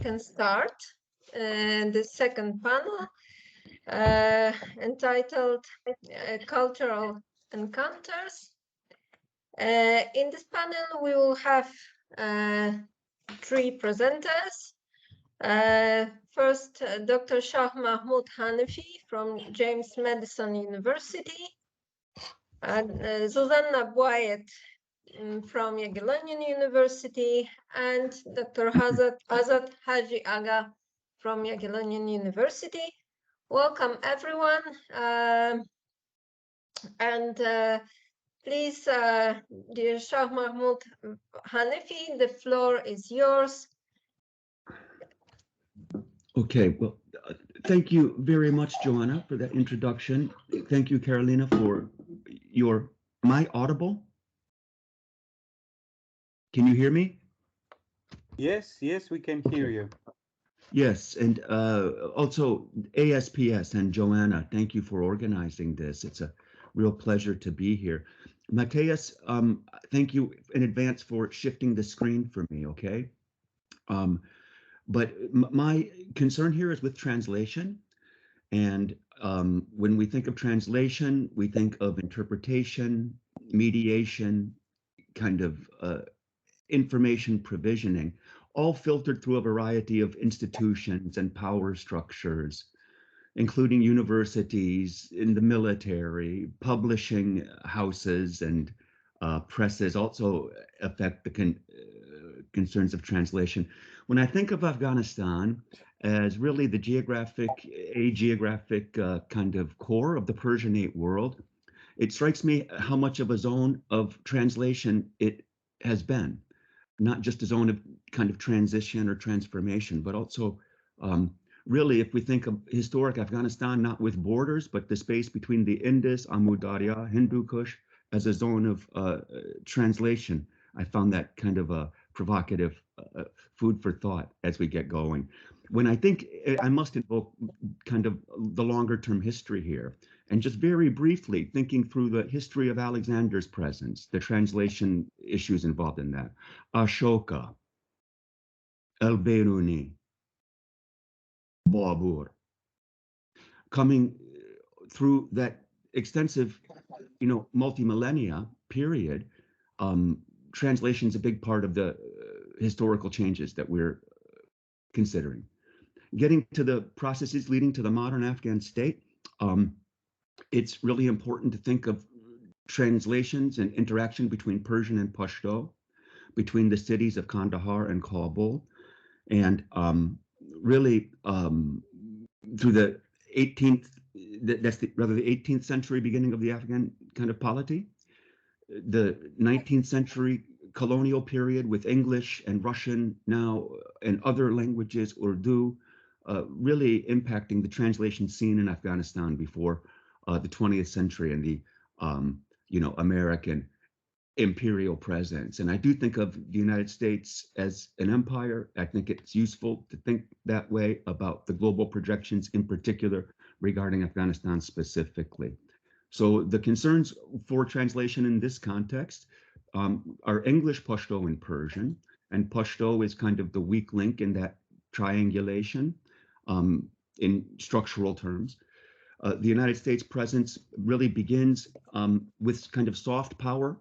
can start the second panel entitled Cultural Encounters. In this panel, we will have three presenters. First, Dr. Shah Mahmoud Hanifi from James Madison University, Zuzanna Błajet from Jagiellonian University, and Dr. Azad Haji Aga from Jagiellonian University. Welcome, everyone. Please, dear Shah Mahmoud Hanifi, the floor is yours. Okay, well, thank you very much, Joanna, for that introduction. Thank you, Karolina, for am I audible? Can you hear me? Yes, we can hear you. Yes, and also ASPS and Joanna, thank you for organizing this. It's a real pleasure to be here. Matthias, thank you in advance for shifting the screen for me, okay? But my concern here is with translation. And when we think of translation, we think of interpretation, mediation, kind of information provisioning, all filtered through a variety of institutions and power structures, including universities, in the military, publishing houses and presses also affect the concerns of translation. When I think of Afghanistan as really the geographic kind of core of the Persianate world, it strikes me how much of a zone of translation it has been, not just a zone of kind of transition or transformation, but also really, if we think of historic Afghanistan, not with borders, but the space between the Indus, Amu Darya, Hindu Kush, as a zone of translation. I found that kind of a provocative food for thought as we get going. When I think, I must invoke kind of the longer term history here, and just very briefly thinking through the history of Alexander's presence, the translation issues involved in that. Ashoka, Al-Biruni, Babur, coming through that extensive, multi-millennia period, translation is a big part of the historical changes that we're considering. Getting to the processes leading to the modern Afghan state, it's really important to think of translations and interaction between Persian and Pashto, between the cities of Kandahar and Kabul, and really through the 18th, the 18th century beginning of the Afghan kind of polity, the 19th century colonial period with English and Russian now and other languages, Urdu, really impacting the translation scene in Afghanistan before the 20th century and the American imperial presence. And I do think of the United States as an empire. I think it's useful to think that way about the global projections, in particular regarding Afghanistan specifically. So the concerns for translation in this context are English, Pashto, and Persian. And Pashto is kind of the weak link in that triangulation in structural terms. The United States presence really begins with kind of soft power.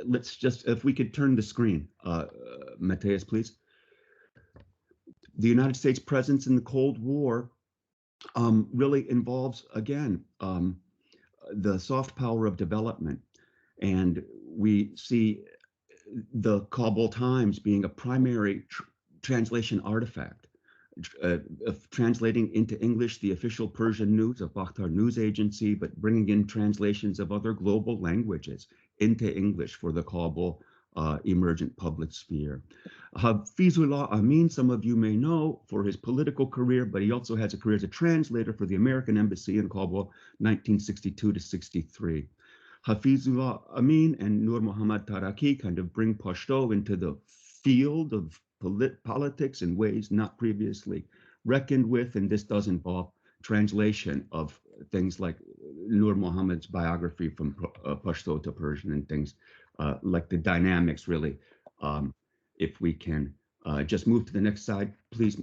Let's just, if we could turn the screen, Matthias, please. The United States presence in the Cold War really involves, again, the soft power of development. And we see the Kabul Times being a primary translation artifact, of translating into English the official Persian news of Bakhtar News Agency, but bringing in translations of other global languages into English for the Kabul emergent public sphere. Hafizullah Amin, some of you may know for his political career, but he also has a career as a translator for the American Embassy in Kabul, 1962 to 63. Hafizullah Amin and Nur Muhammad Taraki kind of bring Pashto into the field of politics in ways not previously reckoned with, and this does involve translation of things like Nur Muhammad's biography from Pashto to Persian and things like the dynamics really, if we can Just move to the next slide, please,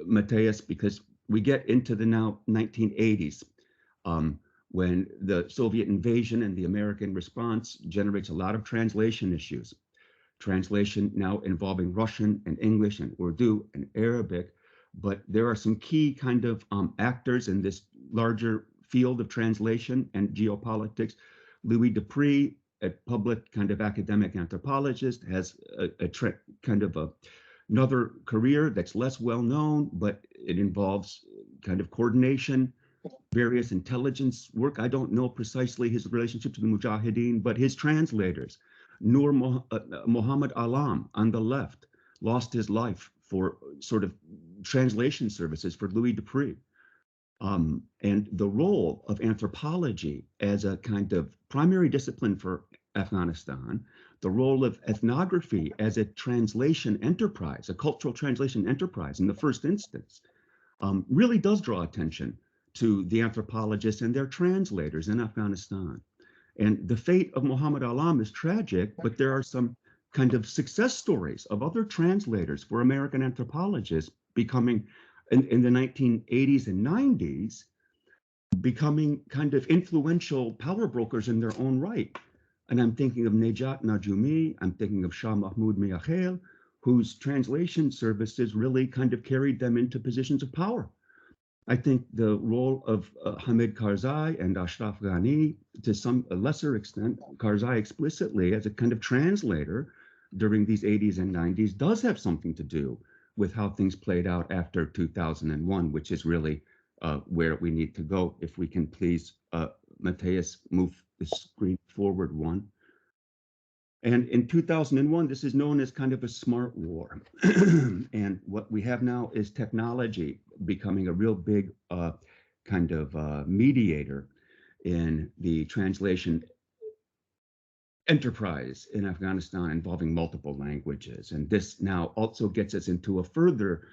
Mateus, because we get into the now 1980s, when the Soviet invasion and the American response generates a lot of translation issues. Translation now involving Russian and English and Urdu and Arabic, but there are some key kind of actors in this larger field of translation and geopolitics. Louis Dupree, a public kind of academic anthropologist, has another career that's less well known, but it involves kind of coordination, various intelligence work. I don't know precisely his relationship to the Mujahideen, but his translators, Muhammad Alam on the left, lost his life for sort of translation services for Louis Dupree. And the role of anthropology as a kind of primary discipline for Afghanistan, the role of ethnography as a translation enterprise, a cultural translation enterprise in the first instance, really does draw attention to the anthropologists and their translators in Afghanistan. And the fate of Muhammad Alam is tragic, but there are some kind of success stories of other translators for American anthropologists becoming, in the 1980s and 90s, becoming kind of influential power brokers in their own right. And I'm thinking of Nejat Najumi, I'm thinking of Shah Mahmoud Miakhel, whose translation services really kind of carried them into positions of power. I think the role of Hamid Karzai and Ashraf Ghani, to some lesser extent, Karzai explicitly as a kind of translator during these 80s and 90s, does have something to do with how things played out after 2001, which is really where we need to go. If we can please, Mateus, move the screen forward one. And in 2001, this is known as kind of a smart war. And what we have now is technology becoming a real big kind of mediator in the translation enterprise in Afghanistan involving multiple languages. And this now also gets us into a further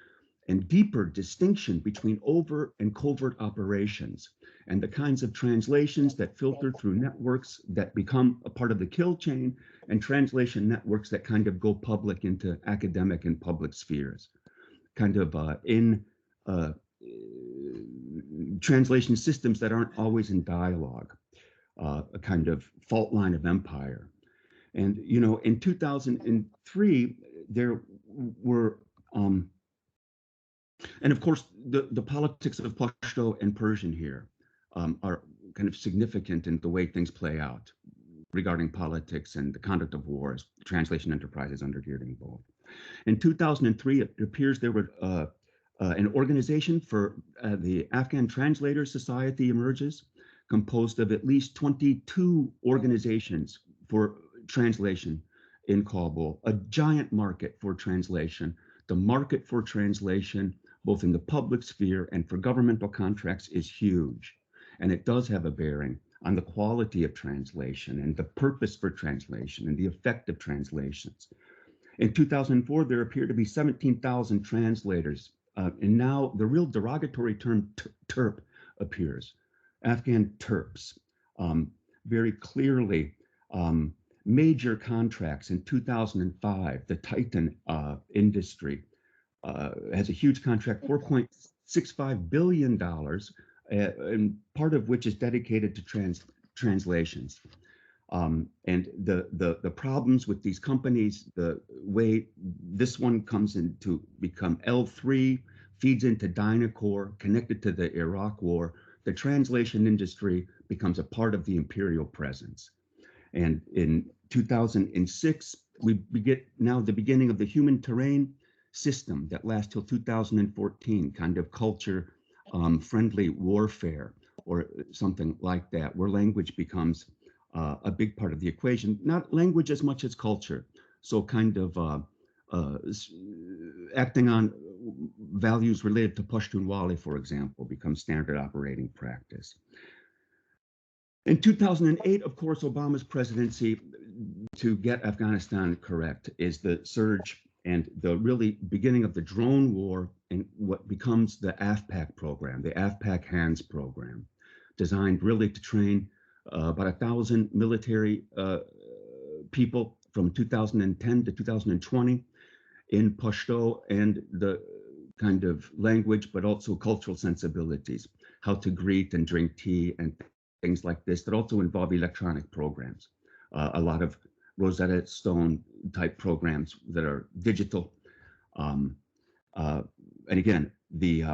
and deeper distinction between overt and covert operations and the kinds of translations that filter through networks that become a part of the kill chain and translation networks that kind of go public into academic and public spheres, kind of in translation systems that aren't always in dialogue, a kind of fault line of empire. And, you know, in 2003, there were, and of course, the politics of Pashto and Persian here are kind of significant in the way things play out regarding politics and the conduct of wars, translation enterprises undergeared and involved. In 2003, it appears there were an organization for the Afghan Translators Society emerges, composed of at least 22 organizations for translation in Kabul, a giant market for translation. The market for translation, both in the public sphere and for governmental contracts, is huge. And it does have a bearing on the quality of translation and the purpose for translation and the effect of translations. In 2004, there appear to be 17,000 translators. And now the real derogatory term Terp appears, Afghan Terps. Very clearly, major contracts in 2005, the Titan industry has a huge contract, $4.65 billion, and part of which is dedicated to translations. And the problems with these companies, the way this one comes in to become L3, feeds into Dynacore, connected to the Iraq War, the translation industry becomes a part of the imperial presence. And in 2006, we get now the beginning of the human terrain system that lasts till 2014, kind of culture friendly warfare or something like that, where language becomes a big part of the equation, not language as much as culture. So kind of acting on values related to Pashtunwali, for example, becomes standard operating practice. In 2008, of course, Obama's presidency to get Afghanistan correct is the surge and the really beginning of the drone war and what becomes the AFPAC program, the AFPAC Hands program, designed really to train about 1,000 military people from 2010 to 2020 in Pashto and the kind of language, but also cultural sensibilities, how to greet and drink tea and things like this that also involve electronic programs. A lot of Rosetta Stone type programs that are digital. And again, the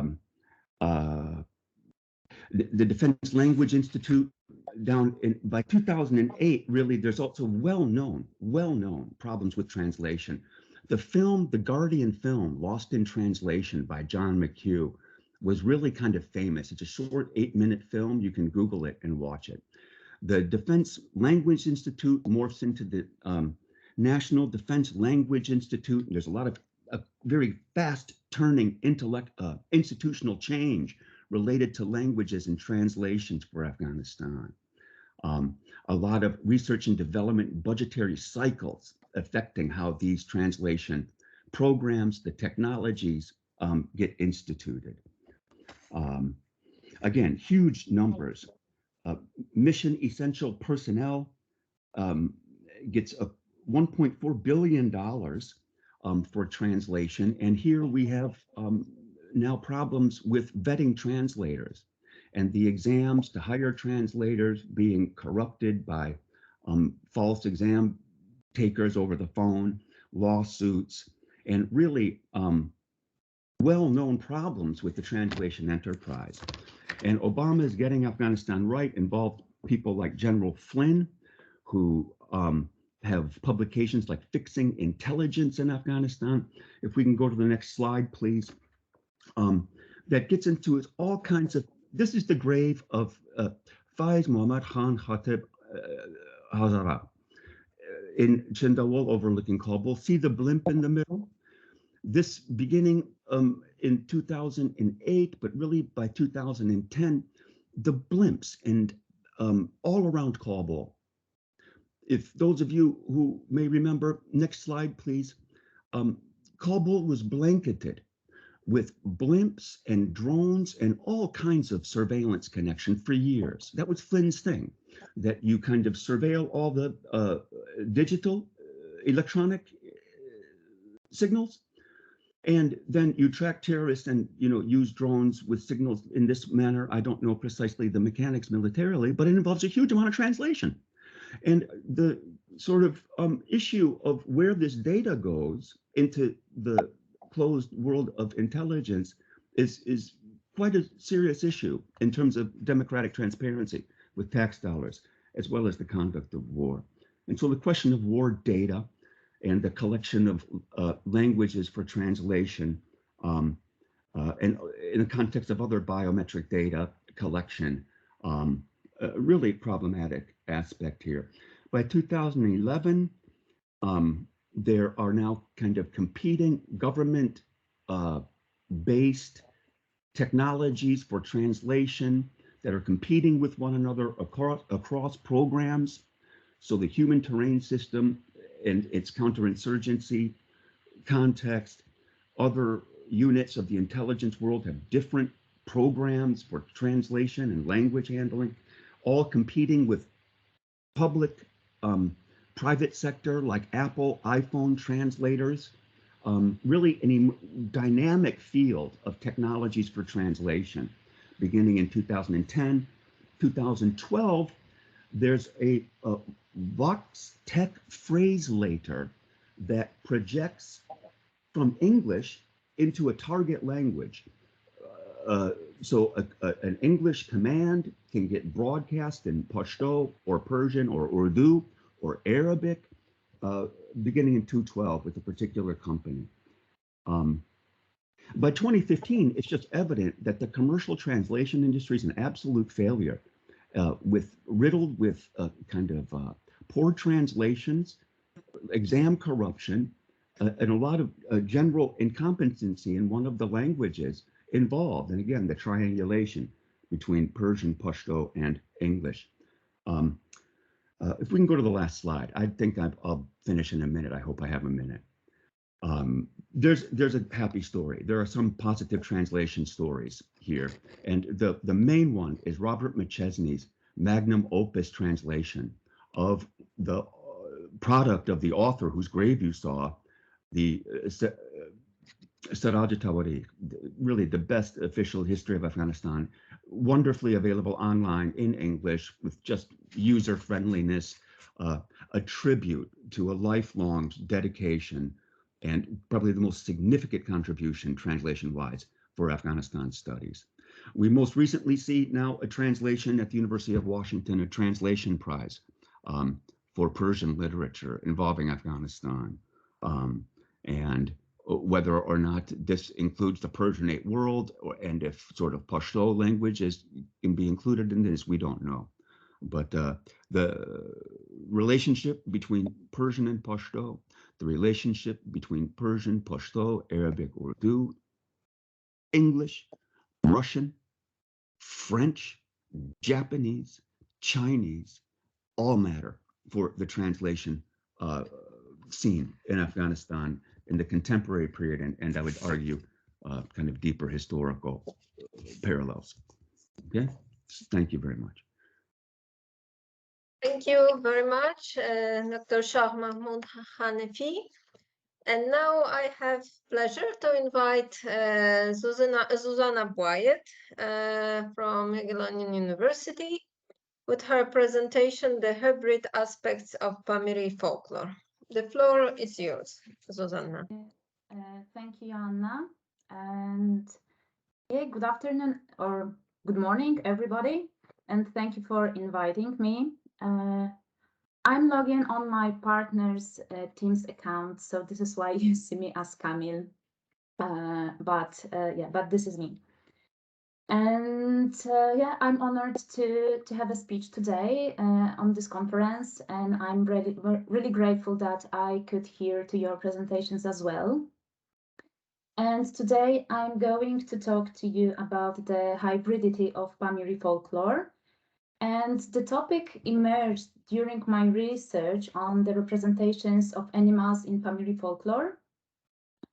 Defense Language Institute down in, by 2008, really, there's also well-known problems with translation. The film, the Guardian film, Lost in Translation by John McHugh, was really kind of famous. It's a short 8-minute film. You can Google it and watch it. The Defense Language Institute morphs into the National Defense Language Institute. And there's a lot of very fast turning institutional change related to languages and translations for Afghanistan. A lot of research and development budgetary cycles affecting how these translation programs, the technologies get instituted. Again, huge numbers. Mission essential personnel gets $1.4 billion for translation. And here we have now problems with vetting translators and the exams to hire translators being corrupted by false exam takers over the phone, lawsuits, and really well-known problems with the translation enterprise. And Obama's Getting Afghanistan Right involved people like General Flynn, who have publications like Fixing Intelligence in Afghanistan. If we can go to the next slide, please. That gets into all kinds of, this is the grave of Faiz Muhammad Khan Khatib Hazara in Chindawal overlooking Kabul. See the blimp in the middle? This beginning in 2008, but really by 2010, the blimps and all around Kabul. If those of you who may remember, next slide, please. Kabul was blanketed with blimps and drones and all kinds of surveillance connection for years. That was Flynn's thing, that you kind of surveil all the digital electronic signals, and then you track terrorists and use drones with signals in this manner. I don't know precisely the mechanics militarily, but it involves a huge amount of translation. And the sort of issue of where this data goes into the closed world of intelligence is quite a serious issue in terms of democratic transparency with tax dollars, as well as the conduct of war. And so the question of war data and the collection of languages for translation and in the context of other biometric data collection, really problematic aspect here. By 2011, there are now kind of competing government-based technologies for translation that are competing with one another across programs. So the human terrain system and its counterinsurgency context, other units of the intelligence world have different programs for translation and language handling, all competing with public private sector like Apple, iPhone translators, really a dynamic field of technologies for translation. Beginning in 2010, 2012, there's a Vox Tech Phraselator that projects from English into a target language. So an English command can get broadcast in Pashto or Persian or Urdu or Arabic, beginning in 2012 with a particular company. By 2015, it's just evident that the commercial translation industry is an absolute failure, riddled with kind of poor translations, exam corruption, and a lot of general incompetency in one of the languages involved. And again, the triangulation between Persian, Pashto, and English. If we can go to the last slide, I think I'll finish in a minute. I hope I have a minute. There's a happy story. There are some positive translation stories here. And the main one is Robert McChesney's magnum opus translation of the product of the author whose grave you saw, the Saraj Tawari, really the best official history of Afghanistan, wonderfully available online in English with just user friendliness, a tribute to a lifelong dedication and probably the most significant contribution translation-wise for Afghanistan studies. We most recently see now a translation at the University of Washington, a translation prize for Persian literature involving Afghanistan. And whether or not this includes the Persianate world, and if sort of Pashto language can be included in this, we don't know. But the relationship between Persian and Pashto, the relationship between Persian, Pashto, Arabic, Urdu, English, Russian, French, Japanese, Chinese, all matter for the translation scene in Afghanistan in the contemporary period, and I would argue kind of deeper historical parallels. Okay, thank you very much. Thank you very much, Dr. Shah Mahmoud Hanifi. And now I have pleasure to invite Zuzanna Błajet from Jagiellonian University with her presentation, The Hybrid Aspects of Pamiri Folklore. The floor is yours, Zuzanna. Thank you, Joanna. And yeah, good afternoon or good morning, everybody. And thank you for inviting me. I'm logging on my partner's Teams account, so this is why you see me as Kamil. But this is me. And yeah, I'm honored to have a speech today on this conference, and I'm really grateful that I could hear to your presentations as well. And today I'm going to talk to you about the hybridity of Pamiri folklore. And the topic emerged during my research on the representations of animals in Pamiri folklore.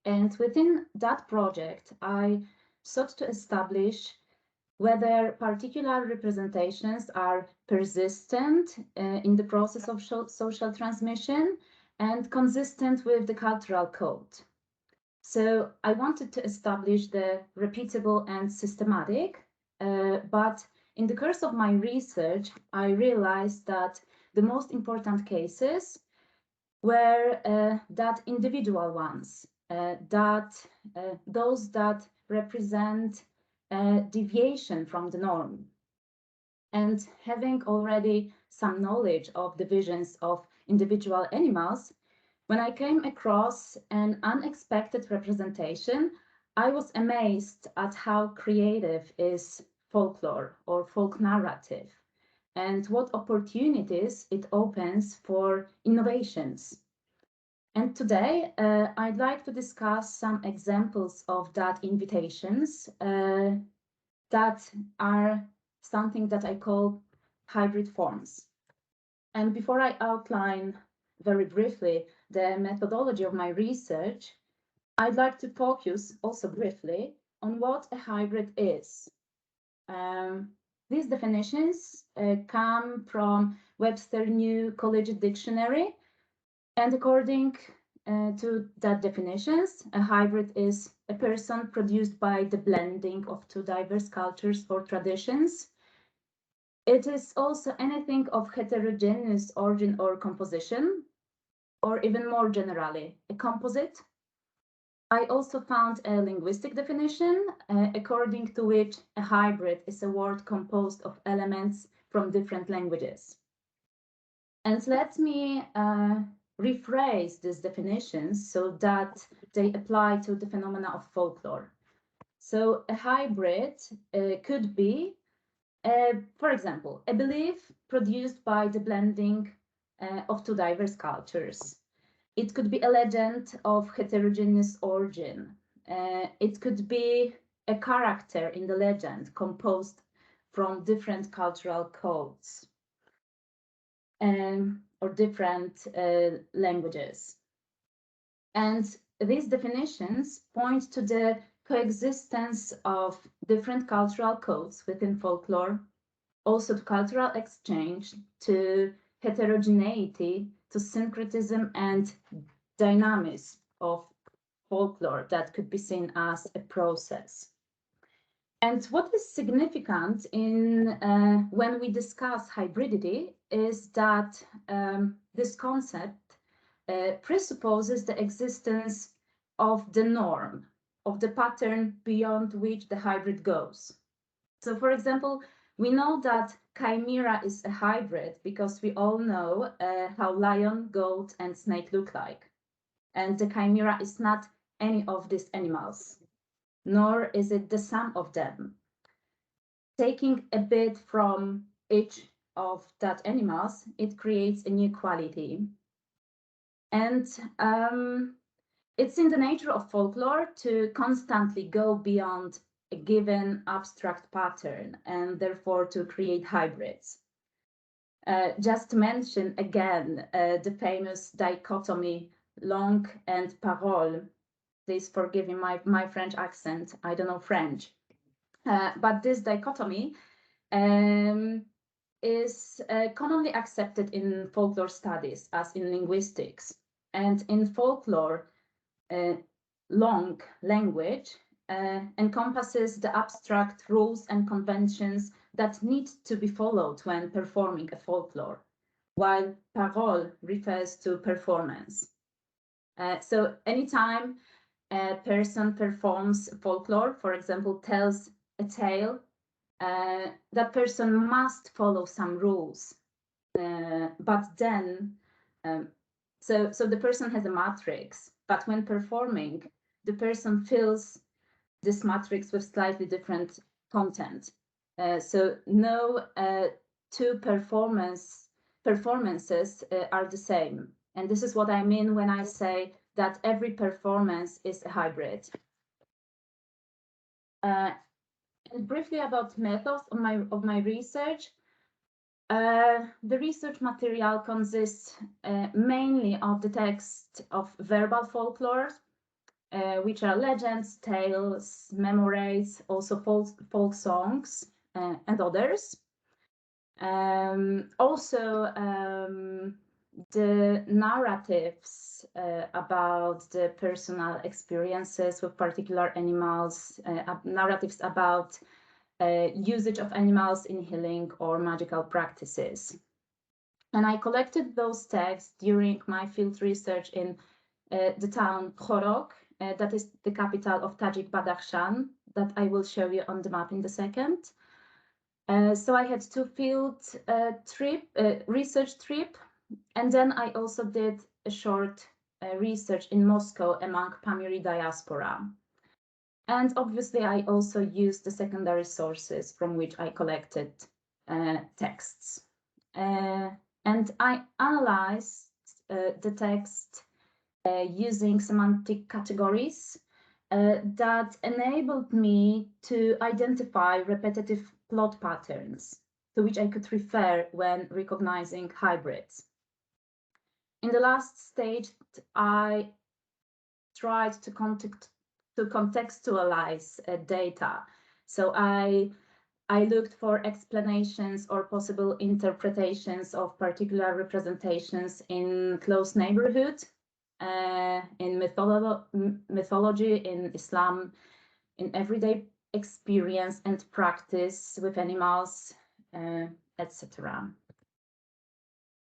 And within that project, I sought to establish whether particular representations are persistent in the process of social transmission and consistent with the cultural code. So I wanted to establish the repeatable and systematic, but in the course of my research, I realized that the most important cases were that individual ones, those that represent deviation from the norm. And having already some knowledge of the visions of individual animals, when I came across an unexpected representation, I was amazed at how creative is folklore or folk narrative, and what opportunities it opens for innovations. And today, I'd like to discuss some examples of that invitations that are something that I call hybrid forms. And before I outline very briefly the methodology of my research, I'd like to focus also briefly on what a hybrid is. These definitions come from Webster New Collegiate Dictionary, and according to that definitions, a hybrid is a person produced by the blending of two diverse cultures or traditions. It is also anything of heterogeneous origin or composition, or even more generally, a composite. I also found a linguistic definition, according to which a hybrid is a word composed of elements from different languages. And let me rephrase these definitions so that they apply to the phenomena of folklore. So a hybrid could be, for example, a belief produced by the blending of two diverse cultures. It could be a legend of heterogeneous origin. It could be a character in the legend composed from different cultural codes or different languages. And these definitions point to the coexistence of different cultural codes within folklore, also to cultural exchange, to heterogeneity, to syncretism and dynamism of folklore that could be seen as a process. And what is significant in when we discuss hybridity is that this concept presupposes the existence of the norm, of the pattern beyond which the hybrid goes. So, for example, we know that chimera is a hybrid because we all know how lion, goat, and snake look like. And the chimera is not any of these animals, nor is it the sum of them. Taking a bit from each of that animals, it creates a new quality. And it's in the nature of folklore to constantly go beyond a given abstract pattern and therefore to create hybrids. Just to mention again the famous dichotomy langue and parole. Please forgive me my French accent, I don't know French. But this dichotomy is commonly accepted in folklore studies as in linguistics. And in folklore, langue, language, encompasses the abstract rules and conventions that need to be followed when performing a folklore, while parole refers to performance. So anytime a person performs folklore, for example, tells a tale, that person must follow some rules. But then, so the person has a matrix, but when performing, the person fills this matrix with slightly different content. So no two performances are the same. And this is what I mean when I say that every performance is a hybrid. And briefly about methods of my research. The research material consists mainly of the text of verbal folklore, which are legends, tales, memories, also folk songs, and others. Also, the narratives about the personal experiences with particular animals, narratives about usage of animals in healing or magical practices. And I collected those texts during my field research in the town Khorog, that is the capital of Tajik Badakhshan, that I will show you on the map in a second. So I had two field research trip, and then I also did a short research in Moscow among Pamiri diaspora. And obviously I also used the secondary sources from which I collected texts. And I analyzed the text using semantic categories that enabled me to identify repetitive plot patterns to which I could refer when recognizing hybrids. In the last stage, I tried to contextualize data. So I looked for explanations or possible interpretations of particular representations in close neighborhood, in mythology, in Islam, in everyday experience and practice with animals, etc.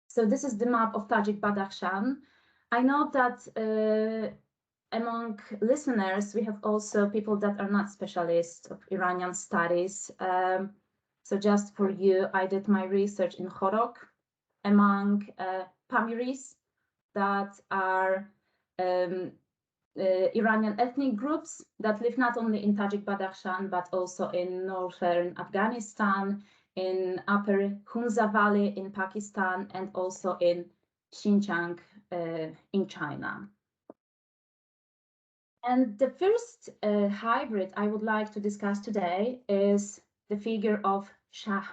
So this is the map of Tajik Badakhshan. I know that among listeners, we have also people that are not specialists of Iranian studies. So just for you, I did my research in Khorog among Pamiris that are Iranian ethnic groups that live not only in Tajik Badakhshan, but also in northern Afghanistan, in upper Hunza Valley in Pakistan, and also in Xinjiang in China. And the first hybrid I would like to discuss today is the figure of Shah.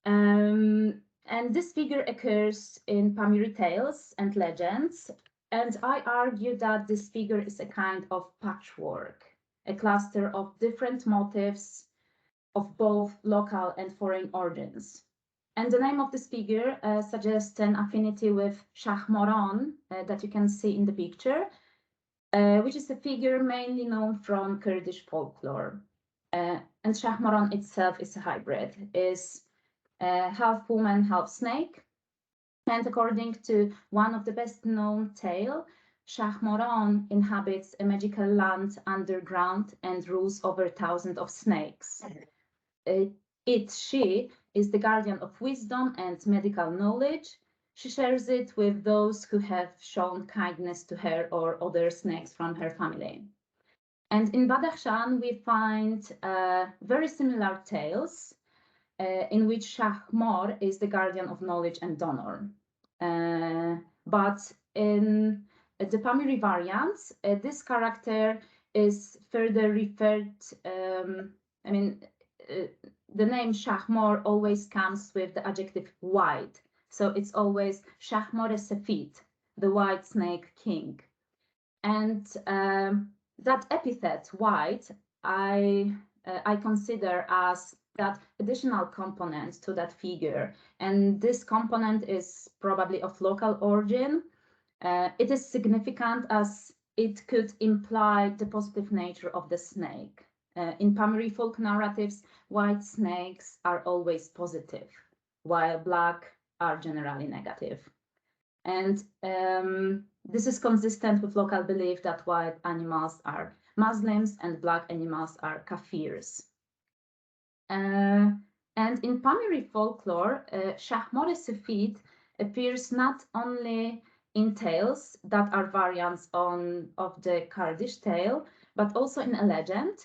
And this figure occurs in Pamiri tales and legends. And I argue that this figure is a kind of patchwork, a cluster of different motifs of both local and foreign origins. And the name of this figure suggests an affinity with Shah that you can see in the picture. which is a figure mainly known from Kurdish folklore. And Shahmoran itself is a hybrid, is half woman, half snake. And according to one of the best known tale, Shahmoran inhabits a magical land underground and rules over thousands of snakes. She is the guardian of wisdom and medical knowledge. She shares it with those who have shown kindness to her or other snakes from her family. And in Badakhshan, we find very similar tales in which Shahmor is the guardian of knowledge and donor. But in the Pamiri variants, this character is further referred, the name Shahmor always comes with the adjective white. So it's always Shahmor Sefit, the white snake king. And that epithet, white, I consider as that additional component to that figure. And this component is probably of local origin. It is significant as it could imply the positive nature of the snake. In Pamiri folk narratives, white snakes are always positive, while black are generally negative. And this is consistent with local belief that white animals are Muslims and black animals are Kafirs. And in Pamiri folklore, Shahmor Sefit appears not only in tales that are variants of the Kurdish tale, but also in a legend.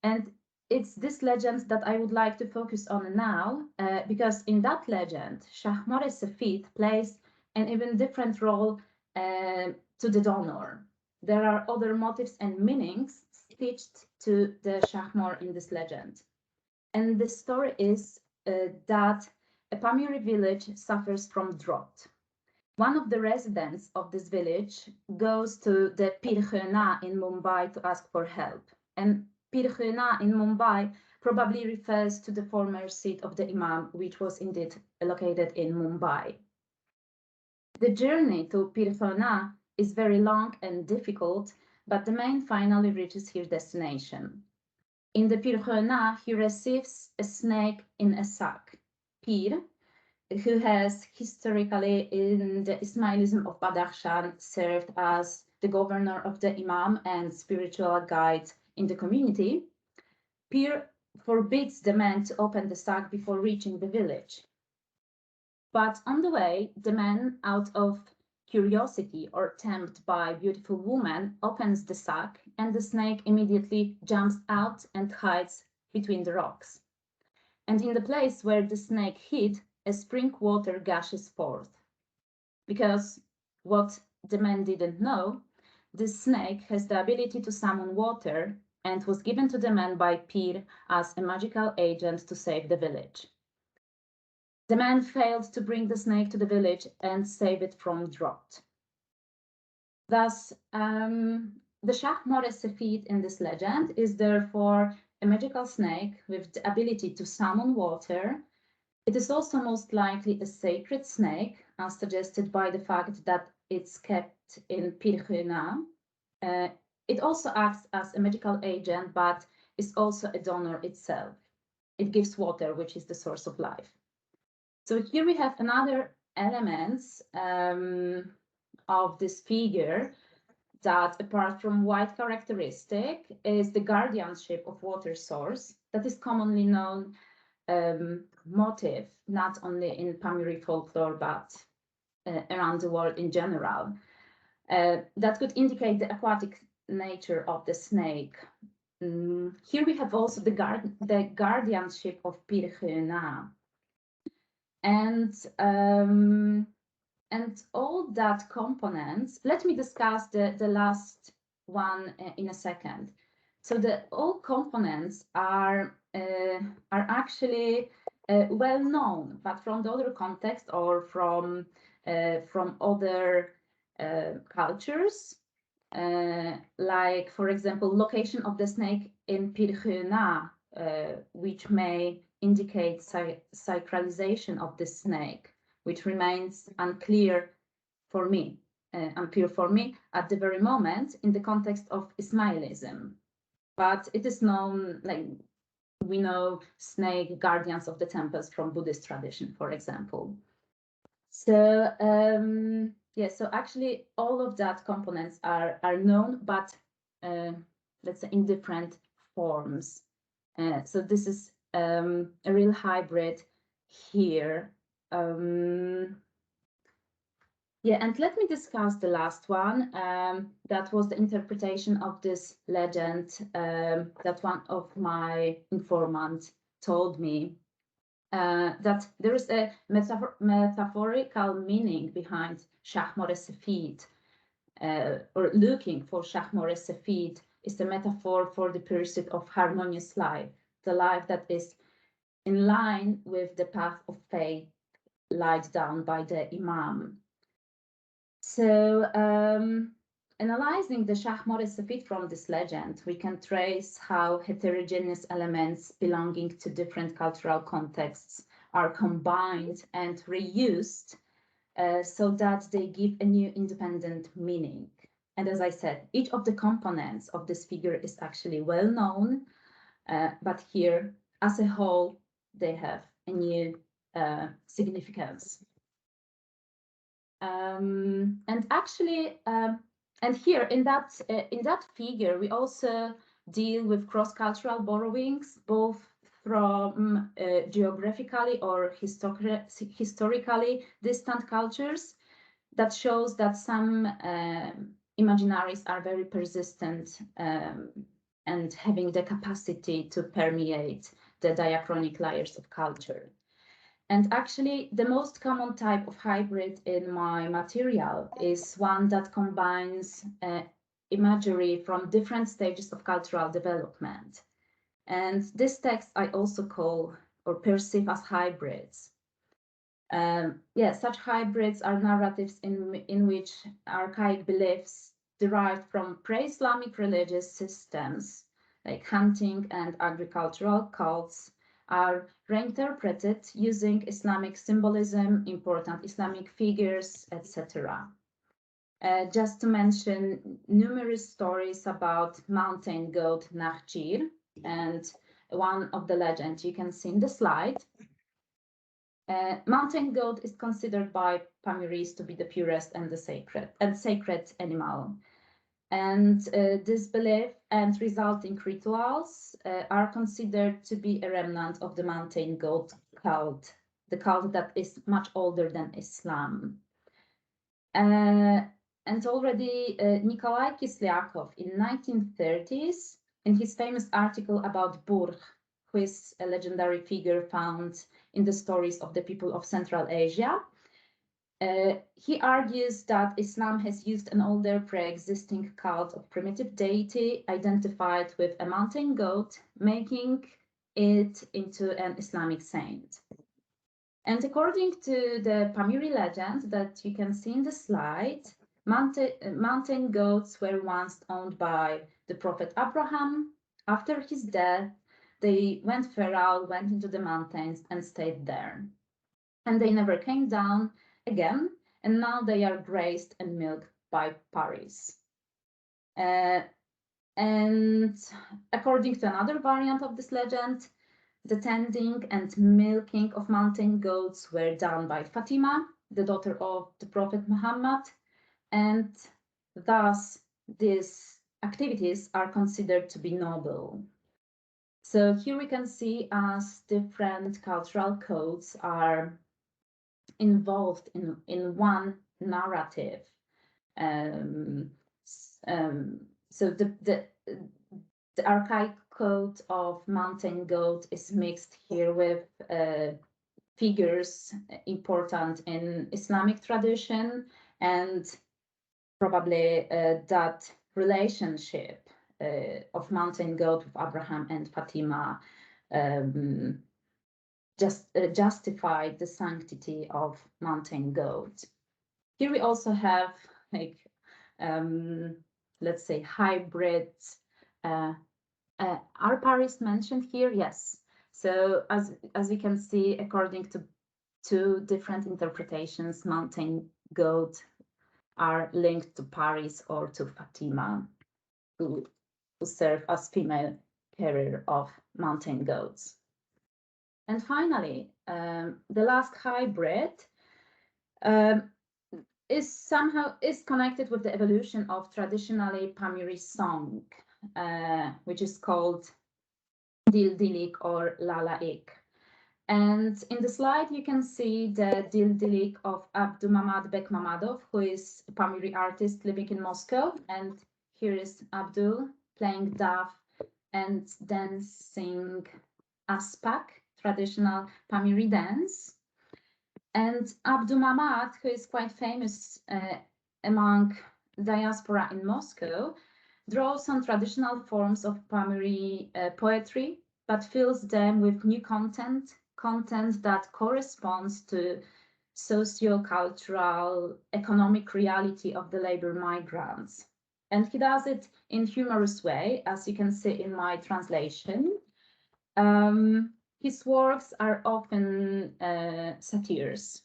And it's this legend that I would like to focus on now, because in that legend, Shahmor Sefit plays an even different role to the donor. There are other motives and meanings stitched to the Shahmor in this legend. And the story is that a Pamiri village suffers from drought. One of the residents of this village goes to the Pirkhana in Mumbai to ask for help. And Pirkhana in Mumbai probably refers to the former seat of the Imam, which was indeed located in Mumbai. The journey to Pirkhana is very long and difficult, but the man finally reaches his destination. In the Pirkhana, he receives a snake in a sack. Pir, who has historically in the Ismailism of Badakhshan served as the governor of the Imam and spiritual guide in the community, Pir forbids the man to open the sack before reaching the village. But on the way, the man, out of curiosity or tempted by beautiful woman, opens the sack and the snake immediately jumps out and hides between the rocks. And in the place where the snake hid, a spring water gushes forth. Because what the man didn't know, this snake has the ability to summon water and was given to the man by Pir as a magical agent to save the village. The man failed to bring the snake to the village and save it from drought. Thus, the Shahmor Sefit in this legend is therefore a magical snake with the ability to summon water. It is also most likely a sacred snake, as suggested by the fact that it's kept in Pirkhana. It also acts as a magical agent, but is also a donor itself. It gives water, which is the source of life. So here we have another elements of this figure that, apart from white characteristic, is the guardianship of water source that is commonly known motive, not only in Pamiri folklore, but around the world in general. That could indicate the aquatic nature of the snake. Here we have also the guardianship of Pirkhana. And all that components, let me discuss the last one in a second. So all components are actually well known, but from the other context or from other cultures, like, for example, location of the snake in Pirkhana, which may indicate sacralization of the snake, which remains unclear for me. unclear for me at the very moment in the context of Ismailism. But it is known, like we know snake guardians of the temples from Buddhist tradition, for example. So yeah, so actually all of that components are known, but let's say in different forms. So this is a real hybrid here. Yeah, and let me discuss the last one. That was the interpretation of this legend that one of my informants told me, that there is a metaphorical meaning behind Shah Safid, or looking for Shah Safid is a metaphor for the pursuit of harmonious life, the life that is in line with the path of faith laid down by the Imam. So, analyzing the Shah Safid from this legend, we can trace how heterogeneous elements belonging to different cultural contexts are combined and reused so that they give a new independent meaning. And as I said, each of the components of this figure is actually well known, but here, as a whole, they have a new significance. And actually, and here in that figure, we also deal with cross-cultural borrowings, both from geographically or historically distant cultures. That shows that some imaginaries are very persistent and having the capacity to permeate the diachronic layers of culture. And actually, the most common type of hybrid in my material is one that combines imagery from different stages of cultural development. And this text I also call or perceive as hybrids. Yeah, such hybrids are narratives in which archaic beliefs derived from pre-Islamic religious systems, like hunting and agricultural cults, are reinterpreted using Islamic symbolism, important Islamic figures, etc. Just to mention numerous stories about mountain goat Nakhjir, and one of the legends you can see in the slide. Mountain goat is considered by Pamiris to be the purest and the sacred animal. And this belief and resulting rituals are considered to be a remnant of the mountain goat cult, the cult that is much older than Islam. And already Nikolai Kislyakov in 1930s, in his famous article about Burj, who is a legendary figure found in the stories of the people of Central Asia, he argues that Islam has used an older pre-existing cult of primitive deity identified with a mountain goat, making it into an Islamic saint. And according to the Pamiri legend that you can see in the slide, mountain goats were once owned by the Prophet Abraham. After his death, they went feral, went into the mountains and stayed there. And they never came down again, and now they are grazed and milked by Paris. And according to another variant of this legend, the tending and milking of mountain goats were done by Fatima, the daughter of the Prophet Muhammad, and thus these activities are considered to be noble. So here we can see as different cultural codes are involved in one narrative. So the archaic code of mountain goat is mixed here with figures important in Islamic tradition, and probably that relationship of mountain goat with Abraham and Fatima justified the sanctity of mountain goat. Here we also have like let's say hybrids. Are Paris mentioned here? Yes. So as you can see, according to two different interpretations, mountain goat are linked to Paris or to Fatima, who serve as female carrier of mountain goats. And finally, the last hybrid is connected with the evolution of traditionally Pamiri song, which is called Dildilik or Lalaik. And in the slide, you can see the Dildilik of Abdulmamad Bek Mamadov, who is a Pamiri artist living in Moscow. And here is Abdul playing daf and dancing aspak, traditional Pamiri dance. And Abdulmamad, who is quite famous among diaspora in Moscow, draws on traditional forms of Pamiri poetry, but fills them with new content that corresponds to socio-cultural, economic reality of the labor migrants. And he does it in humorous way, as you can see in my translation. His works are often satires.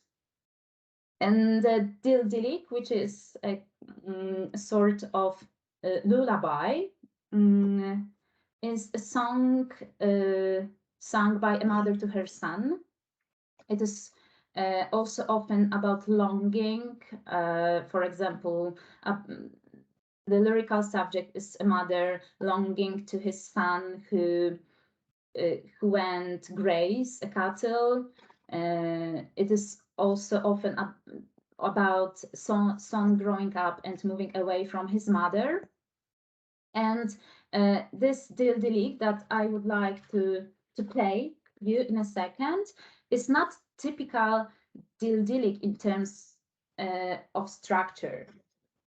And the Dildilik, which is a sort of lullaby, is a song sung by a mother to her son. It is also often about longing. For example, the lyrical subject is a mother longing to his son who went graze a cattle. It is also often about son growing up and moving away from his mother. And this Dildilik that I would like to play you in a second is not typical Dildilik in terms of structure,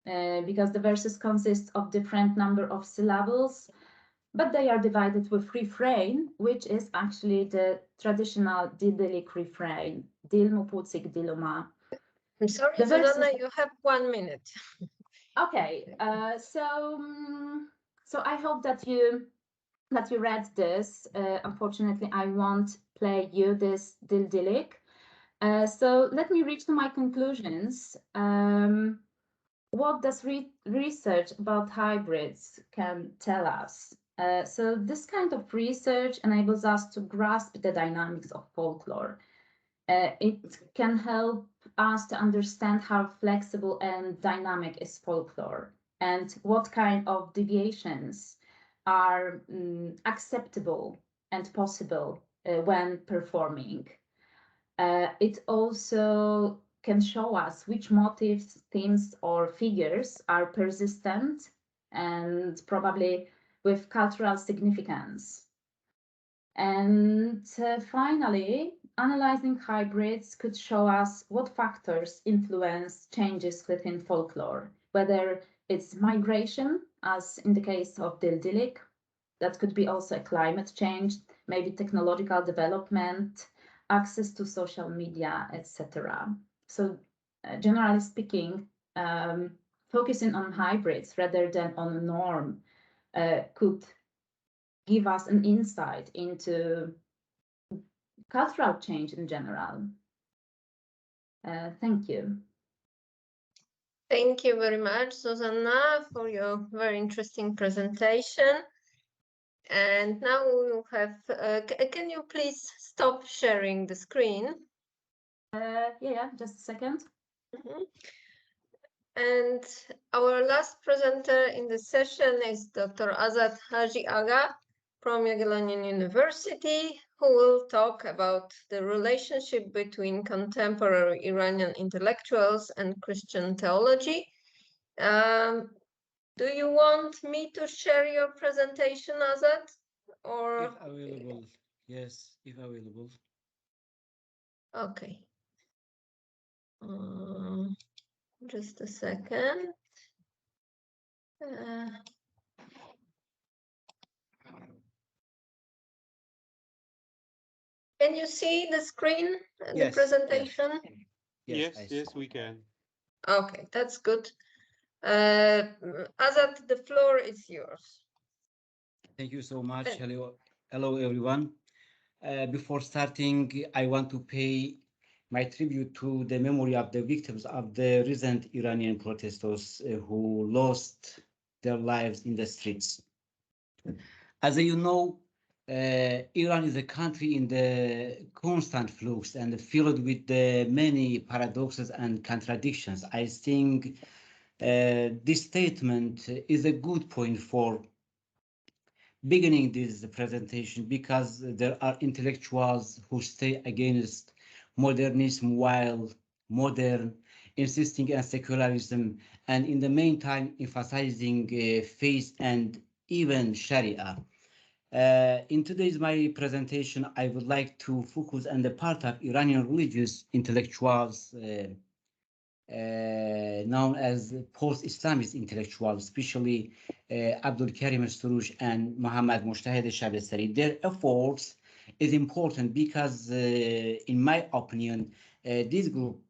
because the verses consist of different number of syllables, but they are divided with refrain, which is actually the traditional Dildilik refrain, Dil mu putsik diluma. I'm sorry, The verses- Zuzanna, you have 1 minute. Okay, so I hope that you read this. Unfortunately, I won't play you this Dildilik. So let me reach to my conclusions. What does research about hybrids can tell us? So this kind of research enables us to grasp the dynamics of folklore. It can help us to understand how flexible and dynamic is folklore and what kind of deviations are acceptable and possible when performing. It also can show us which motives, themes, or figures are persistent and probably with cultural significance. And finally, analyzing hybrids could show us what factors influence changes within folklore, whether it's migration, as in the case of Dildilik, that could be also a climate change, maybe technological development, access to social media, etc. So generally speaking, focusing on hybrids rather than on a norm could give us an insight into cultural change in general. Thank you. Thank you very much, Zuzanna, for your very interesting presentation. And now we will have, can you please stop sharing the screen? Yeah, just a second. Mm-hmm. And our last presenter in the session is Dr. Azad Haji Aga from Jagiellonian University, who will talk about the relationship between contemporary Iranian intellectuals and Christian theology. Do you want me to share your presentation, Azad? Or if available, yes, if available. okay. Just a second. Can you see the screen, Yes, the presentation? Yes, yes, we can. Okay, that's good. Azad, the floor is yours. Thank you so much. Hello, everyone. Before starting, I want to pay my tribute to the memory of the victims of the recent Iranian protesters who lost their lives in the streets. As you know, Iran is a country in the constant flux and filled with the many paradoxes and contradictions. I think this statement is a good point for beginning this presentation because there are intellectuals who stay against modernism while modern, insisting on secularism, and in the meantime emphasizing faith and even Sharia. In today's my presentation, I would like to focus on the part of Iranian religious intellectuals known as post-Islamist intellectuals, especially Abdul Karim Soroush and Mohammad Mojtahed Shabestari. Their efforts is important because, in my opinion, this group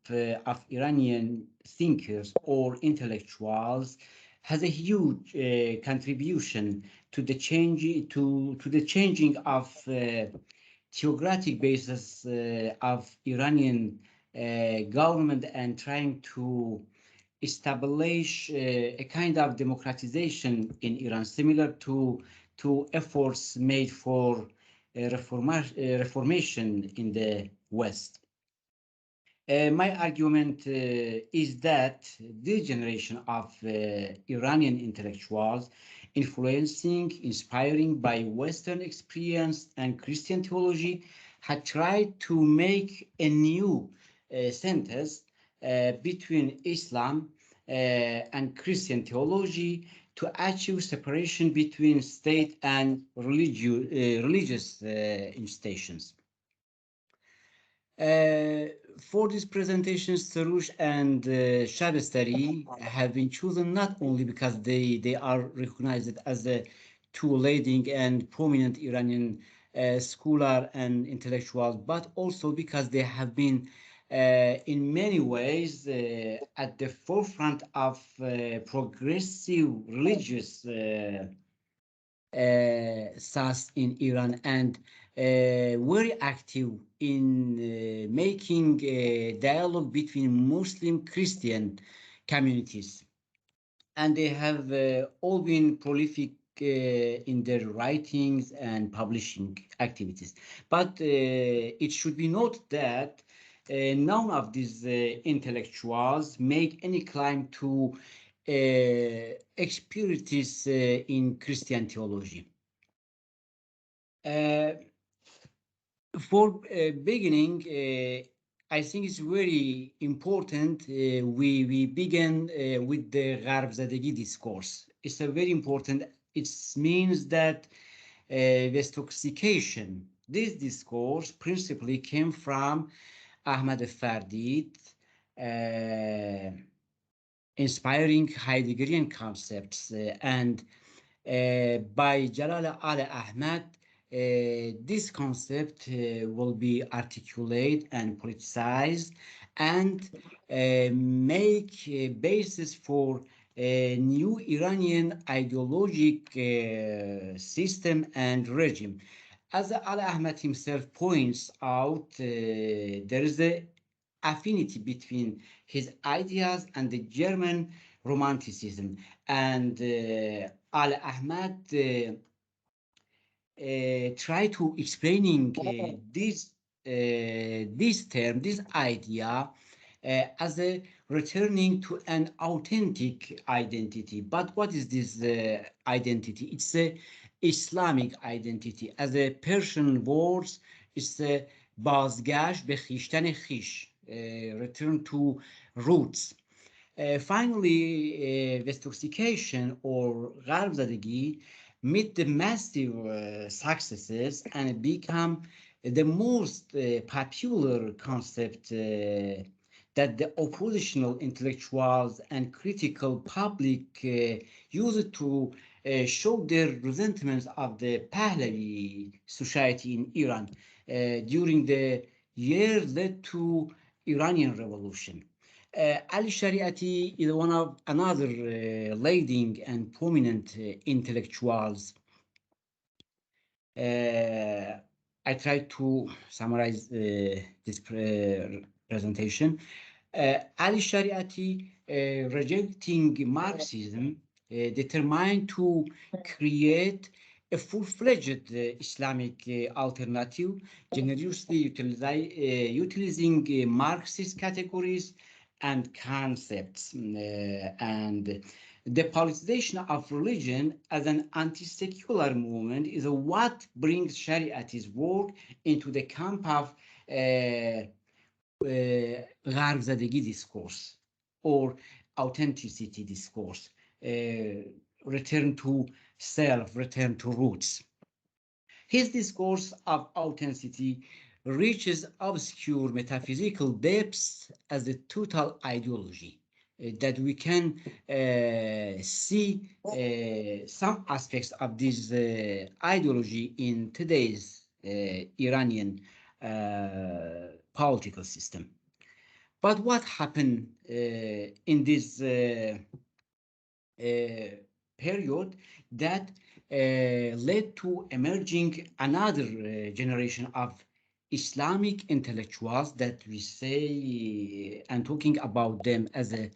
of Iranian thinkers or intellectuals has a huge contribution to the changing of theocratic basis of Iranian government and trying to establish a kind of democratization in Iran, similar to efforts made for reformation in the West. My argument is that this generation of Iranian intellectuals, inspiring by Western experience and Christian theology, had tried to make a new synthesis between Islam and Christian theology to achieve separation between state and religious institutions. For this presentation, Soroush and Shabestari have been chosen not only because they are recognized as the two leading and prominent Iranian scholar and intellectuals, but also because they have been in many ways at the forefront of progressive religious thoughts in Iran and very active in making a dialogue between Muslim Christian communities. And they have all been prolific in their writings and publishing activities. But it should be noted that none of these intellectuals make any claim to expertise in Christian theology. For beginning, I think it's very important we begin with the Gharbzadegi discourse. It's a very important. It means that Westoxication, this discourse principally came from Ahmad Fardid, inspiring Heideggerian concepts, and by Jalal al-Ahmad, this concept will be articulated and politicized and make a basis for a new Iranian ideologic system and regime. As al-Ahmad himself points out, there is a affinity between his ideas and the German Romanticism, and al-Ahmad try to explaining this term, this idea, as a returning to an authentic identity. But what is this identity? It's a Islamic identity. As a Persian words, it's a بازگشت به خویشتن خویش, return to roots. Finally, Westoxication or Gharbzadegi meet the massive successes and become the most popular concept that the oppositional intellectuals and critical public use to show their resentments of the Pahlavi society in Iran during the years led to Iranian Revolution. Ali Shariati is one of another leading and prominent intellectuals. I try to summarize this presentation. Ali Shariati, rejecting Marxism, determined to create a full-fledged Islamic alternative, generously utilizing Marxist categories and concepts, and the politicization of religion as an anti-secular movement is what brings Shariati's work into the camp of غرب‌زدگی discourse or authenticity discourse, return to self, return to roots. His discourse of authenticity reaches obscure metaphysical depths as a total ideology that we can see some aspects of this ideology in today's Iranian political system. But what happened in this period that led to emerging another generation of Islamic intellectuals that we say, and talking about them as a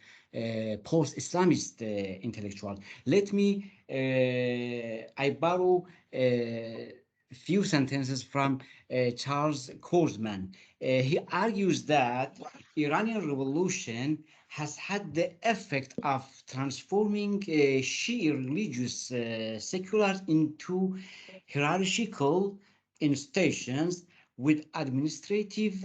post-Islamist intellectual. Let me, I borrow a few sentences from Charles Kurzman. He argues that Iranian revolution has had the effect of transforming Shia religious seculars into hierarchical institutions with administrative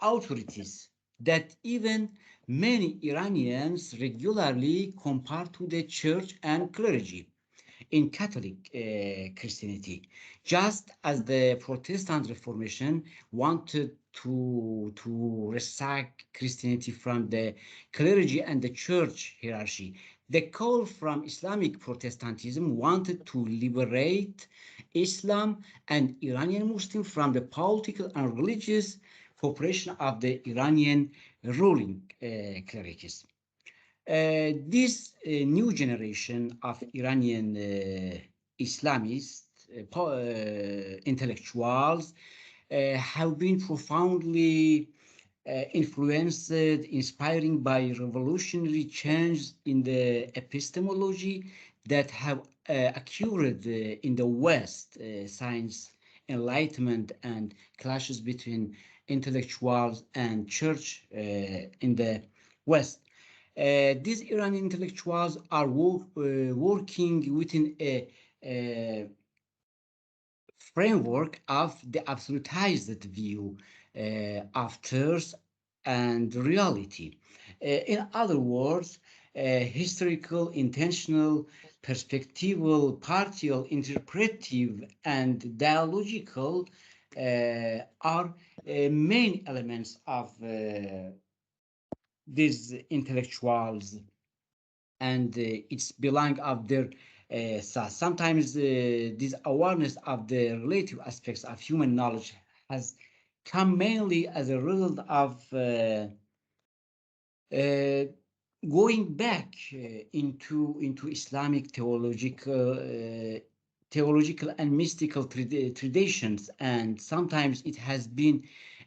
authorities that even many Iranians regularly compare to the church and clergy in Catholic Christianity, just as the Protestant Reformation wanted to resack Christianity from the clergy and the church hierarchy. The call from Islamic Protestantism wanted to liberate Islam and Iranian Muslims from the political and religious cooperation of the Iranian ruling clerics. This new generation of Iranian Islamist intellectuals have been profoundly influenced, inspiring by revolutionary change in the epistemology that have occurred in the West, science, enlightenment, and clashes between intellectuals and church in the West. These Iranian intellectuals are working within a framework of the absolutized view of truth and reality. In other words, historical, intentional, perspectival, partial, interpretive, and dialogical are main elements of these intellectuals, and it's belong of their sometimes this awareness of the relative aspects of human knowledge has come mainly as a result of going back into Islamic theological and mystical traditions, and sometimes it has been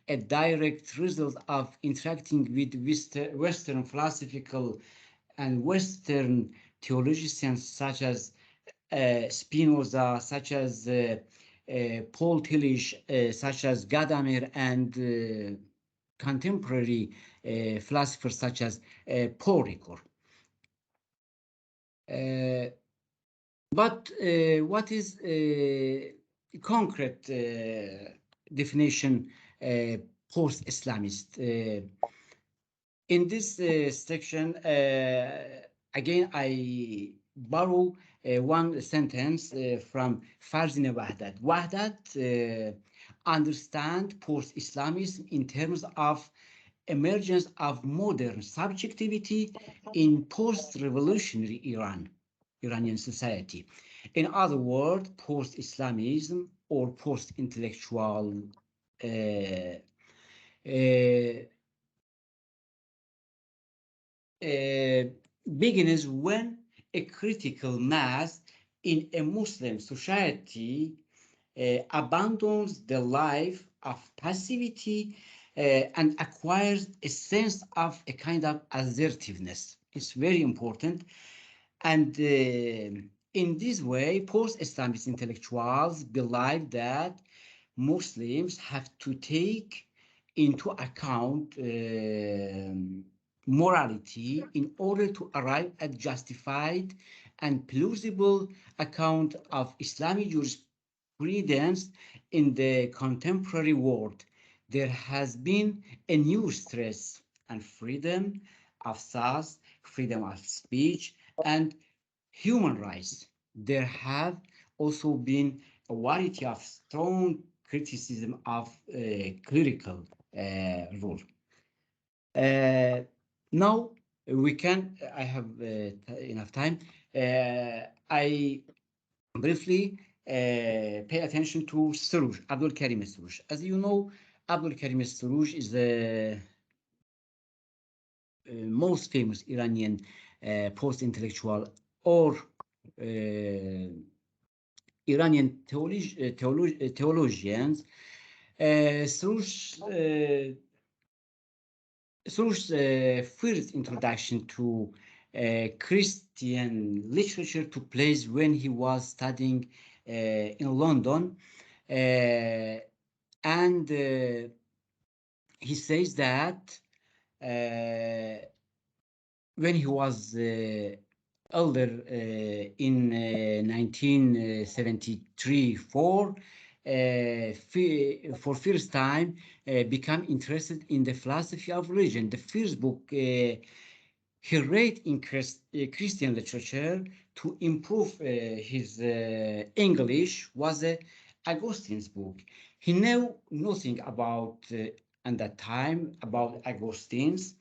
a direct result of interacting with Western philosophical and Western theologians such as Spinoza, such as Paul Tillich, such as Gadamer, and contemporary philosophers such as Paul Ricoeur. But what is concrete definition post-Islamist? In this section, again, I borrow one sentence from Farzine Wahdat. Wahdat understand post-Islamism in terms of emergence of modern subjectivity in post-revolutionary Iranian society. In other words, post-Islamism or post-intellectual begins when a critical mass in a Muslim society abandons the life of passivity and acquires a sense of a kind of assertiveness. It's very important. And in this way, post-Islamist intellectuals believe that Muslims have to take into account morality in order to arrive at justified and plausible account of Islamic jurisprudence in the contemporary world. There has been a new stress and freedom of thought, freedom of speech, and human rights. There have also been a variety of strong criticism of clerical rule. Now we can, I have enough time. I briefly pay attention to Suruj, Abdul Karim Suruj. As you know, Abdul Karim Suruj is the most famous Iranian post-intellectual or Iranian theologians. Suruj's first introduction to Christian literature took place when he was studying in London, and he says that when he was elder in 1973-4, for first time become interested in the philosophy of religion. The first book he read in Christian literature to improve his English was Augustine's book. He knew nothing about at that time about Augustine's,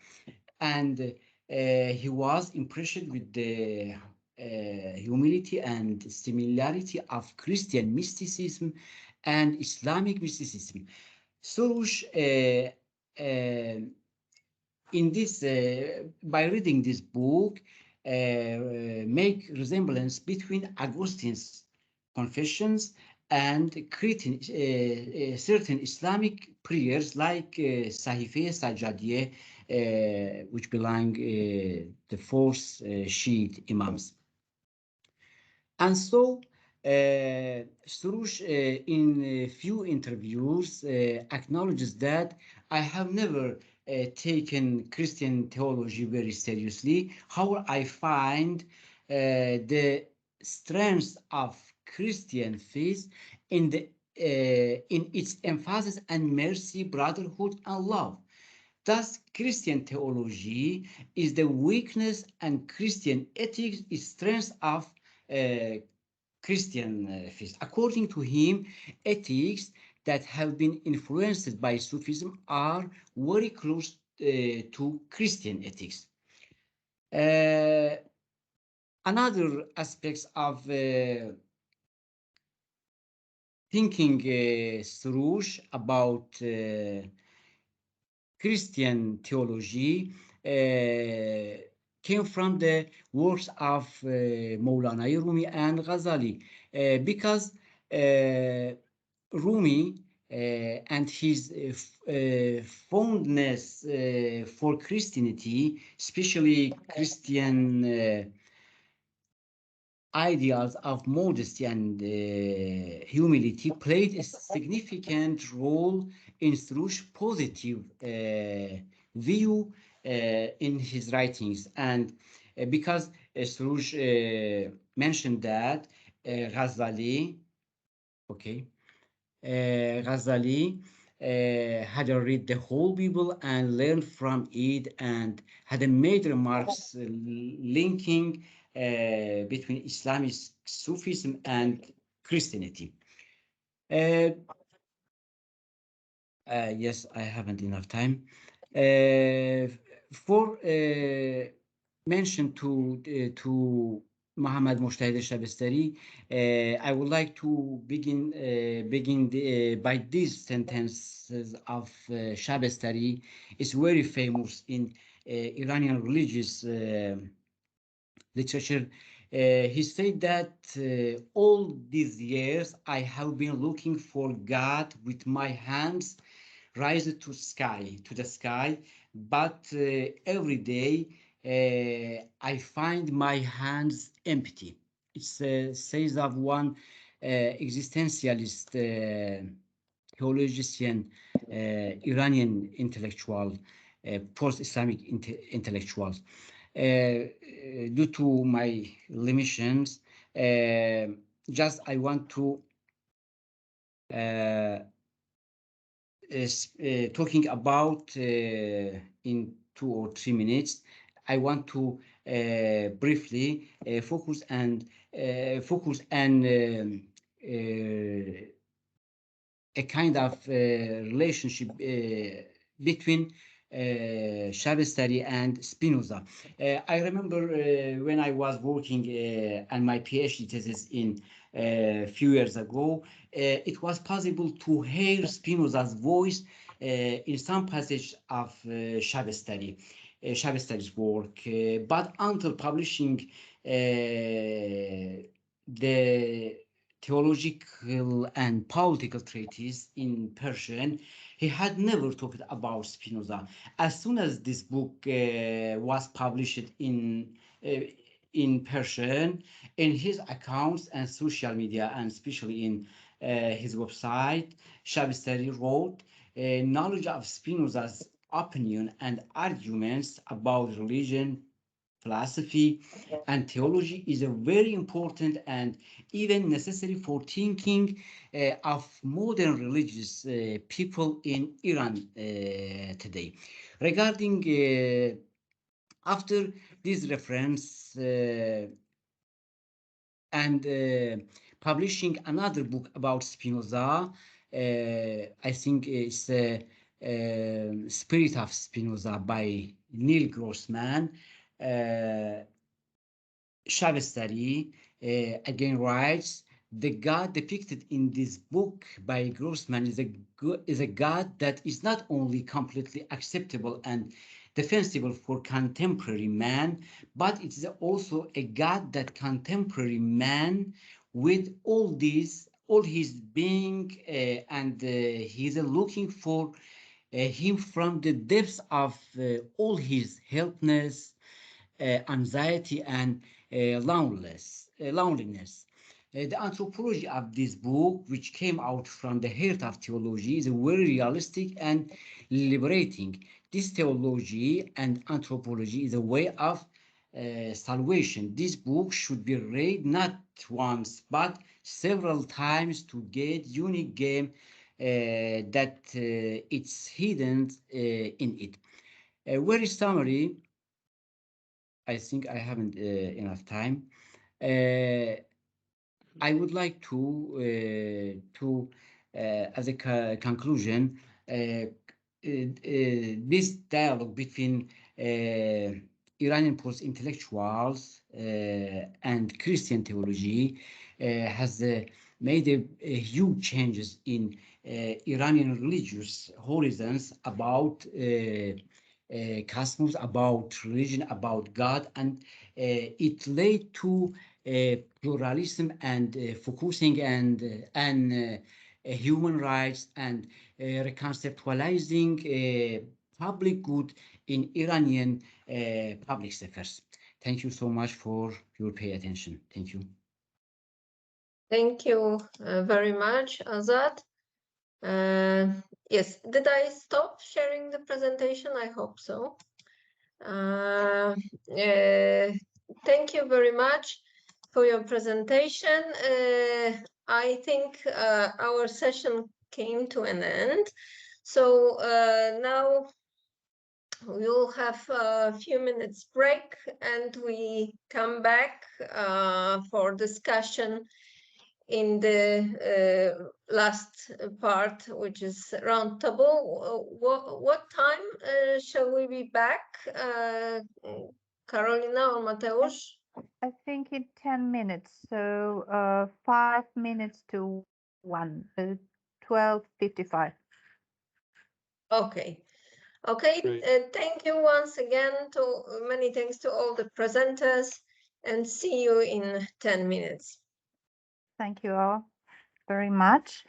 and he was impressed with the humility and similarity of Christian mysticism and Islamic mysticism. Suruj, in this, by reading this book, make resemblance between Augustine's confessions and creating certain Islamic prayers like Sahife Sajjadiyeh, which belong the fourth Shiite imams. And so Suruj in a few interviews acknowledges that I have never taken Christian theology very seriously. However, I find the strength of Christian faith in its emphasis and mercy, brotherhood, and love. Thus, Christian theology is the weakness, and Christian ethics is strength of Christian faith. According to him, ethics that have been influenced by Sufism are very close to Christian ethics. Another aspects of thinking Suruj about Christian theology came from the works of Maulana Rumi and Ghazali, because Rumi and his fondness for Christianity, especially Christian ideals of modesty and humility, played a significant role in Suruj's positive view in his writings. And because Suruj mentioned that Ghazali, Ghazali had read the whole Bible and learned from it, and had made remarks linking between Islamic Sufism and Christianity. Yes, I haven't enough time. For mention to Muhammad Mujtahid Shabestari, I would like to begin by these sentences of Shabestari. It's very famous in Iranian religious literature. He said that all these years I have been looking for God with my hands, rise to the sky, but every day I find my hands empty. It says of one existentialist theologian, Iranian intellectual, post-Islamic intellectuals. Due to my limitations, just I want to talking about in 2 or 3 minutes. I want to briefly focus and a kind of relationship between Shabestari and Spinoza. I remember when I was working on my PhD thesis in a few years ago, it was possible to hear Spinoza's voice in some passage of Shabestari's work, but until publishing the theological and political treatise in Persian, he had never talked about Spinoza. As soon as this book was published in Persian, in his accounts and social media, and especially in his website, Shabestari wrote, knowledge of Spinoza's opinion and arguments about religion, philosophy, and theology is a very important and even necessary for thinking of modern religious people in Iran today. Regarding after this reference and publishing another book about Spinoza, I think it's Spirit of Spinoza by Neil Grossman. Shabestari again writes, the God depicted in this book by Grossman is a God that is not only completely acceptable and defensible for contemporary man, but it is also a God that contemporary man, with all his being, and he is looking for him from the depths of all his helplessness, anxiety, and loneliness. The anthropology of this book, which came out from the heart of theology, is very realistic and liberating. This theology and anthropology is a way of salvation. This book should be read not once but several times to get unique game that it's hidden in it. A very summary. I think I haven't enough time. I would like to as a conclusion, this dialogue between Iranian post-intellectuals and Christian theology has made a huge changes in Iranian religious horizons about cosmos, about religion, about God, and it led to pluralism and focusing and human rights and reconceptualizing public good in Iranian public spheres. Thank you so much for your pay attention. Thank you. Thank you very much, Azad. Yes, did I stop sharing the presentation? I hope so. Thank you very much for your presentation. I think our session came to an end. So now we'll have a few minutes break and we come back for discussion in the last part, which is roundtable. What time shall we be back, Karolina or Mateusz? I think in 10 minutes, so 5 minutes to 1, 12:55. Okay. Okay, thank you once again. Many thanks to all the presenters, and see you in 10 minutes. Thank you all very much.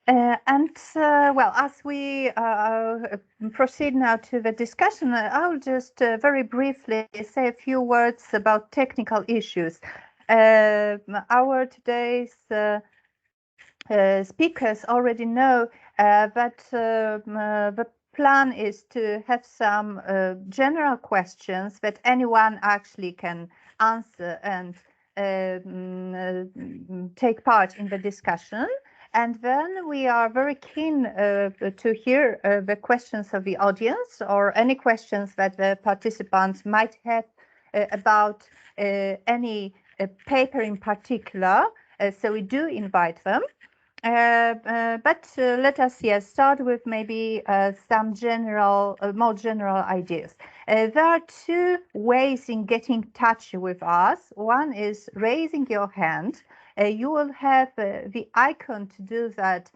Well, as we proceed now to the discussion, I'll just very briefly say a few words about technical issues. Our today's speakers already know that the plan is to have some general questions that anyone actually can answer and take part in the discussion. And then we are very keen to hear the questions of the audience or any questions that the participants might have about any paper in particular. So we do invite them. But let us start with maybe some general, more general ideas. There are two ways in getting in touch with us. One is raising your hand. You will have the icon to do that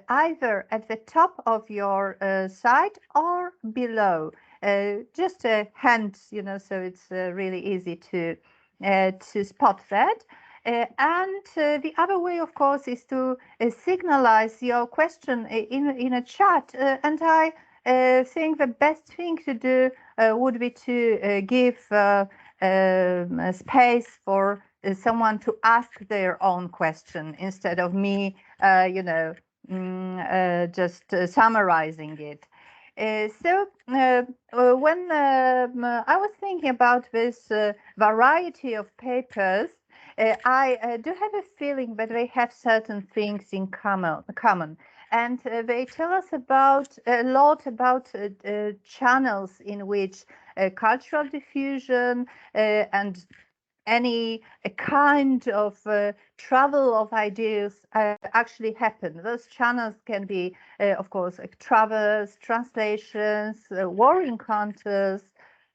either at the top of your site or below. Just a hand, you know, so it's really easy to spot that. And the other way, of course, is to signalize your question in a chat. And I think the best thing to do would be to give space for someone to ask their own question instead of me, you know, just summarizing it. So when I was thinking about this variety of papers, I do have a feeling that they have certain things in common. And they tell us about a lot about channels in which cultural diffusion and any kind of travel of ideas actually happen. Those channels can be, of course, travels, translations, war encounters,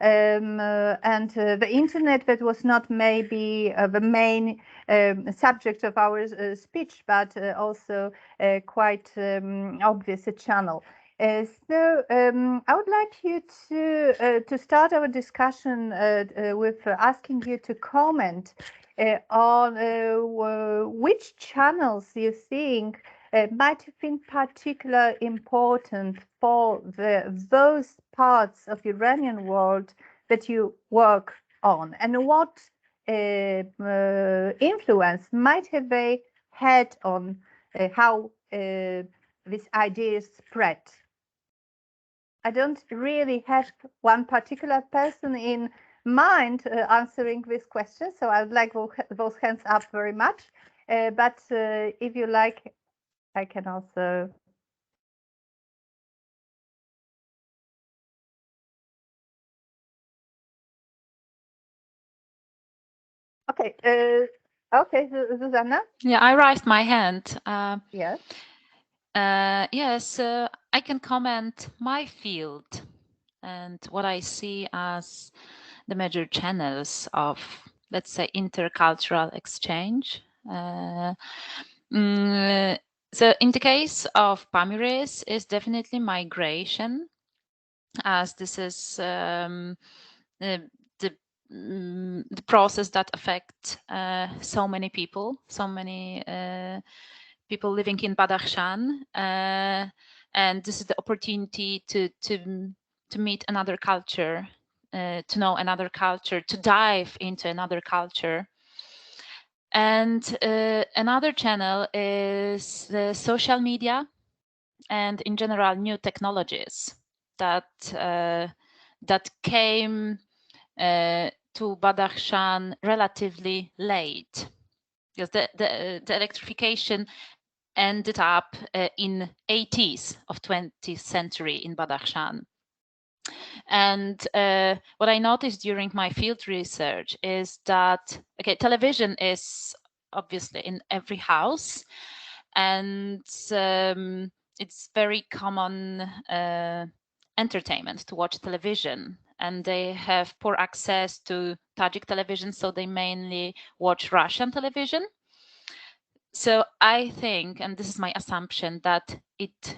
and the internet, that was not maybe the main subject of our speech, but also quite obvious a channel. So I would like you to start our discussion with asking you to comment on which channels you think might have been particularly important for those parts of Iranian world that you work on, and what influence might have they had on how these ideas spread. I don't really have one particular person in mind answering this question, so I would like those hands up very much. But if you like, I can also. Okay, okay, Zuzanna? Yeah, I raised my hand. Yes. Yes, I can comment my field and what I see as the major channels of, let's say, intercultural exchange. So in the case of Pamiri, is definitely migration, as this is the process that affects so many people living in Badakhshan, and this is the opportunity to meet another culture, to know another culture, to dive into another culture. And another channel is the social media and in general new technologies that came to Badakhshan relatively late, because the electrification ended up in 80s of 20th century in Badakhshan. And what I noticed during my field research is that, okay, television is obviously in every house, and it's very common entertainment to watch television, and they have poor access to Tajik television, so they mainly watch Russian television. So I think, and this is my assumption, that it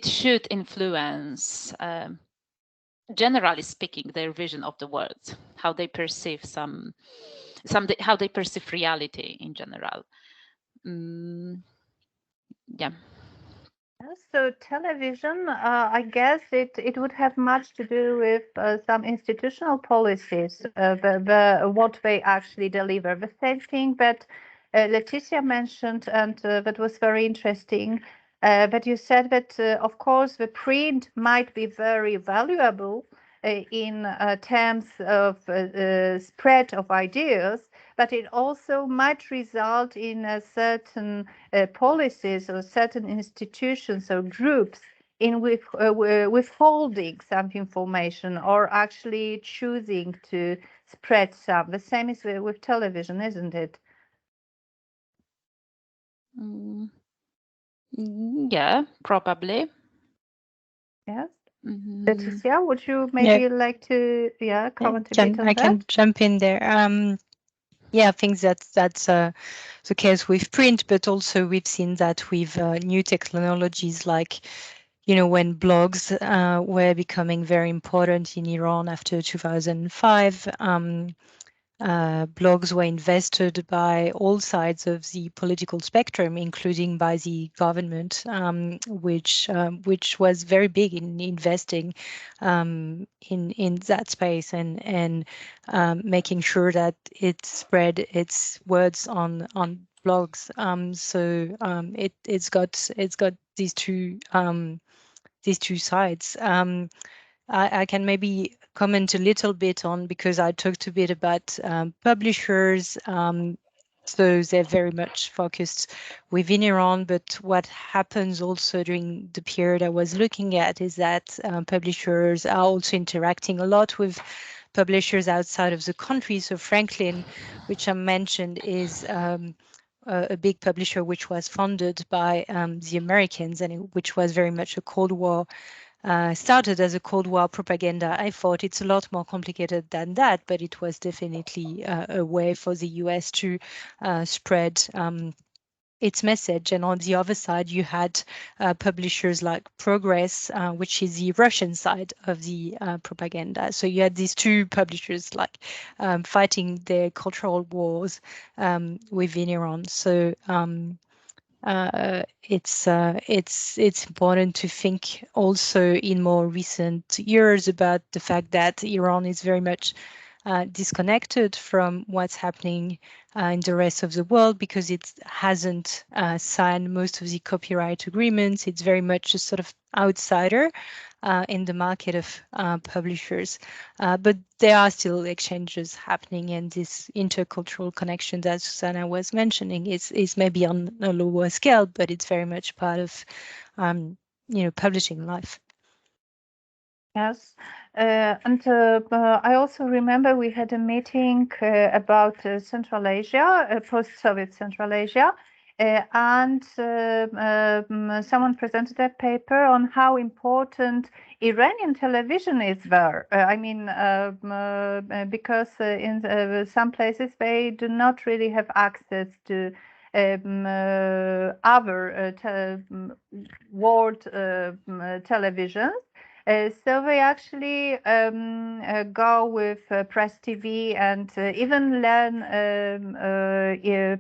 should influence, generally speaking, their vision of the world, how they perceive how they perceive reality in general. Yeah. So television, I guess it would have much to do with some institutional policies, what they actually deliver. The same thing that Leticia mentioned, and that was very interesting. But you said that, of course, the print might be very valuable in terms of spread of ideas, but it also might result in a certain policies or certain institutions or groups in withholding some information or actually choosing to spread some. The same is with television, isn't it? Yeah, probably. Yes. Leticia, would you maybe like to comment a bit on I that? can jump in there. Yeah, I think that's the case with print, but also we've seen that with new technologies like, when blogs were becoming very important in Iran after 2005. Blogs were invested by all sides of the political spectrum, including by the government, which was very big in investing in that space and making sure that it spread its words on blogs. It's got these two sides. I can maybe comment a little bit on, because I talked a bit about publishers. So they're very much focused within Iran, but what happens also during the period I was looking at is that publishers are also interacting a lot with publishers outside of the country. So Franklin, which I mentioned, is a big publisher which was funded by the Americans, and which was very much a Cold War started as a Cold War propaganda. I thought it's a lot more complicated than that, but it was definitely a way for the US to spread its message. And on the other side, you had publishers like Progress, which is the Russian side of the propaganda. So you had these two publishers like fighting their cultural wars within Iran. So it's important to think also in more recent years about the fact that Iran is very much disconnected from what's happening in the rest of the world, because it hasn't signed most of the copyright agreements. It's very much a sort of outsider in the market of publishers. But there are still exchanges happening, and this intercultural connection that Zuzanna was mentioning is maybe on a lower scale, but it's very much part of publishing life. Yes, and I also remember we had a meeting about Central Asia, post-Soviet Central Asia, and someone presented a paper on how important Iranian television is there. I mean, because in some places they do not really have access to other world televisions. So they actually go with Press TV and even learn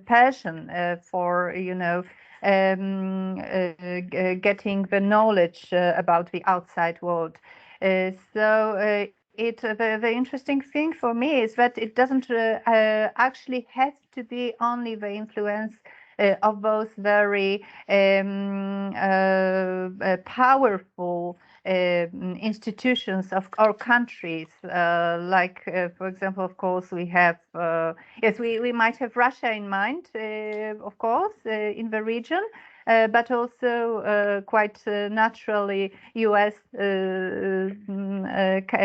Persian for getting the knowledge about the outside world. The interesting thing for me is that it doesn't actually have to be only the influence of those very powerful institutions of our countries, like, for example, of course, we have, yes, we might have Russia in mind, of course, in the region, but also quite naturally US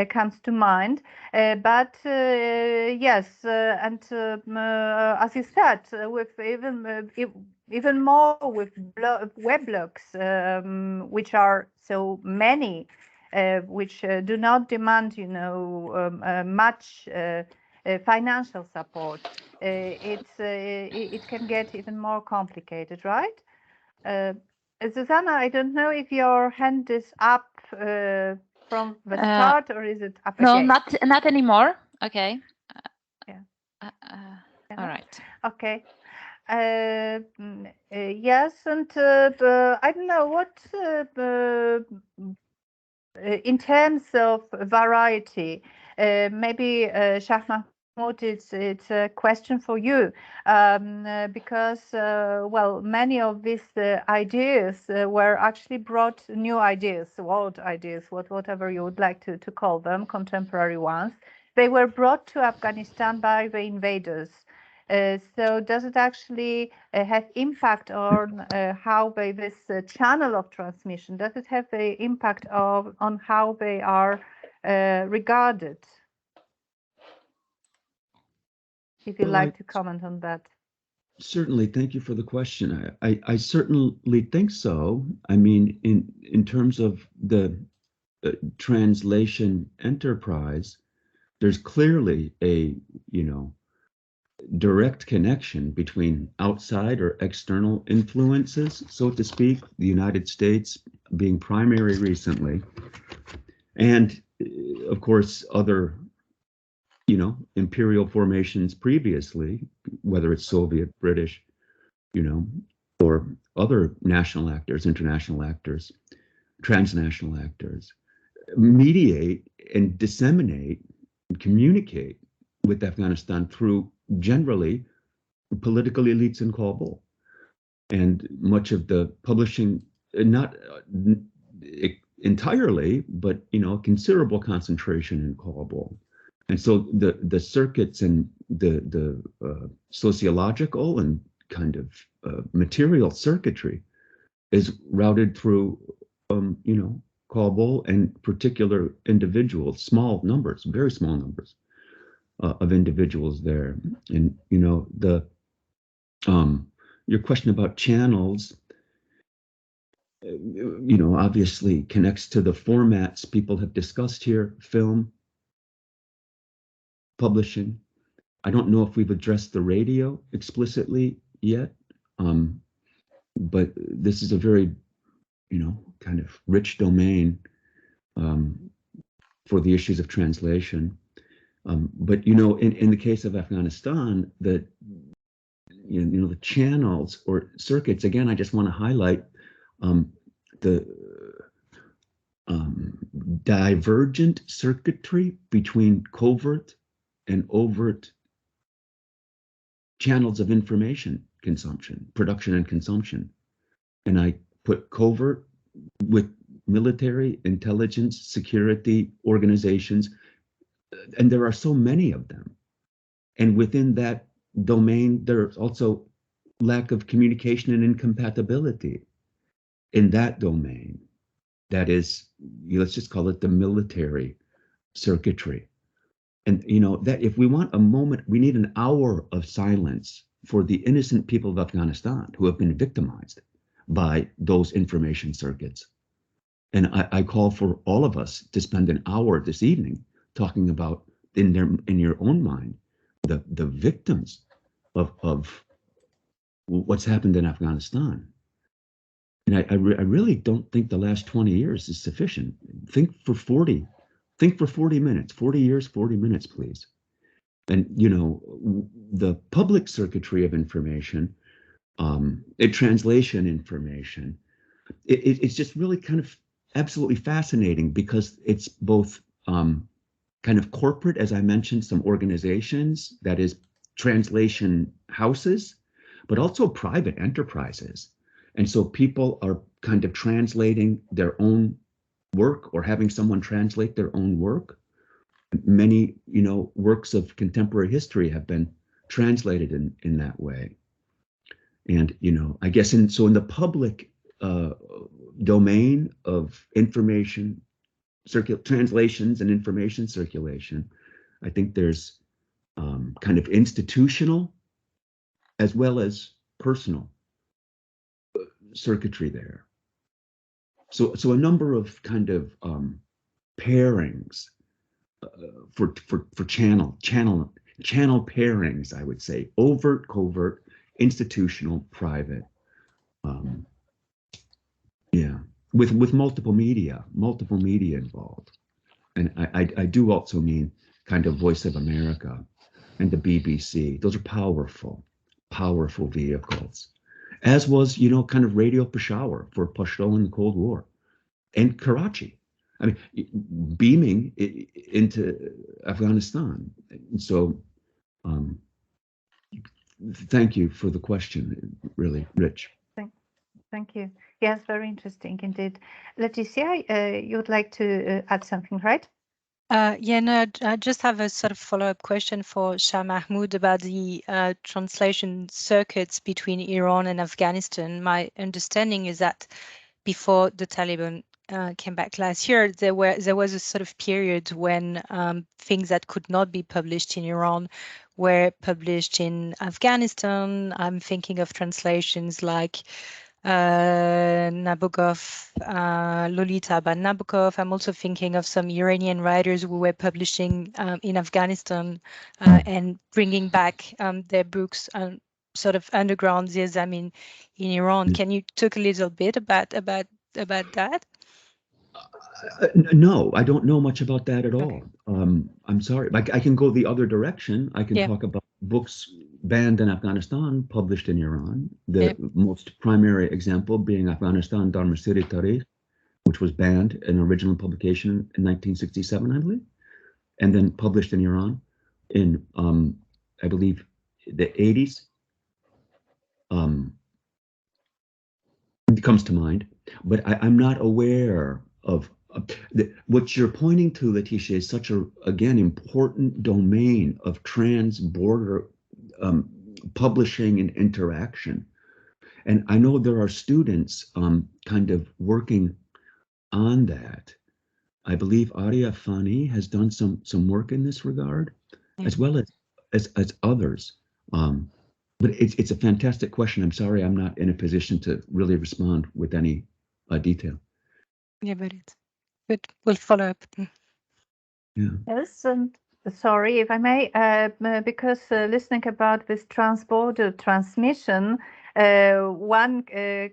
comes to mind. But yes, and as you said, with even more with weblogs, which are so many, which do not demand, much financial support. It can get even more complicated, right? Zuzanna, I don't know if your hand is up from the start, or is it up no, again? not anymore. Okay. Yeah. All right. Okay. Yes, and I don't know what in terms of variety, maybe Shah Mahmoud, it's a question for you, because well, many of these ideas were actually brought, new ideas, world ideas, whatever you would like to call them, contemporary ones. They were brought to Afghanistan by the invaders. So does it actually have impact on how this channel of transmission, does it have an impact on how they are regarded? If you'd like to comment on that. Certainly, thank you for the question. I certainly think so. I mean, in terms of the translation enterprise, there's clearly a, direct connection between outside or external influences, so to speak, the United States being primary recently, and of course other, imperial formations previously, whether it's Soviet, British, or other national actors, international actors, transnational actors, mediate and disseminate and communicate with Afghanistan through generally political elites in Kabul. And much of the publishing, not entirely, but a considerable concentration in Kabul. And so the circuits and the sociological and kind of material circuitry is routed through Kabul and particular individuals, small numbers, very small numbers of individuals there. And your question about channels, obviously connects to the formats people have discussed here: film, publishing. I don't know if we've addressed the radio explicitly yet, but this is a very, kind of rich domain for the issues of translation. But in the case of Afghanistan, the channels or circuits, again, I just want to highlight the divergent circuitry between covert and overt channels of information consumption, production and consumption. And I put covert with military, intelligence, security organizations, and there are so many of them. And within that domain, there's also lack of communication and incompatibility in that domain. That is, let's just call it the military circuitry. And that if we want a moment, we need an hour of silence for the innocent people of Afghanistan who have been victimized by those information circuits. And I call for all of us to spend an hour this evening talking about, in your own mind, the victims of what's happened in Afghanistan. And I really don't think the last 20 years is sufficient. Think for 40 minutes, 40 years, 40 minutes, please. And the public circuitry of information, translation information, it's just really kind of absolutely fascinating, because it's both kind of corporate, as I mentioned, some organizations, that is translation houses, but also private enterprises. And so people are kind of translating their own work or having someone translate their own work. Many, works of contemporary history have been translated in that way. And, I guess in the public domain of information, translations and information circulation, I think there's kind of institutional as well as personal circuitry there. So a number of kind of pairings for channel pairings, I would say: overt, covert, institutional, private. Yeah, with multiple media involved. And I do also mean kind of Voice of America and the BBC. Those are powerful powerful vehicles, as was, kind of Radio Peshawar for Pashto in the Cold War, and Karachi. I mean, beaming into Afghanistan. So, thank you for the question, really rich. Thank you. Yes, very interesting indeed. Leticia, you would like to add something, right? Yeah, no, I just have a sort of follow-up question for Shah Mahmoud about the translation circuits between Iran and Afghanistan. My understanding is that before the Taliban came back last year, there was a sort of period when things that could not be published in Iran were published in Afghanistan. I'm thinking of translations like Nabokov, Lolita by Nabokov. I'm also thinking of some Iranian writers who were publishing in Afghanistan and bringing back their books sort of underground in Iran. Can you talk a little bit about that? No, I don't know much about that at all. I'm sorry. I can go the other direction. I can talk about books banned in Afghanistan, published in Iran. The most primary example being Afghanistan Dharmasiri Tarikh, which was banned in original publication in 1967, I believe, and then published in Iran in, I believe, the 80s. It comes to mind, but I'm not aware of what you're pointing to, Leticia, is such a, again, important domain of trans-border publishing and interaction. And I know there are students kind of working on that. I believe Arya Fani has done some work in this regard, as well as others. But it's a fantastic question. I'm sorry, I'm not in a position to really respond with any detail. Yeah, but we'll follow up. Yeah. Yes, and sorry if I may, because listening about this trans-border transmission, one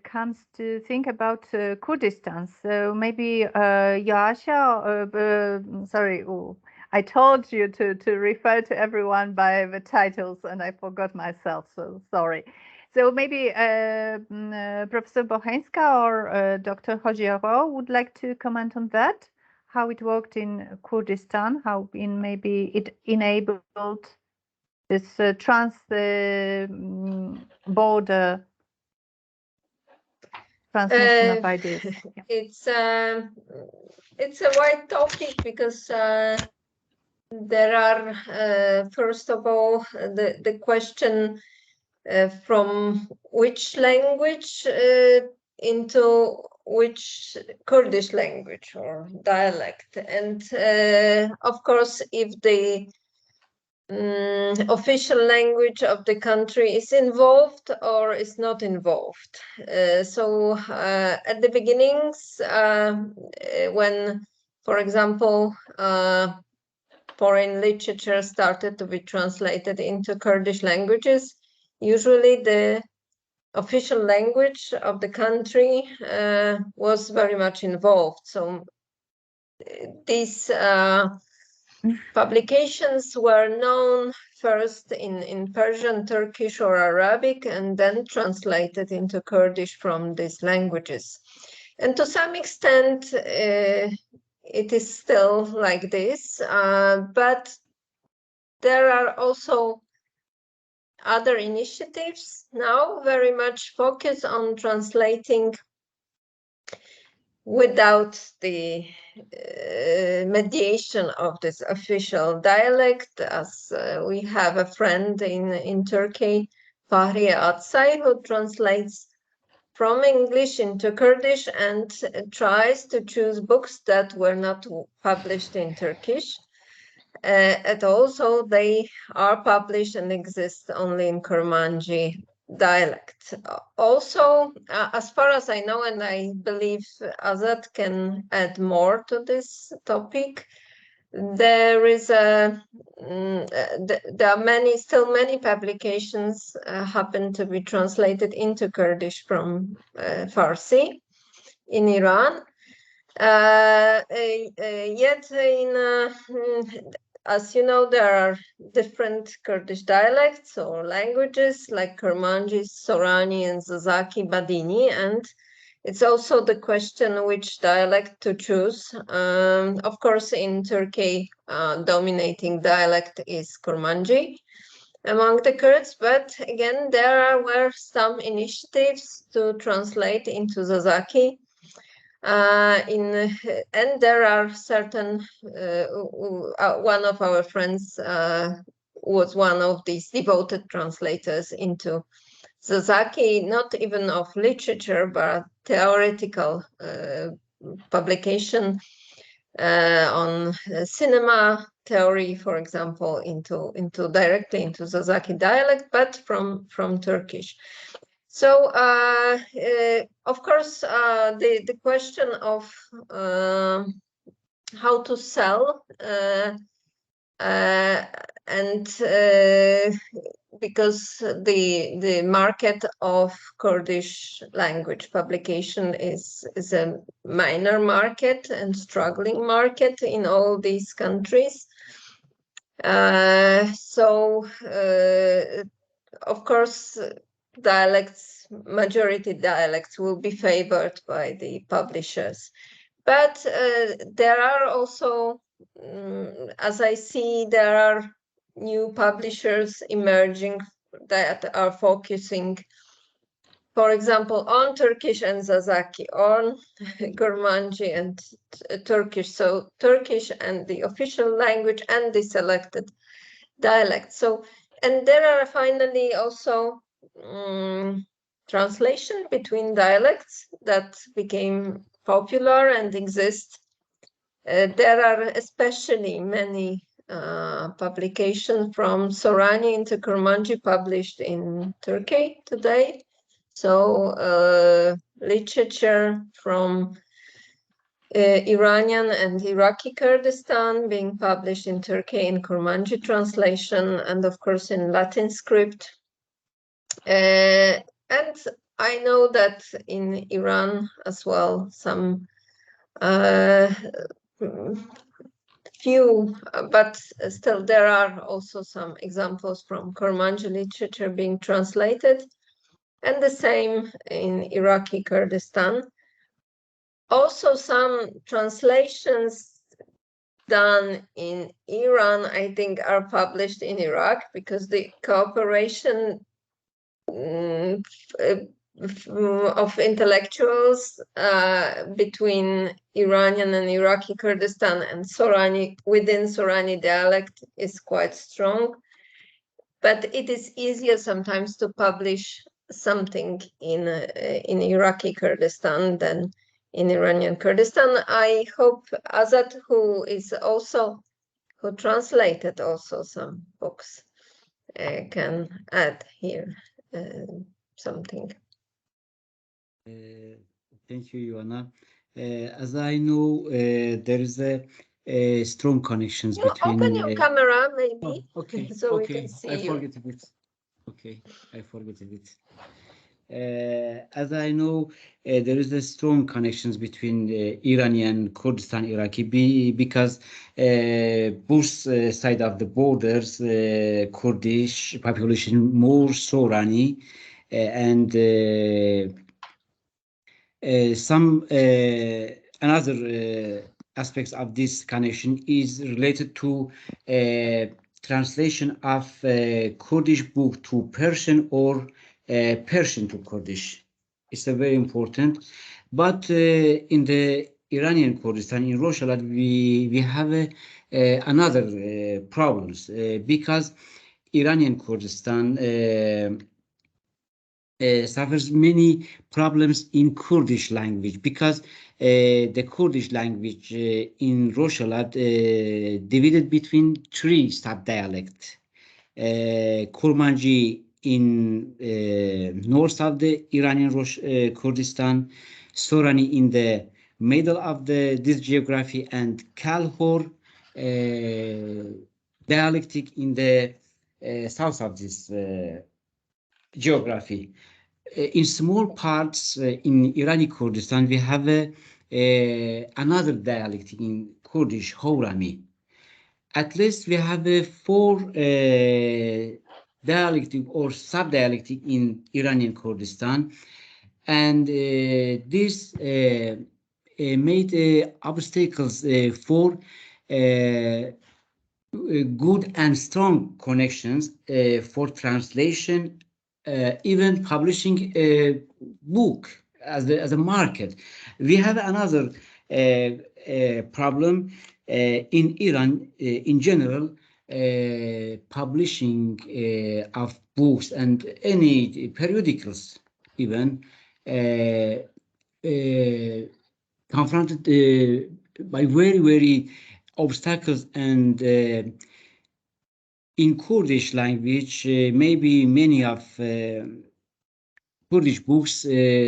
comes to think about Kurdistan. So maybe Joasha, sorry, I told you to refer to everyone by the titles and I forgot myself, so sorry. So maybe Professor Bocheńska or Dr. Hodziaro would like to comment on that, how it worked in Kurdistan, how maybe it enabled this trans-border transmission of ideas. It's a wide topic because there are, first of all, the question from which language into which Kurdish language or dialect. And of course, if the official language of the country is involved or is not involved. So at the beginnings, when, for example, foreign literature started to be translated into Kurdish languages, usually the official language of the country was very much involved. So these publications were known first in Persian, Turkish, or Arabic, and then translated into Kurdish from these languages. And to some extent, it is still like this, but there are also other initiatives now very much focused on translating without the mediation of this official dialect, as we have a friend in Turkey, Fahriye Atsay, who translates from English into Kurdish and tries to choose books that were not published in Turkish at all, so they are published and exist only in Kurmanji dialect. Also, as far as I know, and I believe Azad can add more to this topic, there is there are still many publications happen to be translated into Kurdish from Farsi in Iran. Yet as you know, there are different Kurdish dialects or languages like Kurmanji, Sorani, and Zazaki Badini, and it's also the question which dialect to choose. Of course, in Turkey, dominating dialect is Kurmanji among the Kurds, but again, there were some initiatives to translate into Zazaki. And there are certain, one of our friends was one of these devoted translators into Zazaki, not even of literature, but theoretical publication on cinema theory, for example, directly into Zazaki dialect, but from Turkish. So, of course, the question of how to sell and because the market of Kurdish language publication is a minor market and struggling market in all these countries. So, of course, majority dialects will be favored by the publishers. But there are also, as I see, there are new publishers emerging that are focusing, for example, on Turkish and Zazaki, on Kurmanji and Turkish. So Turkish and the official language and the selected dialect. So, and there are finally also translation between dialects that became popular and exist. There are especially many publications from Sorani into Kurmanji published in Turkey today. So literature from Iranian and Iraqi Kurdistan being published in Turkey in Kurmanji translation, and of course in Latin script. And I know that in Iran as well, some few, but still there are also some examples from Kurmanji literature being translated, and the same in Iraqi Kurdistan. Also, some translations done in Iran, I think, are published in Iraq because the cooperation of intellectuals between Iranian and Iraqi Kurdistan and Sorani within Sorani dialect is quite strong. But it is easier sometimes to publish something in Iraqi Kurdistan than in Iranian Kurdistan. I hope Azad, who translated also some books, can add here something. Thank you, Joanna. As I know, there is a strong connections between. Open your camera, maybe. Oh, okay. So okay. we can see I forget a bit. Okay, I forget a bit. As I know, there is a strong connections between Iranian, Kurdistan, Iraqi, because both side of the borders, Kurdish population more Sorani, and some another aspects of this connection is related to translation of Kurdish book to Persian or Persian to Kurdish. It's a very important. But in the Iranian Kurdistan, in Rojava, we have another problems because Iranian Kurdistan suffers many problems in Kurdish language because the Kurdish language in Rojava divided between three sub-dialects. Kurmanji in north of the Iranian Kurdistan, Sorani in the middle of this geography, and Kalhor dialectic in the south of this geography. In small parts in Irani Kurdistan, we have another dialect in Kurdish, Hourami. at least we have 4 dialectic or sub-dialectic in Iranian Kurdistan, and this made obstacles for good and strong connections for translation, even publishing a book as a market. We have another problem in Iran in general, publishing of books and any periodicals even confronted by very obstacles, and in Kurdish language, maybe many of Kurdish books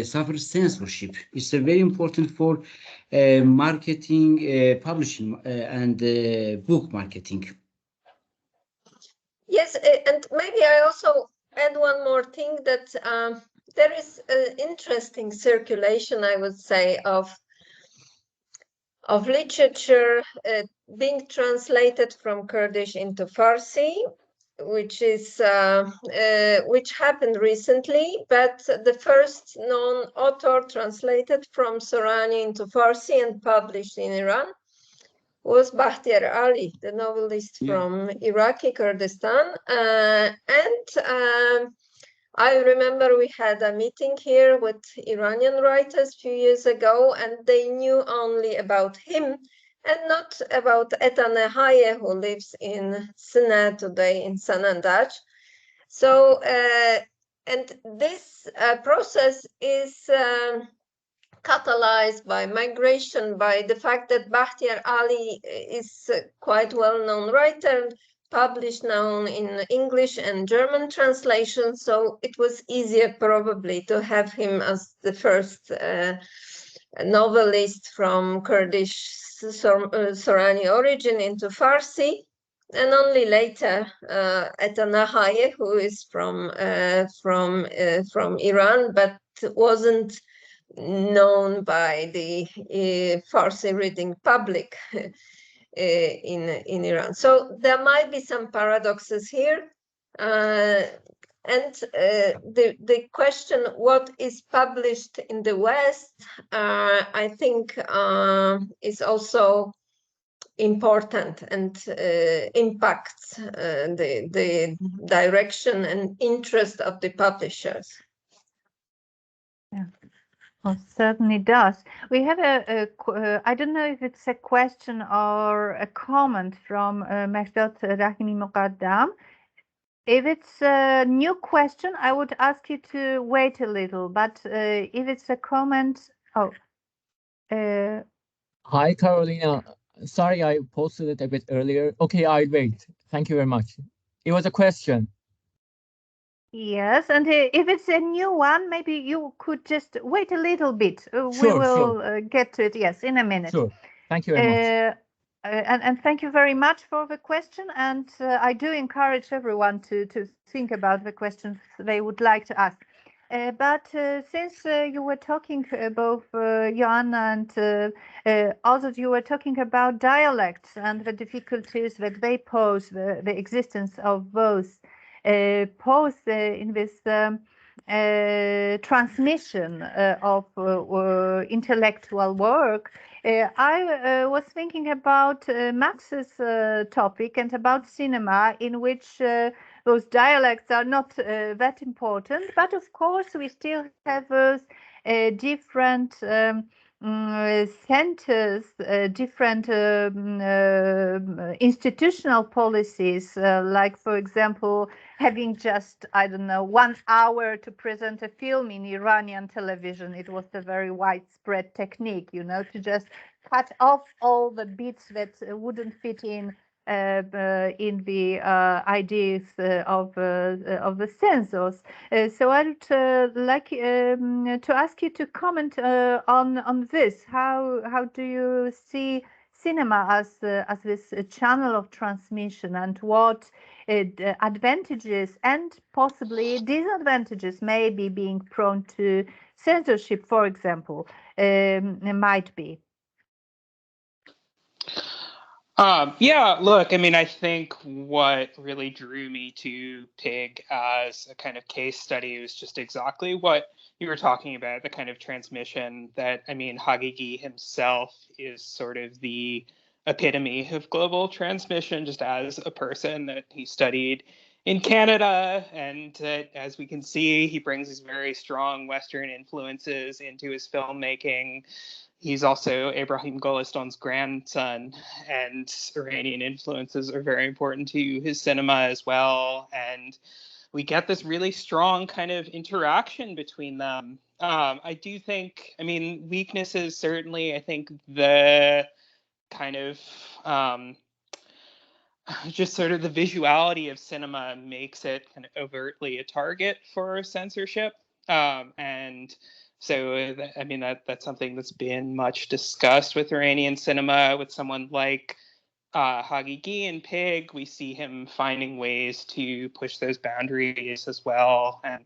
suffer censorship. It's very important for marketing, publishing, and book marketing. Yes, and maybe I also add one more thing, that there is an interesting circulation, I would say, of literature being translated from Kurdish into Farsi, which happened recently. But the first known author translated from Sorani into Farsi and published in Iran was Bakhtiar Ali, the novelist from Iraqi Kurdistan. I remember we had a meeting here with Iranian writers a few years ago, and they knew only about him and not about Etane Haye, who lives in Sina today, in Sanandaj. So, and this process is catalyzed by migration, by the fact that Bakhtiar Ali is quite well-known writer, published now in English and German translation, so it was easier probably to have him as the first novelist from Kurdish Sorani origin into Farsi, and only later Etane Haye, who is from Iran, but wasn't known by the Farsi reading public in Iran. So there might be some paradoxes here, and the question, what is published in the West, I think is also important, and impacts the direction and interest of the publishers. Yeah. Well, certainly does. We have I don't know if it's a question or a comment from Mehdad Rahimi Muqaddam. If it's a new question, I would ask you to wait a little, but if it's a comment, Hi, Karolina. Sorry, I posted it a bit earlier. Okay, I'll wait. Thank you very much. It was a question. Yes, and if it's a new one, maybe you could just wait a little bit. Sure, we will get to it, yes, in a minute. Sure. Thank you very much. And thank you very much for the question. And I do encourage everyone to think about the questions they would like to ask. But since you were talking, both Joanna and Azad, you were talking about dialects and the difficulties that they pose, the existence of those pose in this transmission of intellectual work. I was thinking about Max's topic and about cinema, in which those dialects are not that important, but of course we still have those different centers, different institutional policies, like, for example, having just, I don't know, 1 hour to present a film in Iranian television. It was a very widespread technique, you know, to just cut off all the bits that wouldn't fit in the ideas of the censors. So I would like to ask you to comment on this. How do you see cinema as this channel of transmission, and what advantages and possibly disadvantages, maybe being prone to censorship, for example, might be? Yeah, look, I mean, I think what really drew me to Pig as a kind of case study was just exactly what you were talking about, the kind of transmission that, I mean, Haji himself is sort of the epitome of global transmission, just as a person that he studied in Canada. And that, as we can see, he brings these very strong Western influences into his filmmaking. He's also Ibrahim Goliston's grandson, and Iranian influences are very important to his cinema as well. And we get this really strong kind of interaction between them. I do think, I mean, weaknesses, certainly, I think the kind of just sort of the visuality of cinema makes it kind of overtly a target for censorship. And so, I mean, that's something that's been much discussed with Iranian cinema. With someone like Haji and Pig, we see him finding ways to push those boundaries as well. And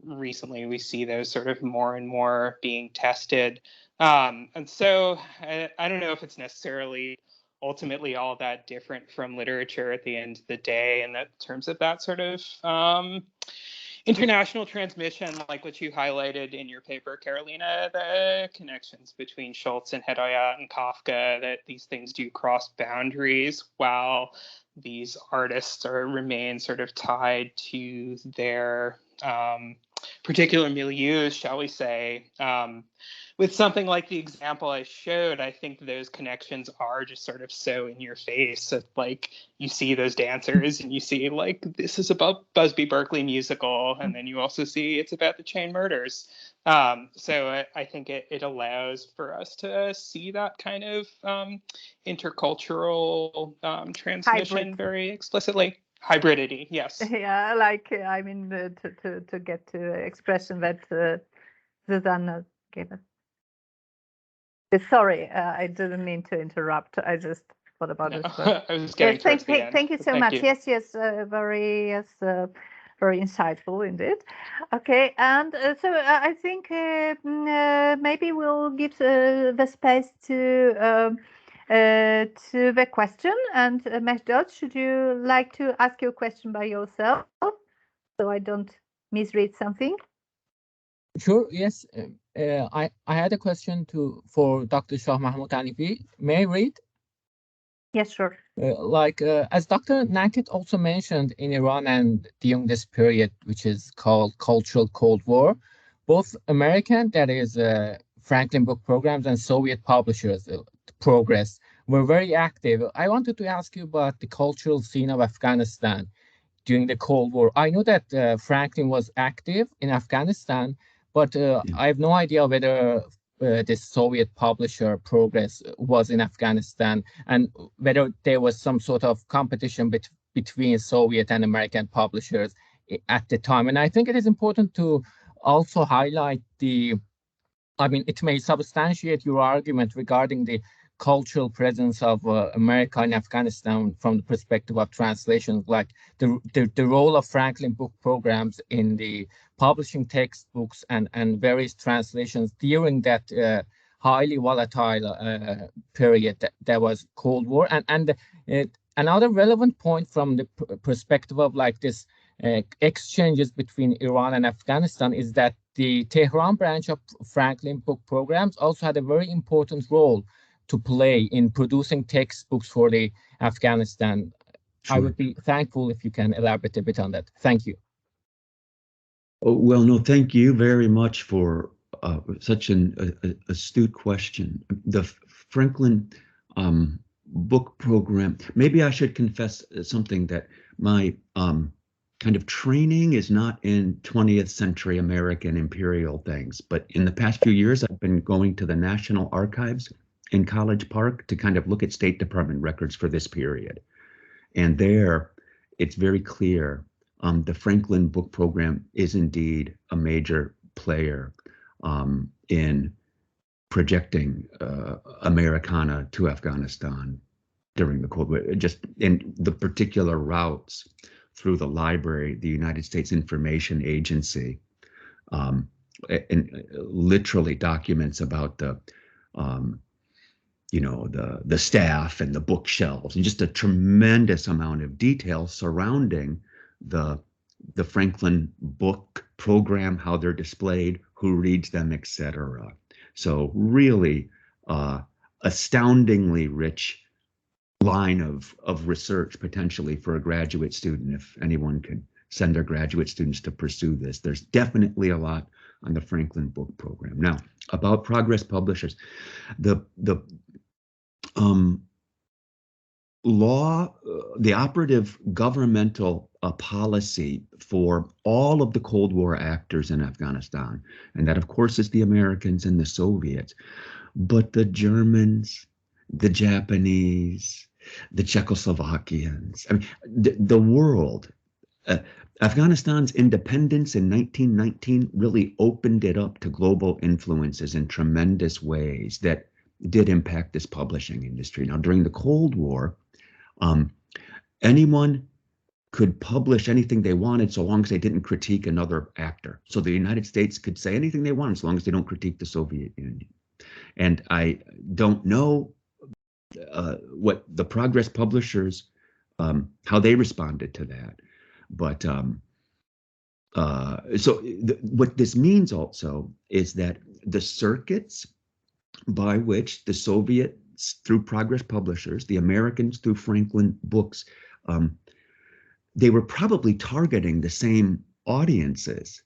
recently, we see those sort of more and more being tested. And so, I don't know if it's necessarily ultimately all that different from literature at the end of the day, and that in terms of that sort of international transmission, like what you highlighted in your paper, Karolina, the connections between Schultz and Hedayat and Kafka, that these things do cross boundaries while these artists remain sort of tied to their particular milieus, shall we say. With something like the example I showed, I think those connections are just sort of so in your face that, like, you see those dancers and you see, like, this is about Busby Berkeley musical, and then you also see it's about the chain murders. So I think it allows for us to see that kind of intercultural transmission Hybrid. very explicitly. Hybridity, yes. Yeah, like I mean, to get to the expression that Zuzanna gave us. Sorry, I didn't mean to interrupt. I just thought about this. I was getting towards the end. Thank you so much. You. Yes, very insightful indeed. Okay, and so I think maybe we'll give the space to the question. And Mahmoud, should you like to ask your question by yourself, so I don't misread something? Sure. Yes. I had a question for Dr. Shah Mahmoud Hanifi. May I read? Yes, sure. As Dr. Nankit also mentioned, in Iran and during this period, which is called Cultural Cold War, both American, that is Franklin Book Programs, and Soviet publishers, Progress, were very active. I wanted to ask you about the cultural scene of Afghanistan during the Cold War. I know that Franklin was active in Afghanistan, but I have no idea whether this Soviet publisher Progress was in Afghanistan, and whether there was some sort of competition between Soviet and American publishers at the time. And I think it is important to also highlight it may substantiate your argument regarding the cultural presence of America in Afghanistan from the perspective of translation, like the role of Franklin Book Programs in the publishing textbooks and various translations during that highly volatile period that was Cold War. And another relevant point from the perspective of like this exchanges between Iran and Afghanistan is that the Tehran branch of Franklin Book Programs also had a very important role to play in producing textbooks for the Afghanistan. Sure. I would be thankful if you can elaborate a bit on that. Thank you. Oh, well, no, thank you very much for such an astute question. The Franklin book program, maybe I should confess something, that my kind of training is not in 20th century American imperial things, but in the past few years, I've been going to the National Archives in College Park to kind of look at State Department records for this period. And there, it's very clear the Franklin Book Program is indeed a major player in projecting Americana to Afghanistan during the Cold War, just in the particular routes through the library, the United States Information Agency, and literally documents about the you know, the staff and the bookshelves, and just a tremendous amount of detail surrounding the Franklin book program, how they're displayed, who reads them, etc. So really astoundingly rich line of research potentially for a graduate student, if anyone could send their graduate students to pursue this. There's definitely a lot on the Franklin book program. Now, about Progress Publishers, the law, the operative governmental policy for all of the Cold War actors in Afghanistan, and that of course is the Americans and the Soviets, but the Germans, the Japanese, the Czechoslovakians, I mean, the world. Afghanistan's independence in 1919 really opened it up to global influences in tremendous ways that did impact this publishing industry. Now, during the Cold War, anyone could publish anything they wanted so long as they didn't critique another actor. So the United States could say anything they wanted so long as they don't critique the Soviet Union. And I don't know what the Progress publishers, how they responded to that. But what this means also is that the circuits by which the Soviets through Progress publishers, the Americans through Franklin books, they were probably targeting the same audiences,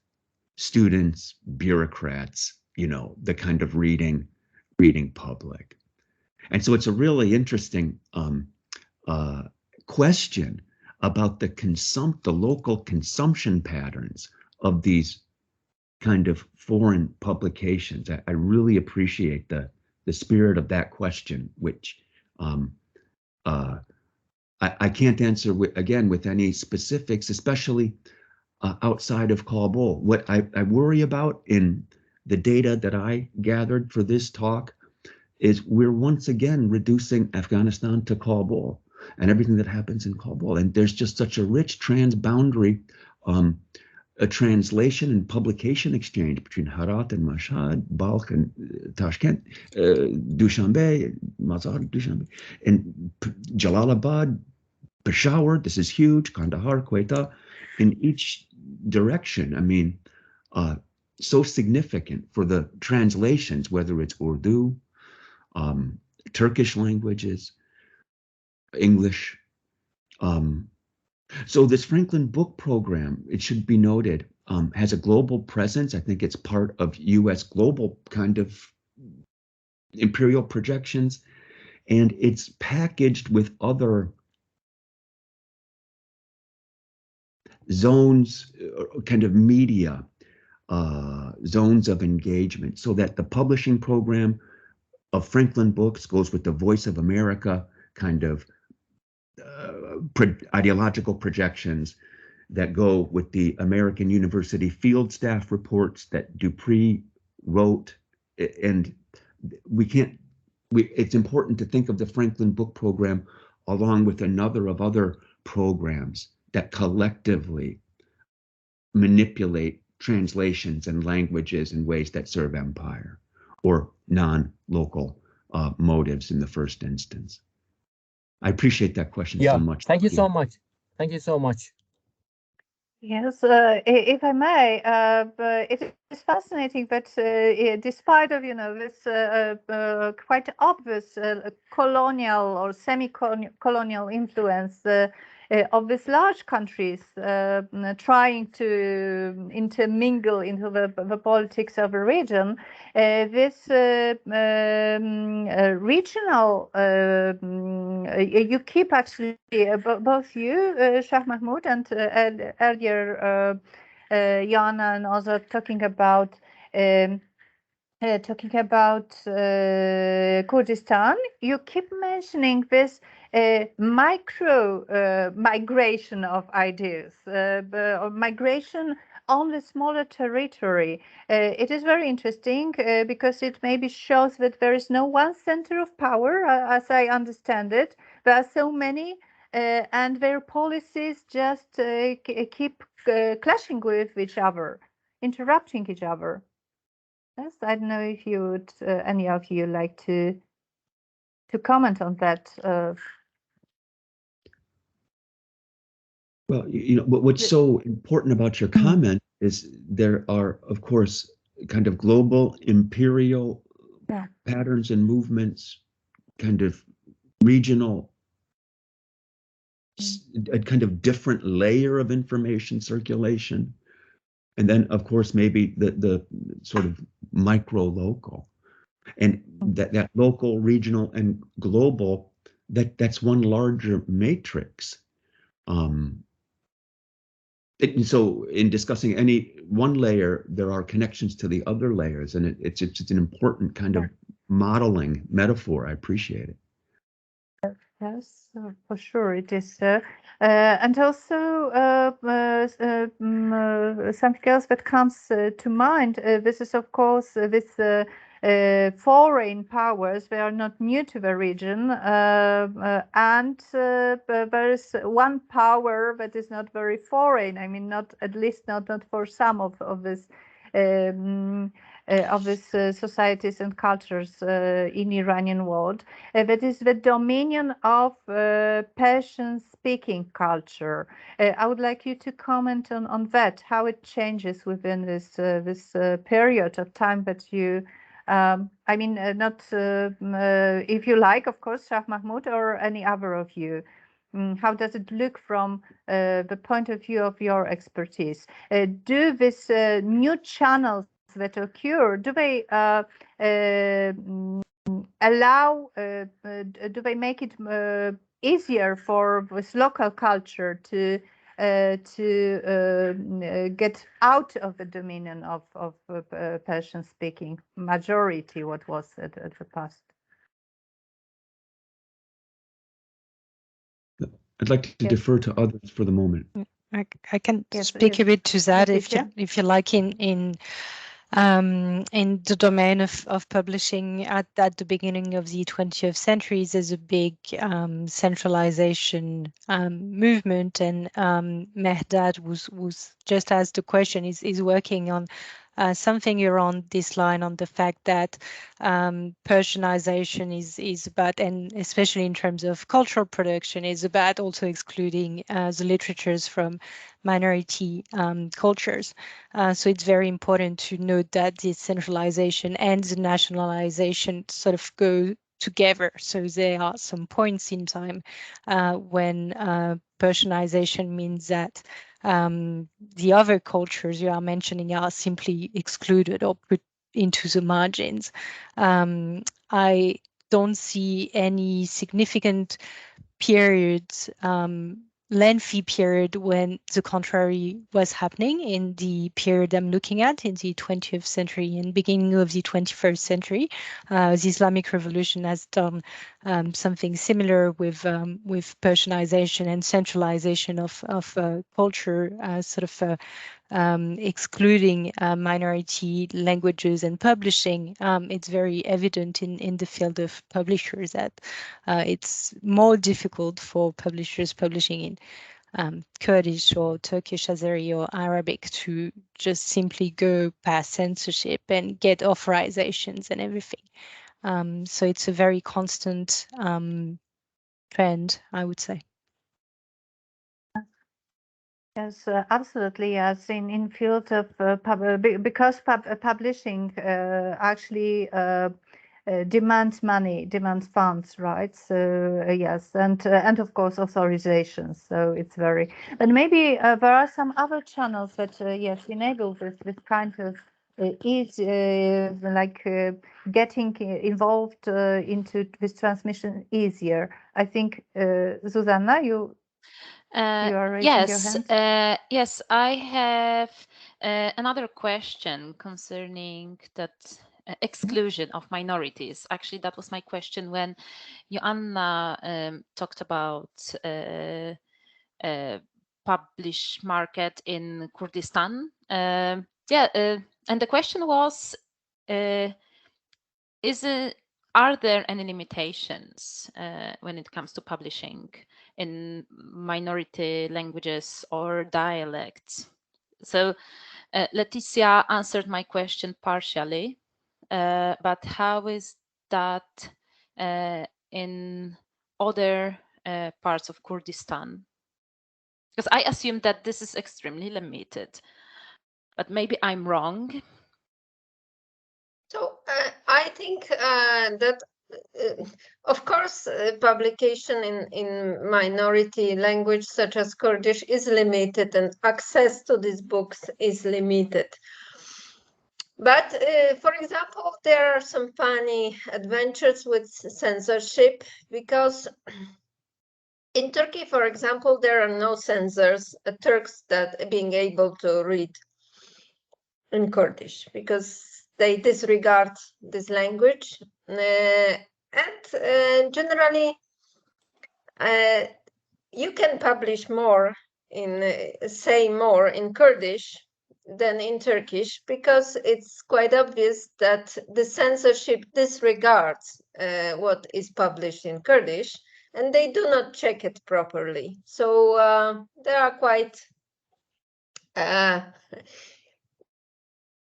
students, bureaucrats, you know, the kind of reading public. And so it's a really interesting question about the local consumption patterns of these kind of foreign publications. I really appreciate the spirit of that question, which I can't answer with any specifics, especially outside of Kabul. What I worry about in the data that I gathered for this talk is we're once again reducing Afghanistan to Kabul and everything that happens in Kabul. And there's just such a rich transboundary a translation and publication exchange between Herat and Mashhad, Balkh and Tashkent, Dushanbe, Mazar, Dushanbe, and Jalalabad, Peshawar, this is huge, Kandahar, Quetta, in each direction. I mean, so significant for the translations, whether it's Urdu, Turkish languages, English. So this Franklin book program, it should be noted, has a global presence. I think it's part of US global kind of imperial projections, and it's packaged with other zones, kind of media zones of engagement, so that the publishing program of Franklin books goes with the Voice of America kind of ideological projections that go with the American University field staff reports that Dupree wrote. And it's important to think of the Franklin book program along with another of other programs that collectively manipulate translations and languages in ways that serve empire or non-local motives in the first instance. I appreciate that question so much. Thank you so much. Thank you so much. Yes, if I may, but it is fascinating that despite of, you know, this quite obvious colonial or semi-colonial influence of these large countries trying to intermingle into the politics of a region, this regional, you keep actually, both you, Shah Mahmoud, and earlier Joanna and Azad talking about Kurdistan, you keep mentioning this micro migration of ideas, or migration on the smaller territory. It is very interesting because it maybe shows that there is no one center of power, as I understand it. There are so many, and their policies just keep clashing with each other, interrupting each other. Yes, I don't know if you would, any of you like to comment on that. Well, what's so important about your comment is there are, of course, kind of global imperial patterns and movements, kind of regional, a kind of different layer of information circulation. And then, of course, maybe the sort of micro-local. And that local, regional, and global, that's one larger matrix. So in discussing any one layer, there are connections to the other layers, and it's an important kind of modeling metaphor. I appreciate it. Yes, for sure it is. And also something else that comes to mind. This is, of course, this foreign powers. They are not new to the region, and there is one power that is not very foreign. I mean, not at least not for some of this. Of these societies and cultures in Iranian world, that is the dominion of Persian-speaking culture. I would like you to comment on that, how it changes within this period of time that you. I mean, not if you like, of course, Shah Mahmoud or any other of you. How does it look from the point of view of your expertise? Do these new channels that occur, do they allow, do they make it easier for this local culture to get out of the dominion of Persian-speaking majority, what was at the past? I'd like to defer to others for the moment. I can speak a bit to that if you like. In the domain of publishing at the beginning of the 20th century, there's a big centralization movement, and Mehdad was just asked the question, is working on something around this line, on the fact that Persianization is about, and especially in terms of cultural production, is about also excluding the literatures from minority cultures. So it's very important to note that the centralization and the nationalization sort of go together. So there are some points in time when Persianization means that the other cultures you are mentioning are simply excluded or put into the margins. I don't see any significant periods, lengthy period when the contrary was happening in the period I'm looking at in the 20th century and beginning of the 21st century. The Islamic Revolution has done something similar with Persianization and centralization of culture, excluding minority languages and publishing. It's very evident in the field of publishers that it's more difficult for publishers publishing in Kurdish or Turkish, Azeri or Arabic to just simply go past censorship and get authorizations and everything. So it's a very constant trend, I would say. Yes, absolutely. Yes, in field of because publishing actually demands money, demands funds, right? So yes, and of course authorizations. So it's very. But maybe there are some other channels that yes enable this kind of getting involved into this transmission easier. I think Zuzanna, you are raising your hand. Yes, I have another question concerning that exclusion of minorities. Actually, that was my question when Joanna talked about publish market in Kurdistan. And the question was, are there any limitations when it comes to publishing in minority languages or dialects? So Leticia answered my question partially, but how is that in other parts of Kurdistan? Because I assume that this is extremely limited, but maybe I'm wrong. So I think that, of course, publication in minority language such as Kurdish is limited, and access to these books is limited. But for example, there are some funny adventures with censorship, because in Turkey, for example, there are no censors, Turks that being able to read in Kurdish, because they disregard this language. And generally, you can publish more say more in Kurdish than in Turkish, because it's quite obvious that the censorship disregards what is published in Kurdish, and they do not check it properly. So there are quite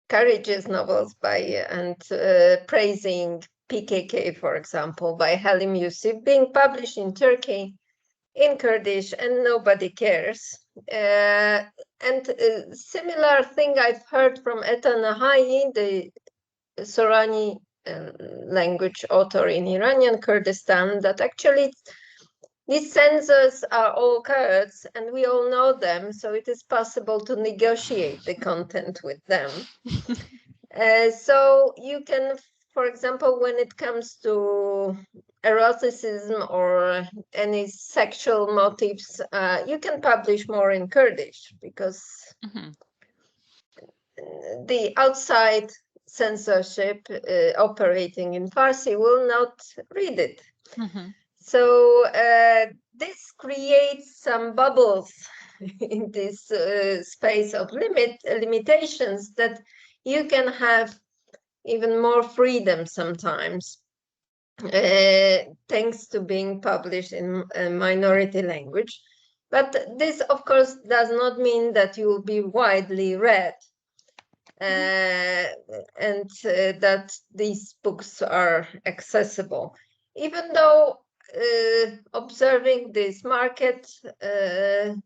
courageous novels and praising PKK, for example, by Halim Yusuf, being published in Turkey in Kurdish, and nobody cares. And similar thing I've heard from Eta Haji, the Sorani language author in Iranian Kurdistan, that actually these censors are all Kurds, and we all know them, so it is possible to negotiate the content with them. So you can, for example, when it comes to eroticism or any sexual motives, you can publish more in Kurdish, because the outside censorship operating in Farsi will not read it. So this creates some bubbles in this space of limitations, that you can have even more freedom sometimes, thanks to being published in a minority language. But this, of course, does not mean that you will be widely read, and that these books are accessible. Even though observing this market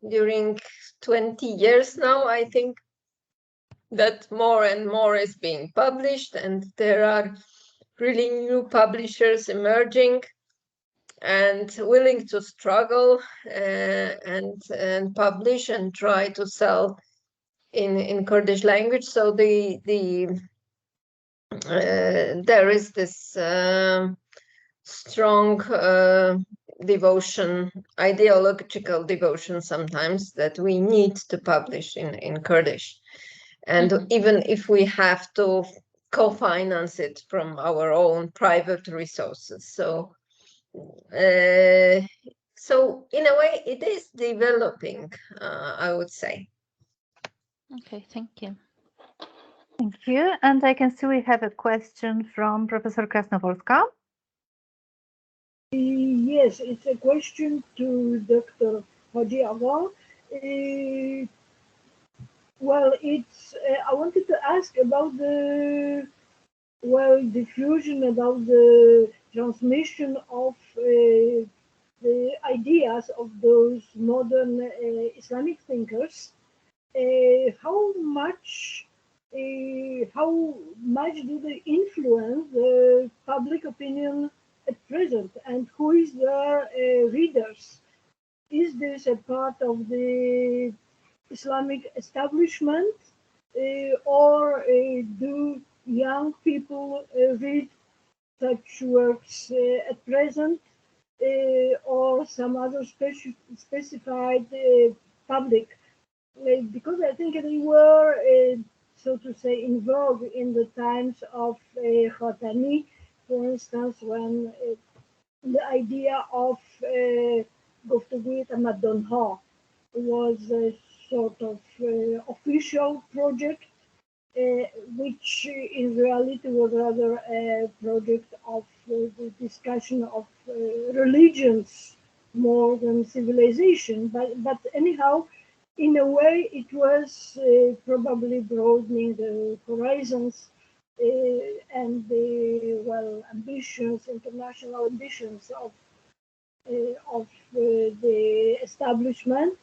during 20 years now, I think that more and more is being published, and there are really new publishers emerging and willing to struggle and publish and try to sell in Kurdish language. So there is this strong devotion, ideological devotion sometimes, that we need to publish in Kurdish. And even if we have to co-finance it from our own private resources. So so in a way, it is developing, I would say. Okay, thank you. Thank you. And I can see we have a question from Professor Krasnoworska. Yes, it's a question to Dr. Haji Aga. Well, it's I wanted to ask about the diffusion, about the transmission of the ideas of those modern Islamic thinkers. How much do they influence the public opinion at present, and who is their readers? Is this a part of the Islamic establishment, or do young people read such works at present, or some other specified public? Because I think they were, so to say, in vogue in the times of Khatami, for instance, when the idea of Guftaguyet Amadonha was a sort of official project, which in reality was rather a project of the discussion of religions more than civilization. But anyhow, in a way, it was probably broadening the horizons and the ambitions, international ambitions of the establishment,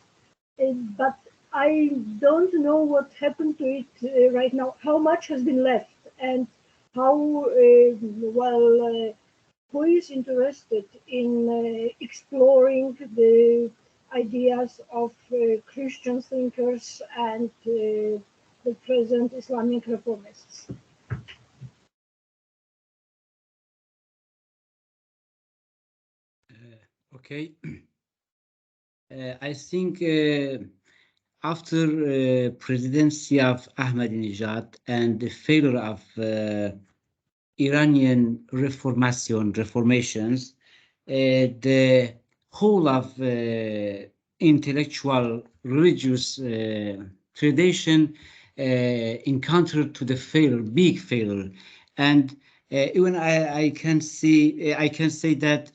but I don't know what happened to it right now. How much has been left, and how who is interested in exploring the ideas of Christian thinkers and the present Islamic reformists? Okay. I think after presidency of Ahmadinejad and the failure of Iranian reformations, the whole of intellectual religious tradition encountered to the failure, big failure, and even I can say that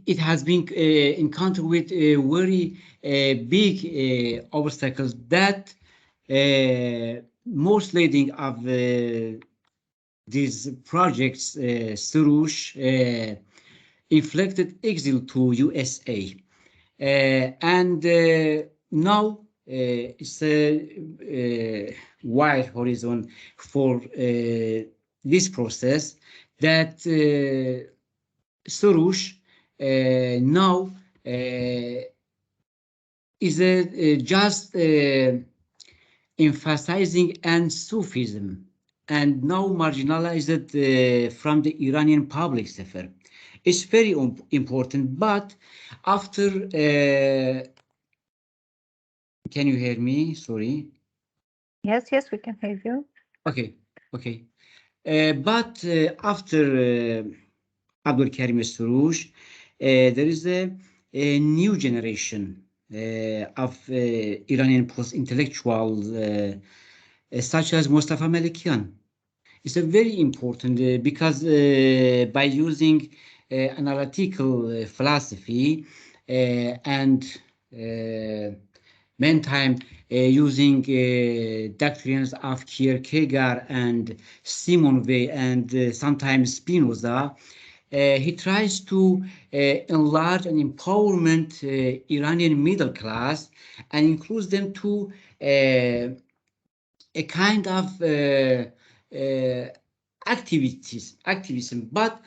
it has been encountered with very big obstacles that most leading of these projects, Surush, inflicted exile to USA. And now it's a wide horizon for this process that Soros now is just emphasizing and Sufism and now marginalized from the Iranian public sphere. It's very important, but after, can you hear me? Sorry. Yes, yes, we can hear you. Okay, okay. But after Abdul Karim Soroush, there is a new generation of Iranian post-intellectuals such as Mustafa Malikian. It's a very important because by using analytical philosophy and meantime using doctrines of Kierkegaard and Simon Weil and sometimes Spinoza, he tries to enlarge and empowerment Iranian middle class and includes them to a kind of activism, but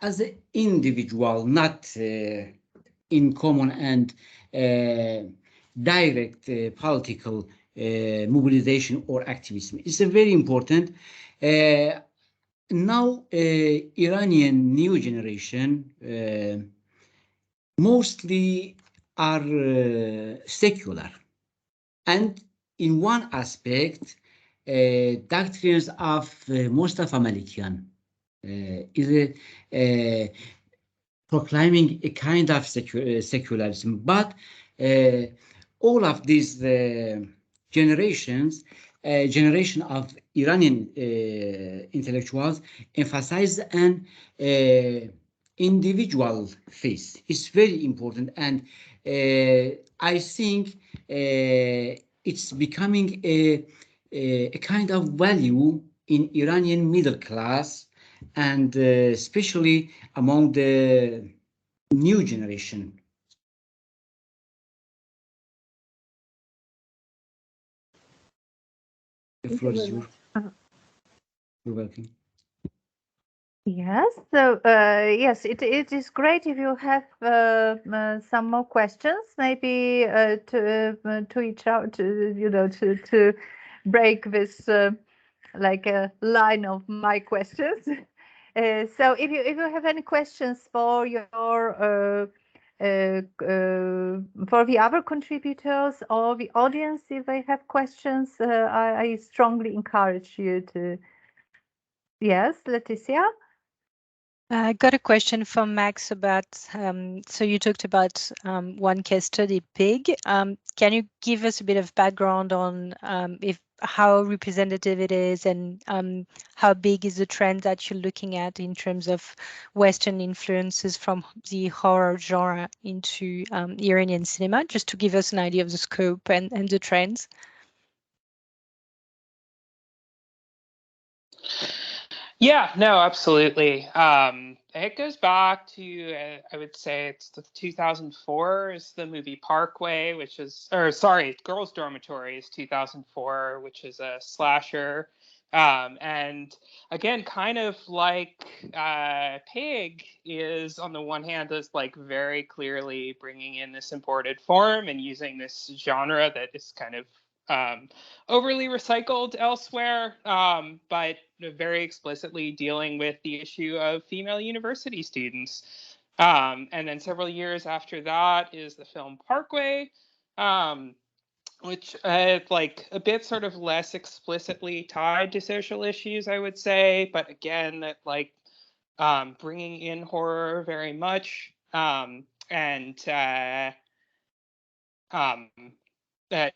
as an individual, not in common and direct political mobilization or activism. It's a very important. Now, Iranian new generation mostly are secular, and in one aspect, doctrines of Mustafa Malikian is proclaiming a kind of secularism, but all of these generations, generation of Iranian intellectuals emphasize an individual faith. It's very important, and I think it's becoming a kind of value in Iranian middle class, and especially among the new generation. The floor is yours. You're welcome. Yes, so yes, it is great if you have some more questions, maybe to each out, to break this like a line of my questions. So if you have any questions for your for the other contributors or the audience, if they have questions, I strongly encourage you to. Yes, Leticia. I got a question from Max about, so you talked about one case study, PIG. Can you give us a bit of background on if how representative it is, and how big is the trend that you're looking at in terms of Western influences from the horror genre into Iranian cinema, just to give us an idea of the scope and the trends. Yeah, no, absolutely. It goes back to, I would say it's 2004 is the movie Parkway, which is, or sorry, Girls' Dormitory is 2004, which is a slasher. And again, kind of like Pig is on the one hand is like very clearly bringing in this imported form and using this genre that is kind of overly recycled elsewhere, but very explicitly dealing with the issue of female university students. And then several years after that is the film Parkway, which like a bit sort of less explicitly tied to social issues, I would say, but again, that like bringing in horror very much,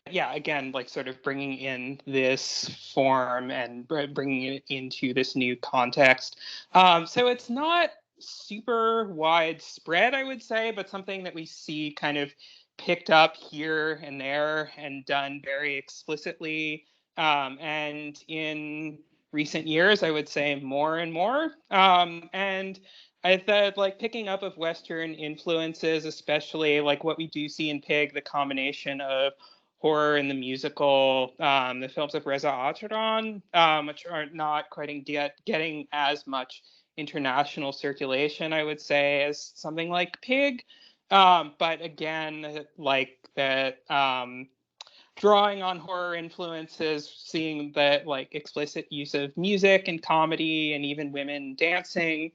yeah, again, like sort of bringing in this form and bringing it into this new context. So it's not super widespread, I would say, but something that we see kind of picked up here and there and done very explicitly. And in recent years, I would say more and more. And I thought like picking up of Western influences, especially like what we do see in Pig, the combination of horror and the musical, the films of Reza Atran, which are not quite getting as much international circulation, I would say, as something like Pig. But again, like that, drawing on horror influences, seeing that like explicit use of music and comedy and even women dancing.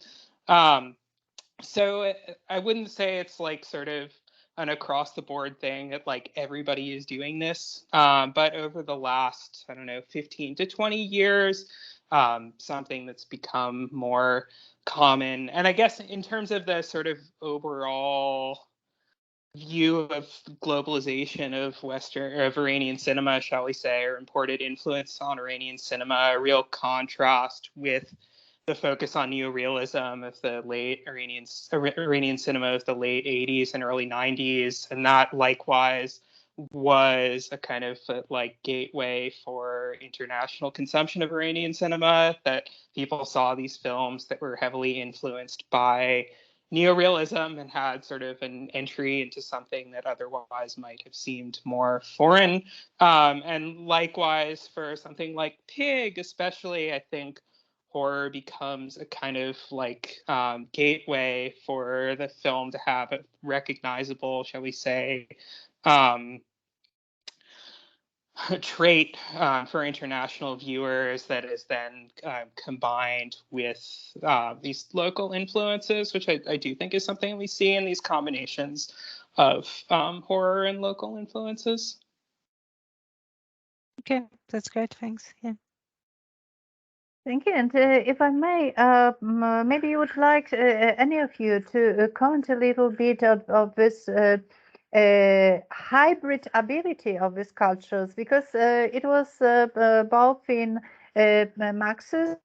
So I wouldn't say it's like sort of an across the board thing that like everybody is doing this. But over the last, I don't know, 15 to 20 years, something that's become more common. And I guess in terms of the sort of overall view of globalization of Iranian cinema, shall we say, or imported influence on Iranian cinema, a real contrast with the focus on neorealism of the late Iranian cinema of the late 80s and early 90s, and that likewise was a kind of like gateway for international consumption of Iranian cinema, that people saw these films that were heavily influenced by neorealism and had sort of an entry into something that otherwise might have seemed more foreign. And likewise for something like Pig, especially, I think horror becomes a kind of like gateway for the film to have a recognizable, shall we say, trait for international viewers that is then combined with these local influences, which I do think is something we see in these combinations of horror and local influences. Okay, that's great. Thanks. Yeah. Thank you. And if I may, maybe you would like any of you to comment a little bit of this hybrid ability of these cultures, because it was both in Max's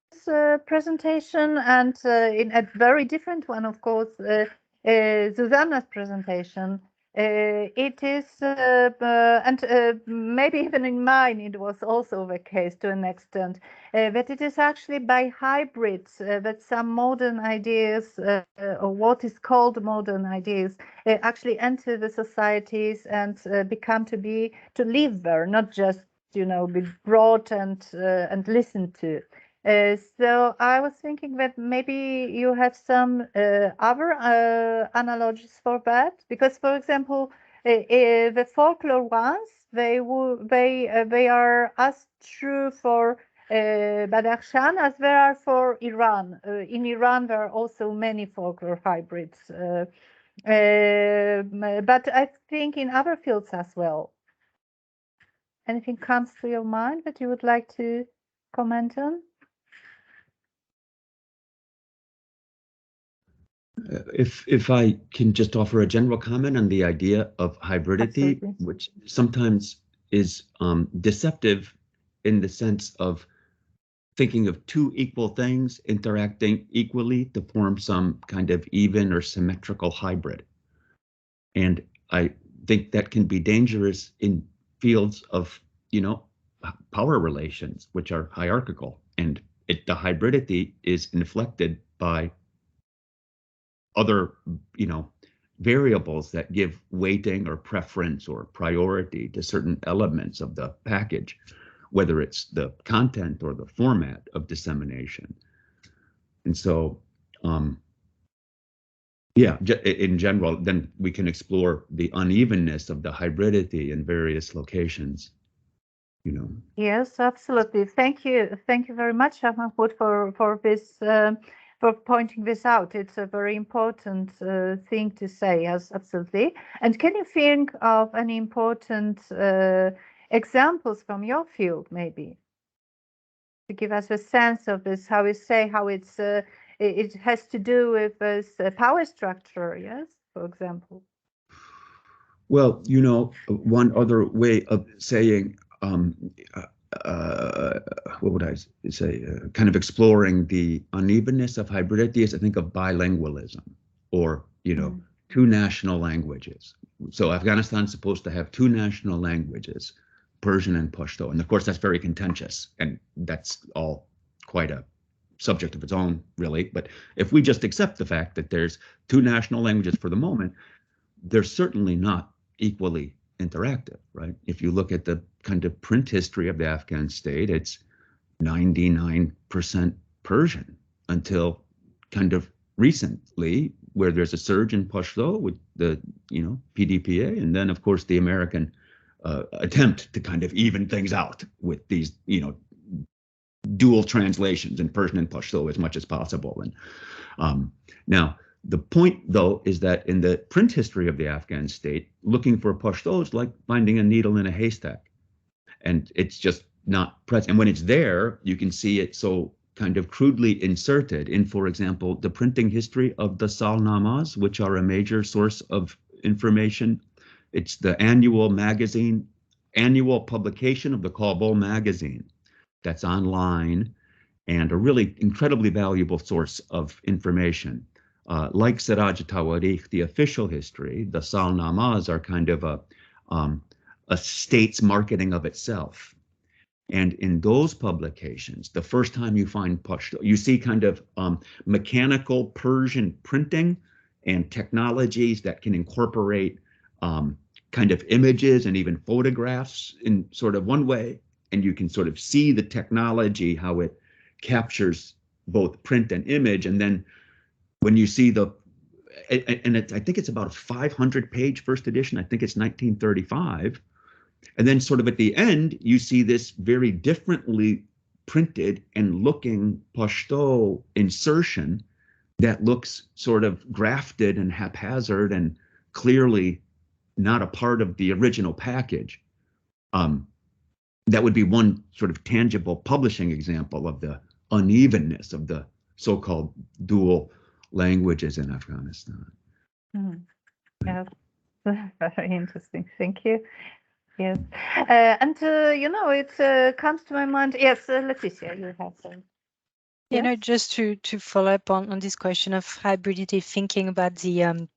presentation and in a very different one, of course, Zuzanna's presentation. It is, and maybe even in mine, it was also the case to an extent, that it is actually by hybrids that some modern ideas, or what is called modern ideas, actually enter the societies and become to live there, not just, you know, be brought and listened to. So I was thinking that maybe you have some other analogies for that, because, for example, the folklore ones, they are as true for Badakhshan as there are for Iran. In Iran, there are also many folklore hybrids, but I think in other fields as well. Anything comes to your mind that you would like to comment on? If I can just offer a general comment on the idea of hybridity, Absolutely. which sometimes is deceptive in the sense of thinking of two equal things interacting equally to form some kind of even or symmetrical hybrid. And I think that can be dangerous in fields of, power relations, which are hierarchical. And the hybridity is inflected by other, variables that give weighting or preference or priority to certain elements of the package, whether it's the content or the format of dissemination. And so, in general, then we can explore the unevenness of the hybridity in various locations, Yes, absolutely. Thank you very much, Mahmoud, for this for pointing this out. It's a very important thing to say. Yes, absolutely. And can you think of any important examples from your field, maybe, to give us a sense of this? How it's it has to do with this power structure? Yes, for example. Well, one other way of saying, what would I say, kind of exploring the unevenness of hybridity is, I think, of bilingualism, or, two national languages. So Afghanistan's supposed to have two national languages, Persian and Pashto. And of course, that's very contentious, and that's all quite a subject of its own, really. But if we just accept the fact that there's two national languages for the moment, they're certainly not equally interactive, right? If you look at the kind of print history of the Afghan state, it's 99% Persian until kind of recently, where there's a surge in Pashto with the, PDPA, and then of course the American attempt to kind of even things out with these, dual translations in Persian and Pashto as much as possible. And now, the point, though, is that in the print history of the Afghan state, looking for Pashto is like finding a needle in a haystack. And it's just not present. And when it's there, you can see it so kind of crudely inserted in, for example, the printing history of the Salnamas, which are a major source of information. It's the annual publication of the Kabul magazine that's online and a really incredibly valuable source of information. Like Siraj Tawarikh, the official history, the Salnamas are kind of a state's marketing of itself. And in those publications, the first time you find Pashto, you see kind of mechanical Persian printing and technologies that can incorporate kind of images and even photographs in sort of one way. And you can sort of see the technology, how it captures both print and image. And then when you see I think it's about a 500-page first edition. I think it's 1935. And then sort of at the end, you see this very differently printed and looking Pashto insertion that looks sort of grafted and haphazard and clearly not a part of the original package. That would be one sort of tangible publishing example of the unevenness of the so-called dual languages in Afghanistan. Yeah, very interesting. Thank you. Yes, and it comes to my mind. Yes, Leticia, you have some. Just to follow up on this question of hybridity, thinking about the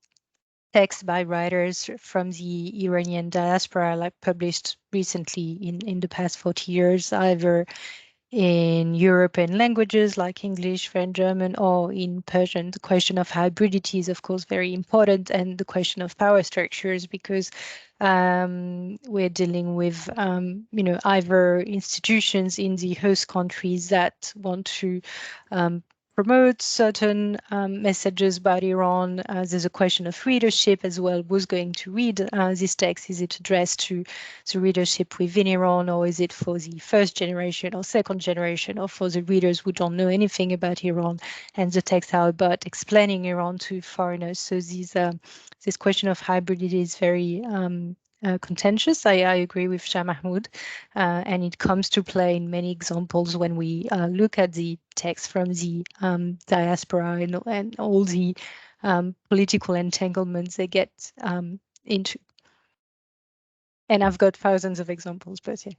text by writers from the Iranian diaspora, like published recently in the past 40 years, either in European languages like English, French, German, or in Persian. The question of hybridity is, of course, very important, and the question of power structures, because we're dealing with, either institutions in the host countries that want to promote certain messages about Iran. There's a question of readership as well. Who's going to read this text? Is it addressed to the readership within Iran, or is it for the first generation or second generation, or for the readers who don't know anything about Iran? And the texts are about explaining Iran to foreigners. So this question of hybridity is very contentious. I agree with Shah Mahmoud, and it comes to play in many examples when we look at the text from the diaspora and all the political entanglements they get into. And I've got thousands of examples, but yeah.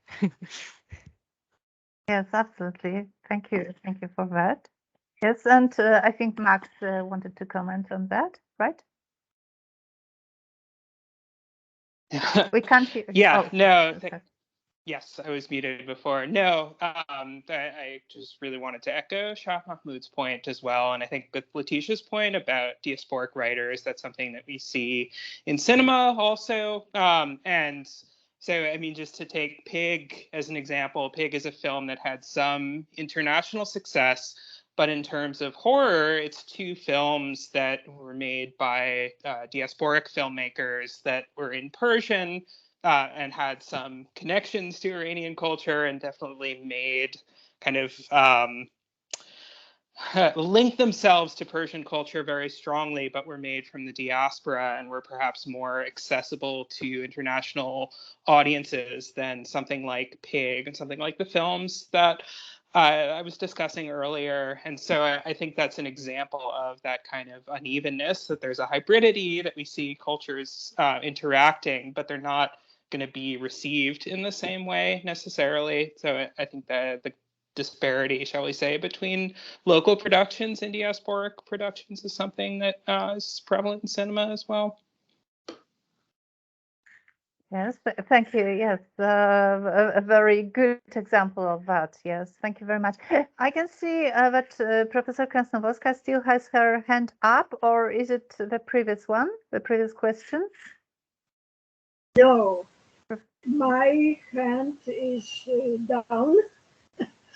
Yes, absolutely. Thank you. Thank you for that. Yes, and I think Max wanted to comment on that, right? We can't hear. Yeah, Oh, no. okay. Yes, I was muted before. No, I just really wanted to echo Shah Mahmoud's point as well. And I think with Letitia's point about diasporic writers, that's something that we see in cinema also. And so, I mean, just to take Pig as an example, Pig is a film that had some international success. But in terms of horror, it's two films that were made by diasporic filmmakers that were in Persian, and had some connections to Iranian culture, and definitely made kind of link themselves to Persian culture very strongly, but were made from the diaspora and were perhaps more accessible to international audiences than something like Pig and something like the films that I was discussing earlier. And so I think that's an example of that kind of unevenness, that there's a hybridity, that we see cultures interacting, but they're not going to be received in the same way necessarily. So I think that the disparity, shall we say, between local productions and diasporic productions is something that is prevalent in cinema as well. Yes, thank you. Yes, a very good example of that. Yes, thank you very much. I can see that Professor Krasnowolska still has her hand up, or is it the previous one, the previous question? No, my hand is down.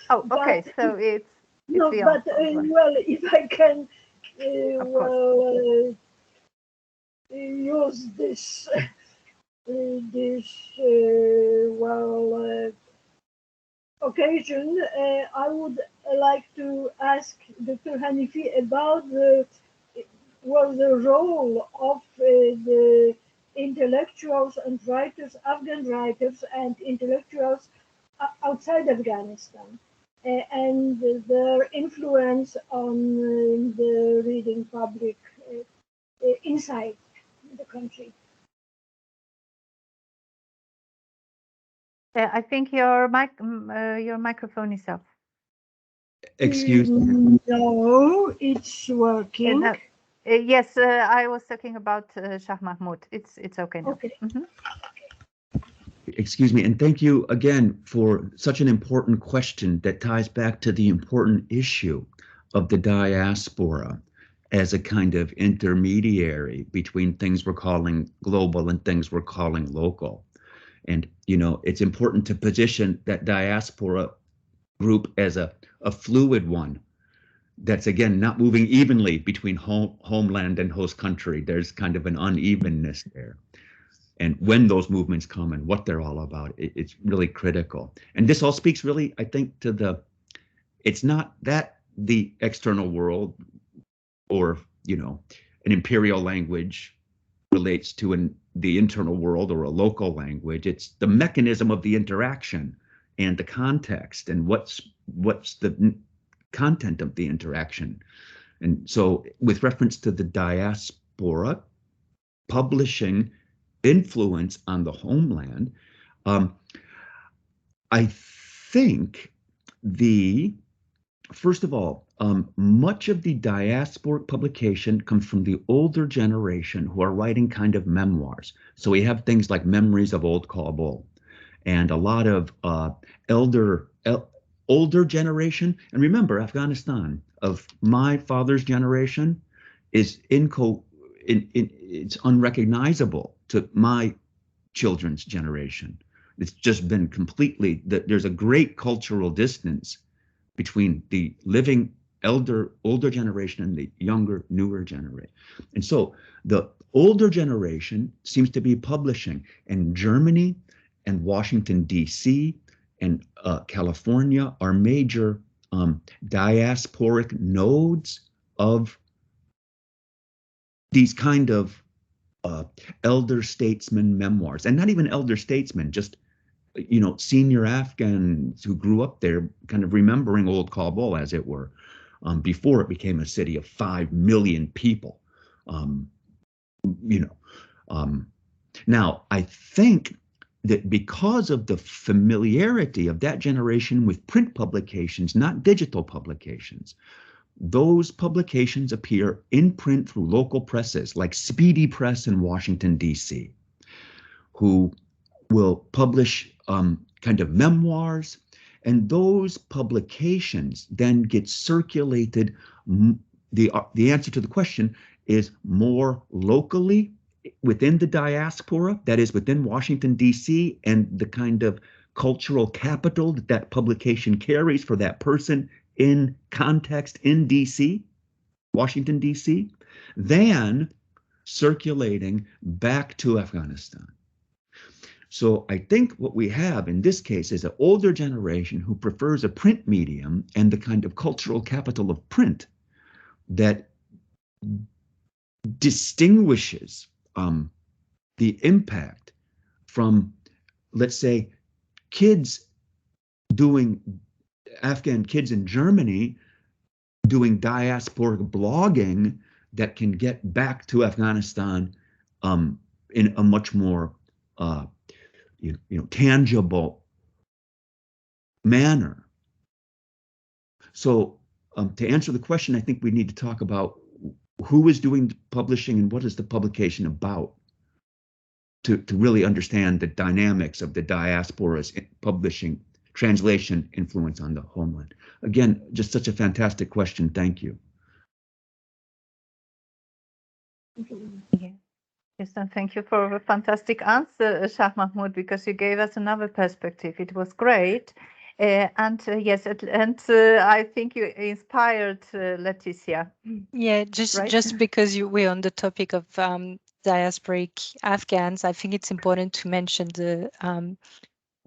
Oh, okay. So it's no, the but well, if I can, use this occasion, I would like to ask Dr. Hanifi about the role of the intellectuals and writers, Afghan writers and intellectuals outside Afghanistan, and their influence on the reading public inside the country. I think your microphone is off. Excuse me. No, it's working. Yes, I was talking about Shah Mahmoud. It's okay now. Okay. Mm-hmm. Excuse me, and thank you again for such an important question that ties back to the important issue of the diaspora as a kind of intermediary between things we're calling global and things we're calling local. And, you know, it's important to position that diaspora group as a fluid one that's, again, not moving evenly between homeland and host country. There's kind of an unevenness there. And when those movements come and what they're all about, it's really critical. And this all speaks really, I think, to it's not that the external world or, you know, an imperial language relates to the internal world or a local language. It's the mechanism of the interaction and the context and what's the content of the interaction. And so with reference to the diaspora, publishing influence on the homeland, I think first of all, much of the diasporic publication comes from the older generation who are writing kind of memoirs. So we have things like Memories of Old Kabul and a lot of older generation. And remember, Afghanistan of my father's generation is it's unrecognizable to my children's generation. It's just been completely, there's a great cultural distance between the living older generation and the younger, newer generation. And so the older generation seems to be publishing, and Germany and Washington, D.C. and California are major diasporic nodes of these kind of elder statesman memoirs, and not even elder statesmen, just, you know, senior Afghans who grew up there, kind of remembering old Kabul, as it were, before it became a city of 5 million people. Now, I think that because of the familiarity of that generation with print publications, not digital publications, those publications appear in print through local presses like Speedy Press in Washington, D.C., who will publish kind of memoirs, and those publications then get circulated. The answer to the question is more locally within the diaspora, that is within Washington, D.C., and the kind of cultural capital that that publication carries for that person in context in D.C., Washington, D.C., than circulating back to Afghanistan. So I think what we have in this case is an older generation who prefers a print medium and the kind of cultural capital of print that distinguishes the impact from, let's say, Afghan kids in Germany doing diasporic blogging that can get back to Afghanistan in a much more tangible manner. So to answer the question, I think we need to talk about who is doing the publishing and what is the publication about to really understand the dynamics of the diaspora's publishing, translation influence on the homeland. Again, just such a fantastic question. Thank you. Yeah. Yes, and thank you for a fantastic answer, Shah Mahmoud, because you gave us another perspective. It was great. Yes, I think you inspired Leticia. Yeah, Right? just because we're on the topic of diasporic Afghans, I think it's important to mention the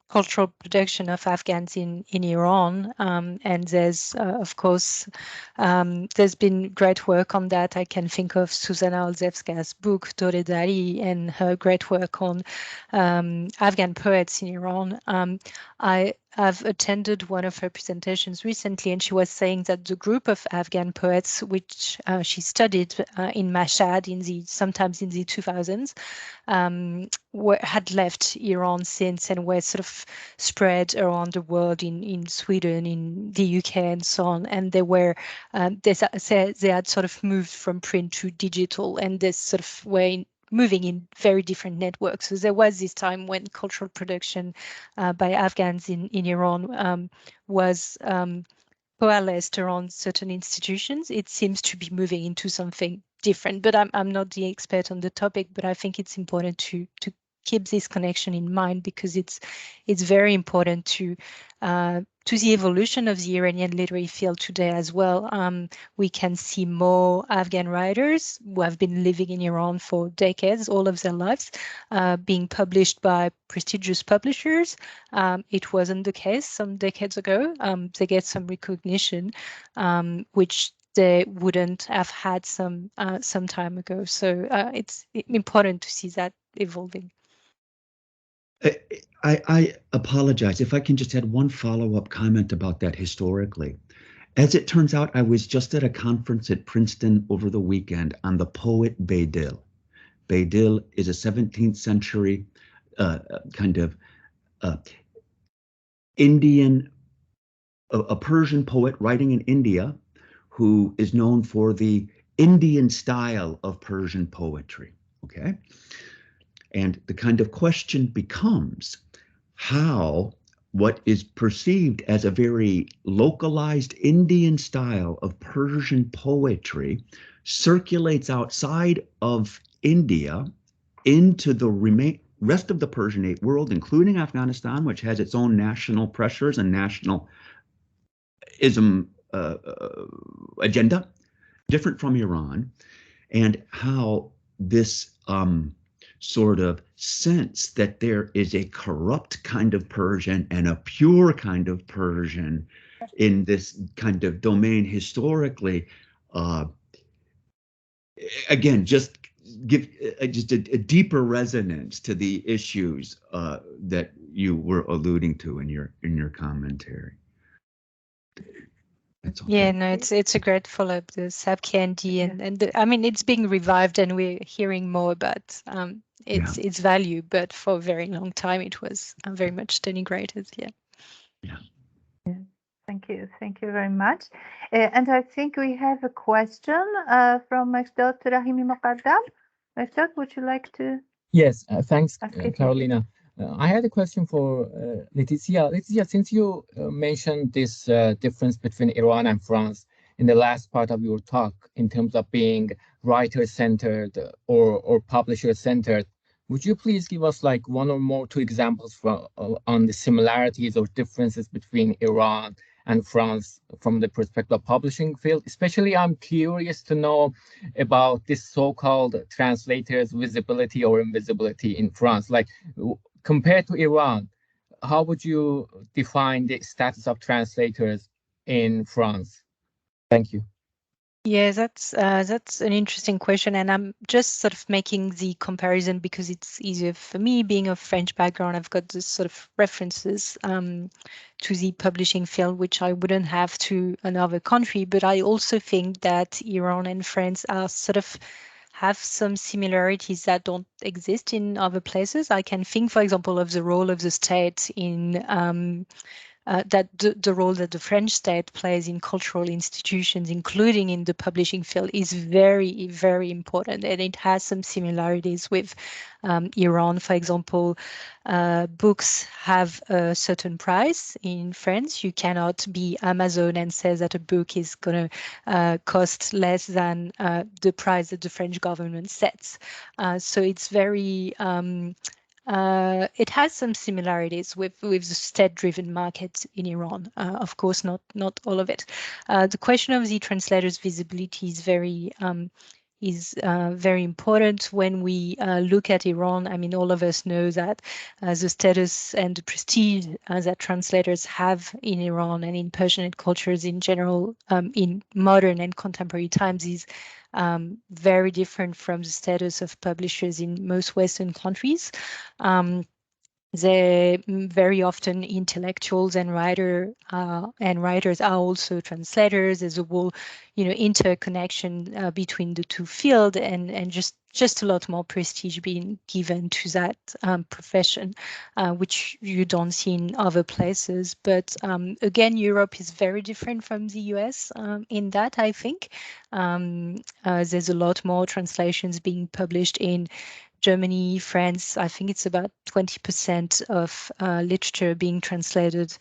cultural production of Afghans in Iran. And there's, of course, there's been great work on that. I can think of Zuzanna Olszewska's book, Dore Dari, and her great work on Afghan poets in Iran. I've attended one of her presentations recently, and she was saying that the group of Afghan poets, which she studied in Mashhad sometimes in the 2000s, had left Iran since and were sort of spread around the world in Sweden, in the UK, and so on. And they were they had sort of moved from print to digital, and this sort of way moving in very different networks. So there was this time when cultural production by Afghans in Iran was coalesced around certain institutions. It seems to be moving into something different, but I'm not the expert on the topic, but I think it's important to keep this connection in mind, because it's very important to the evolution of the Iranian literary field today as well. We can see more Afghan writers who have been living in Iran for decades, all of their lives, being published by prestigious publishers. It wasn't the case some decades ago. They get some recognition, which they wouldn't have had some time ago. So it's important to see that evolving. I apologize. If I can just add one follow-up comment about that historically. As it turns out, I was just at a conference at Princeton over the weekend on the poet Beydil. Beydil is a 17th century kind of Indian, a Persian poet writing in India, who is known for the Indian style of Persian poetry, okay? And the kind of question becomes how what is perceived as a very localized Indian style of Persian poetry circulates outside of India into the rest of the Persianate world, including Afghanistan, which has its own national pressures and nationalism agenda, different from Iran, and how this sort of sense that there is a corrupt kind of Persian and a pure kind of Persian in this kind of domain historically, again, just give just a deeper resonance to the issues that you were alluding to in your commentary. It's all Yeah, good. no, it's a great follow-up, the Sab Candy, and I mean it's being revived, and we're hearing more about its value, but for a very long time it was very much denigrated. Yeah. Thank you very much. And I think we have a question from Dr. Rahimi Moqaddam. Mahmoud, would you like to? Yes, thanks, ask it? Karolina. I had a question for Laetitia. Laetitia, since you mentioned this difference between Iran and France in the last part of your talk in terms of being writer-centered or publisher-centered, would you please give us like one or more two examples on the similarities or differences between Iran and France from the perspective of publishing field? Especially, I'm curious to know about this so-called translators' visibility or invisibility in France. Like, compared to Iran, how would you define the status of translators in France? Thank you. Yeah, that's an interesting question, and I'm just sort of making the comparison because it's easier for me. Being of French background, I've got this sort of references to the publishing field, which I wouldn't have to another country. But I also think that Iran and France are sort of have some similarities that don't exist in other places. I can think, for example, of the role of the state in the role that the French state plays in cultural institutions, including in the publishing field, is very, very important. And it has some similarities with Iran. For example, books have a certain price in France. You cannot be Amazon and say that a book is going to cost less than the price that the French government sets. So it's very... it has some similarities with the state-driven market in Iran. Of course, not all of it. The question of the translators' visibility is very important when we look at Iran. I mean, all of us know that the status and the prestige that translators have in Iran and in Persianate cultures in general, in modern and contemporary times, is very different from the status of publishers in most Western countries. They're very often intellectuals and writers are also translators. There's a whole, interconnection between the two fields, and just a lot more prestige being given to that profession, which you don't see in other places. But again, Europe is very different from the US in that, I think. There's a lot more translations being published in Germany, France. I think it's about 20% of literature being translated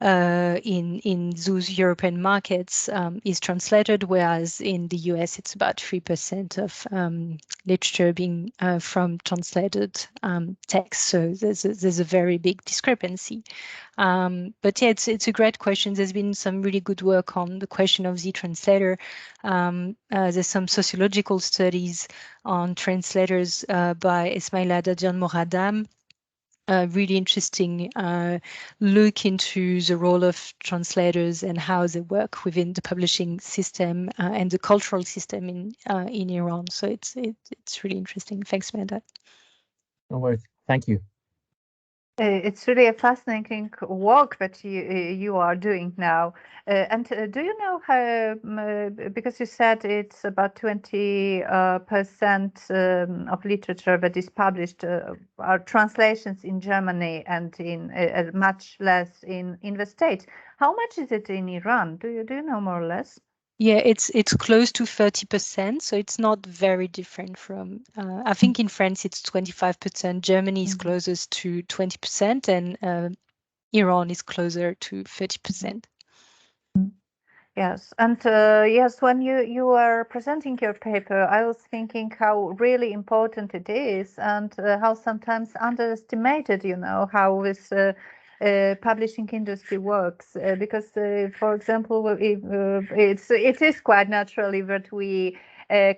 in those European markets is translated, whereas in the US it's about 3% of literature being from translated text. So there's a very big discrepancy. But yeah, it's a great question. There's been some really good work on the question of the translator. There's some sociological studies on translators by Esmaila Dadjan Moradam. Really interesting look into the role of translators and how they work within the publishing system and the cultural system in Iran. So it's really interesting. Thanks, Amanda. No worries. Thank you. It's really a fascinating work that you are doing now. And do you know how, because you said it's about 20% of literature that is published are translations in Germany and in much less in the States. How much is it in Iran? Do you know more or less? Yeah, it's close to 30%, so it's not very different from. I think in France it's 25%. Germany is closest to 20%, and Iran is closer to 30%. Yes, and yes, when you were presenting your paper, I was thinking how really important it is, and how sometimes underestimated. How this publishing industry works, because, for example, it is quite naturally that we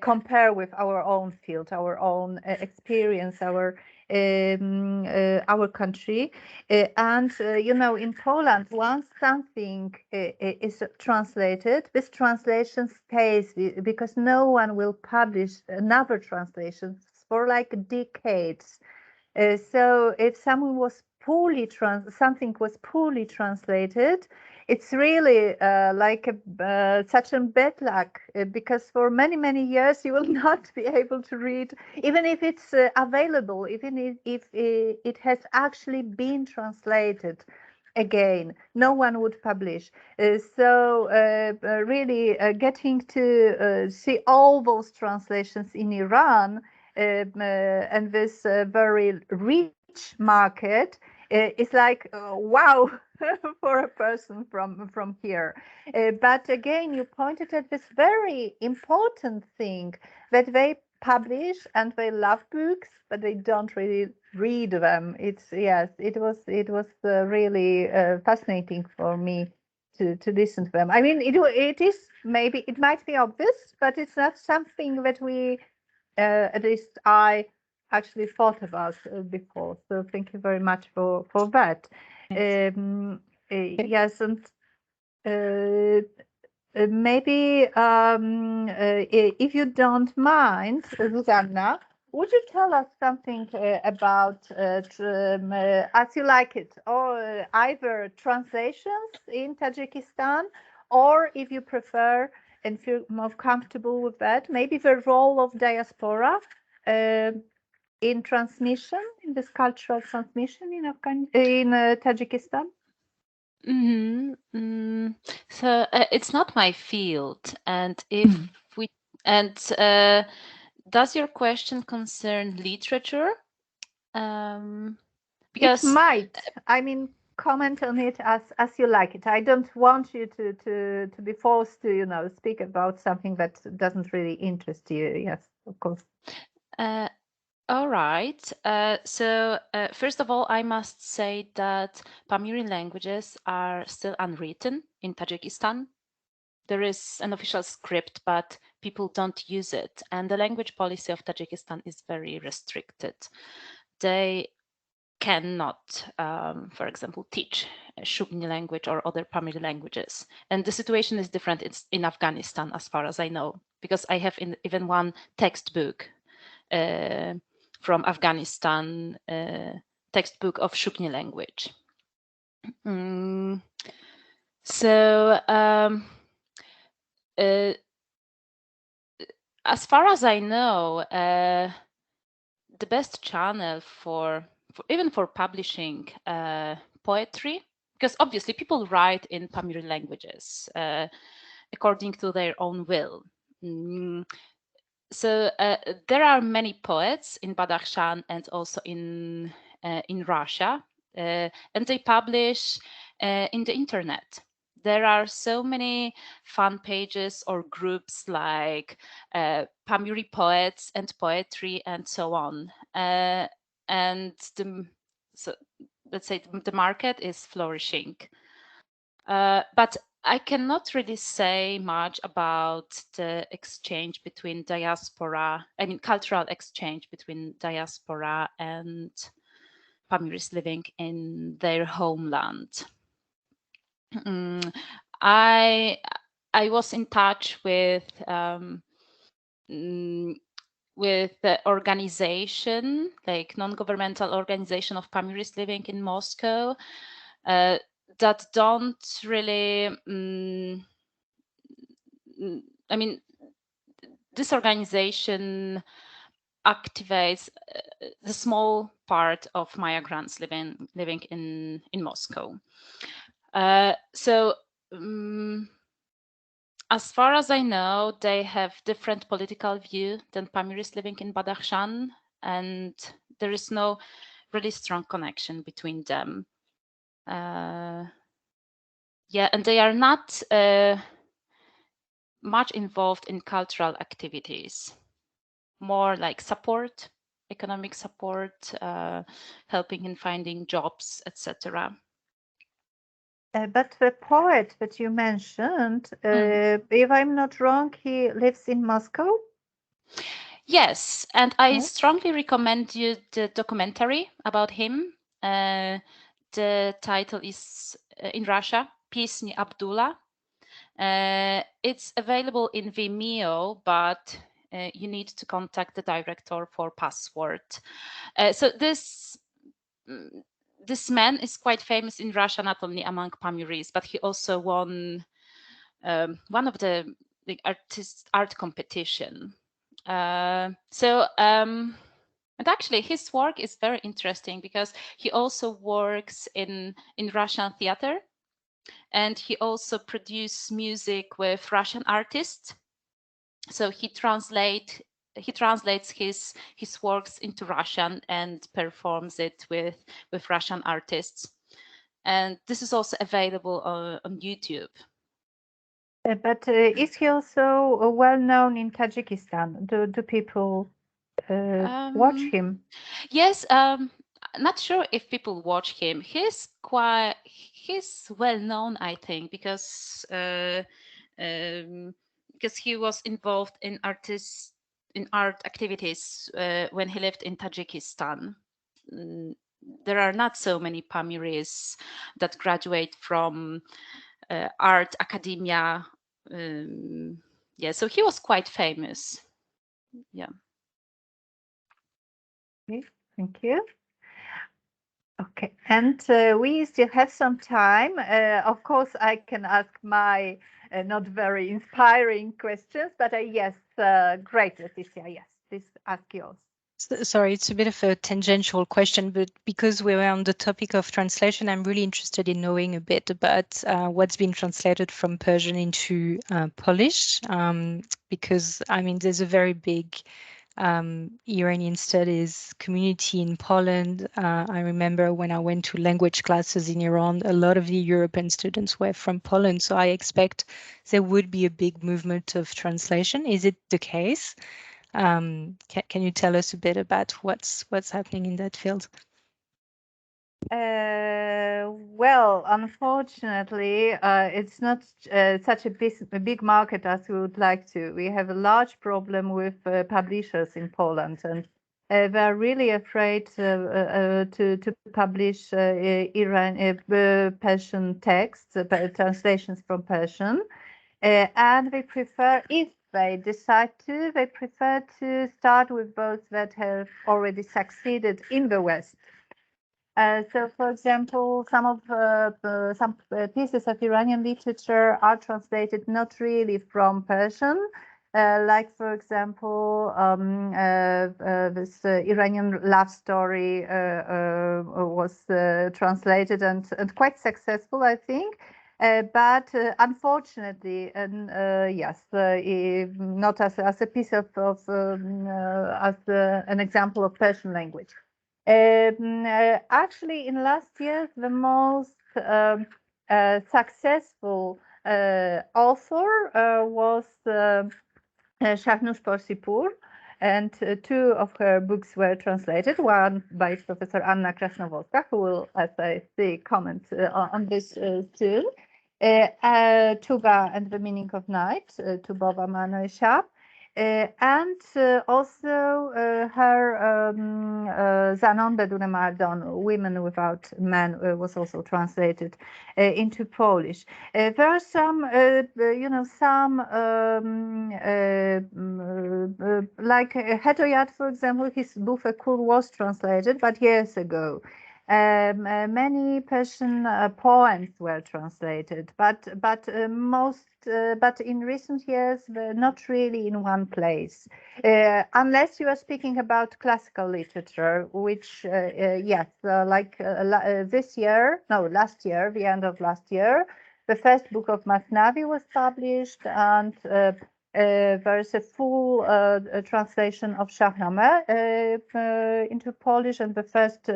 compare with our own field, our own experience, our country, and in Poland, once something is translated, this translation stays because no one will publish another translation for like decades. So if something was poorly translated, it's really like such a bad luck, because for many years you will not be able to read, even if it's available, even if it has actually been translated again, no one would publish. So really getting to see all those translations in Iran and this very rich market is like wow for a person from here. But again, you pointed at this very important thing, that they publish and they love books, but they don't really read them. It's yes, it was really fascinating for me to listen to them. I mean, it is, maybe it might be obvious, but it's not something that we at least I actually thought about before. So thank you very much for that. Yes, and maybe if you don't mind, Zuzanna, would you tell us something about as you like it, or either translations in Tajikistan, or if you prefer and feel more comfortable with that, maybe the role of diaspora in transmission, in this cultural transmission in Tajikistan? So it's not my field, and if we does your question concern literature? Because it might. I mean, comment on it as you like it. I don't want you to be forced to speak about something that doesn't really interest you. Yes, of course. All right. So first of all, I must say that Pamiri languages are still unwritten in Tajikistan. There is an official script, but people don't use it. And the language policy of Tajikistan is very restricted. They cannot, for example, teach Shugni language or other Pamiri languages. And the situation is different in Afghanistan, as far as I know, because I have even one textbook from Afghanistan, textbook of Shugni language. So as far as I know, the best channel for even for publishing poetry, because obviously people write in Pamiri languages according to their own will. So there are many poets in Badakhshan and also in Russia, and they publish in the internet. There are so many fan pages or groups like Pamiri poets and poetry and so on. And so let's say the market is flourishing. But I cannot really say much about the exchange between diaspora, I mean, cultural exchange between diaspora and Pamiris living in their homeland. I was in touch with the organization, like non-governmental organization of Pamiris living in Moscow, that don't really, I mean, this organization activates the small part of migrants living in Moscow. So as far as I know, they have different political view than Pamiris living in Badakhshan, and there is no really strong connection between them. Yeah, and they are not much involved in cultural activities, more like support, economic support, helping in finding jobs, etc. But the poet that you mentioned, if I'm not wrong, he lives in Moscow? Yes, and I strongly recommend you the documentary about him. The title is in Russia, Pisni Abdullah. It's available in Vimeo, but you need to contact the director for password. So this man is quite famous in Russia, not only among Pamiris, but he also won one of the art competition. And actually his work is very interesting because he also works in Russian theater, and he also produces music with Russian artists. So he translates his works into Russian and performs it with Russian artists. And this is also available on YouTube. But is he also well known in Tajikistan? Do people watch him? Yes, not sure if people watch him. He's well known, I think, because he was involved in art activities when he lived in Tajikistan. There are not so many Pamiris that graduate from art academia. Yeah, so he was quite famous. Yeah. Okay, thank you. Okay, and we still have some time. Of course, I can ask my not very inspiring questions, but yes, great, Leticia. Yes, please ask yours. Sorry, it's a bit of a tangential question, but because we were on the topic of translation, I'm really interested in knowing a bit about what's been translated from Persian into Polish, because I mean, there's a very big Iranian studies community in Poland. I remember when I went to language classes in Iran, a lot of the European students were from Poland, so I expect there would be a big movement of translation. Is it the case? Can you tell us a bit about what's happening in that field? Well, unfortunately, it's not such a big market as we would like to. We have a large problem with publishers in Poland, and they're really afraid to publish Persian texts, translations from Persian, and they prefer, if they decide to, they prefer to start with those that have already succeeded in the West. So, for example, some pieces of Iranian literature are translated not really from Persian, like, for example, this Iranian love story was translated and quite successful, I think. But unfortunately, yes, not as a piece of as an example of Persian language. Actually, in last year, the most successful author was Shahnuz Porsipur, and two of her books were translated, one by Professor Anna Krasnowolska, who will, as I see, comment on this soon, Tuba and the Meaning of Night, Tubowa Manuel Shah, and also her Zanon Bedune Mardon, Women Without Men, was also translated into Polish. There are some, some like Hetoyat, for example, his Bufekur was translated, but years ago. Many Persian poems were translated, but in recent years, not really in one place, unless you are speaking about classical literature, which yes, last year, the end of last year, the first book of Masnavi was published, and there's a full translation of Shahnameh into Polish, and the first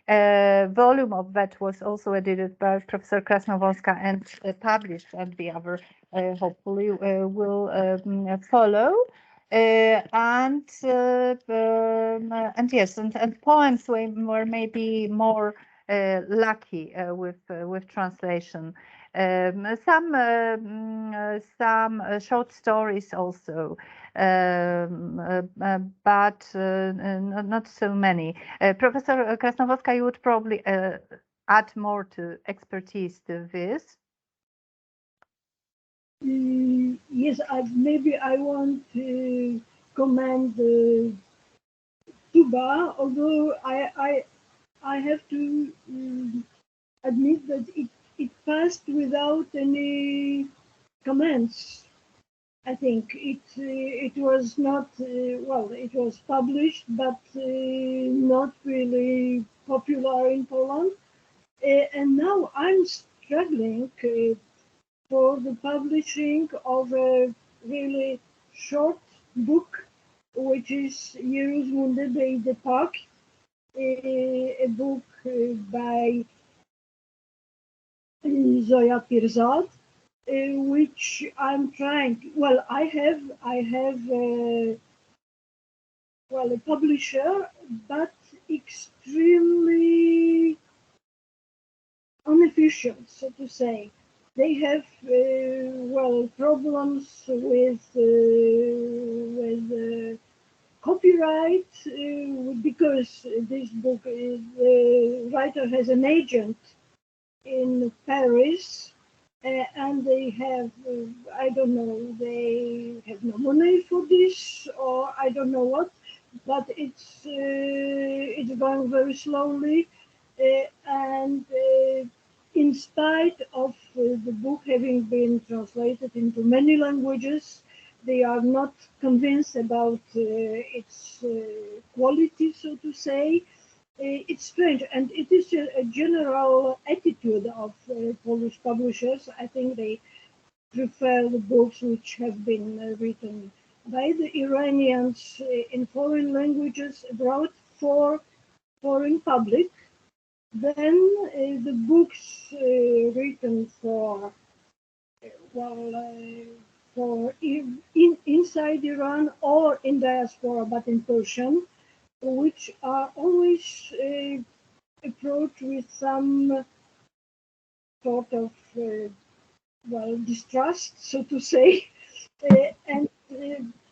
volume of that was also edited by Professor Krasnowolska and published, and the other hopefully will follow. And yes, and poems were maybe more lucky with translation. Some short stories also, but not so many. Professor Krasnowolska, you would probably add more to expertise to this. Yes, yes, maybe I want to commend Tuba, although I have to admit that it passed without any comments. I think it was not well. It was published, but not really popular in Poland. And now I'm struggling for the publishing of a really short book, which is Yeru's Munde de Park, a book by Zoya Pirzad, which I'm trying. Well, I have well, a publisher, but extremely inefficient, so to say. They have well, problems with copyright because this book, the writer has an agent in Paris, and they have, I don't know, they have no money for this, or I don't know what, but it's going very slowly, and in spite of the book having been translated into many languages, they are not convinced about its quality, so to say. It's strange, and it is a general attitude of Polish publishers. I think they prefer the books which have been written by the Iranians in foreign languages abroad for foreign public. Then the books written for for inside Iran or in diaspora, but in Persian, which are always approached with some sort of well, distrust, so to say, and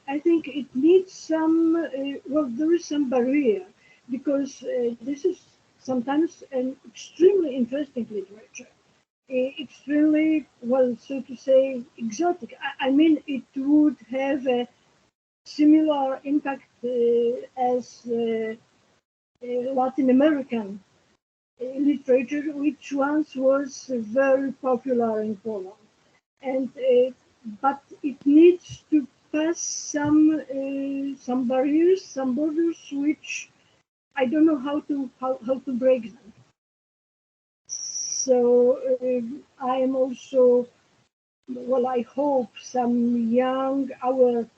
I think it needs some. Well, there is some barrier because this is sometimes an extremely interesting literature, extremely, well, so to say, exotic. I mean, it would have a similar impact as Latin American literature, which once was very popular in Poland, and but it needs to pass some barriers, some borders, which I don't know how to break them. So I am also, well, I hope some young our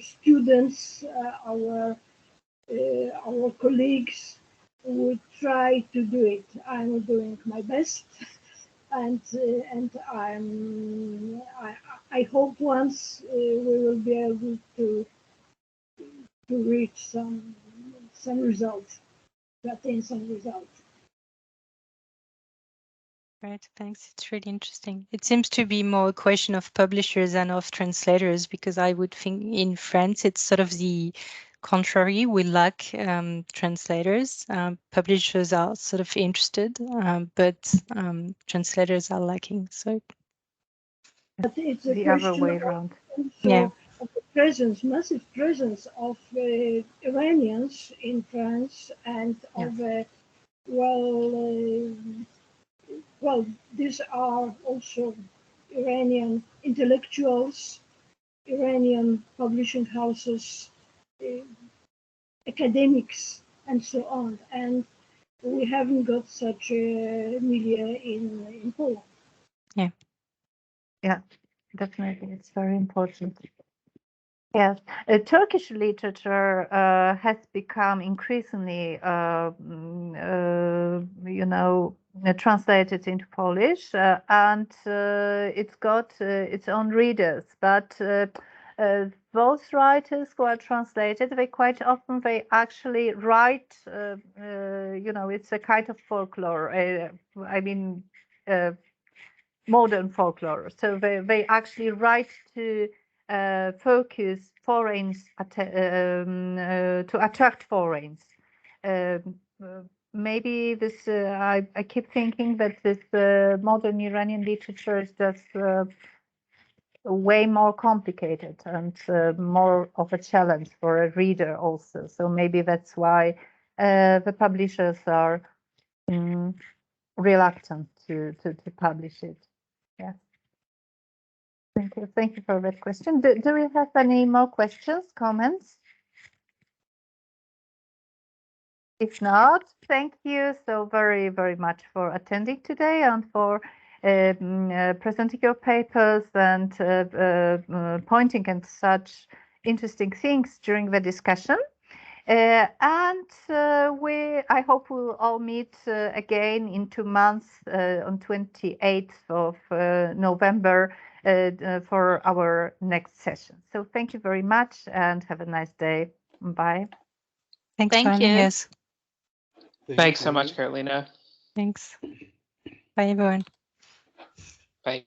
students, our colleagues would try to do it. I'm doing my best, and I hope once we will be able to reach some results, to attain some results. Right, thanks. It's really interesting. It seems to be more a question of publishers than of translators, because I would think in France it's sort of the contrary. We lack translators. Publishers are sort of interested, but translators are lacking. So, but it's a the question other way around. Yeah. of the presence, massive presence of Iranians in France, and of well, these are also Iranian intellectuals, Iranian publishing houses, academics, and so on. And we haven't got such a media in Poland. Yeah. Yeah, definitely. It's very important. Yes, Turkish literature has become increasingly, translated into Polish, and it's got its own readers. But those writers who are translated, they actually write, it's a kind of folklore. Modern folklore. So they actually write to focus foreigners, to attract foreigners. Maybe this, I keep thinking that this modern Iranian literature is just way more complicated and more of a challenge for a reader also. So maybe that's why the publishers are reluctant to publish it. Yeah. Thank you. Thank you for that question. Do we have any more questions, comments? If not, thank you so very, very much for attending today and for presenting your papers and pointing at such interesting things during the discussion. I hope we'll all meet again in 2 months on 28th of November for our next session. So thank you very much and have a nice day. Bye. Thanks Thank for having you. us. Thanks so much, Karolina. Thanks. Bye, everyone. Bye.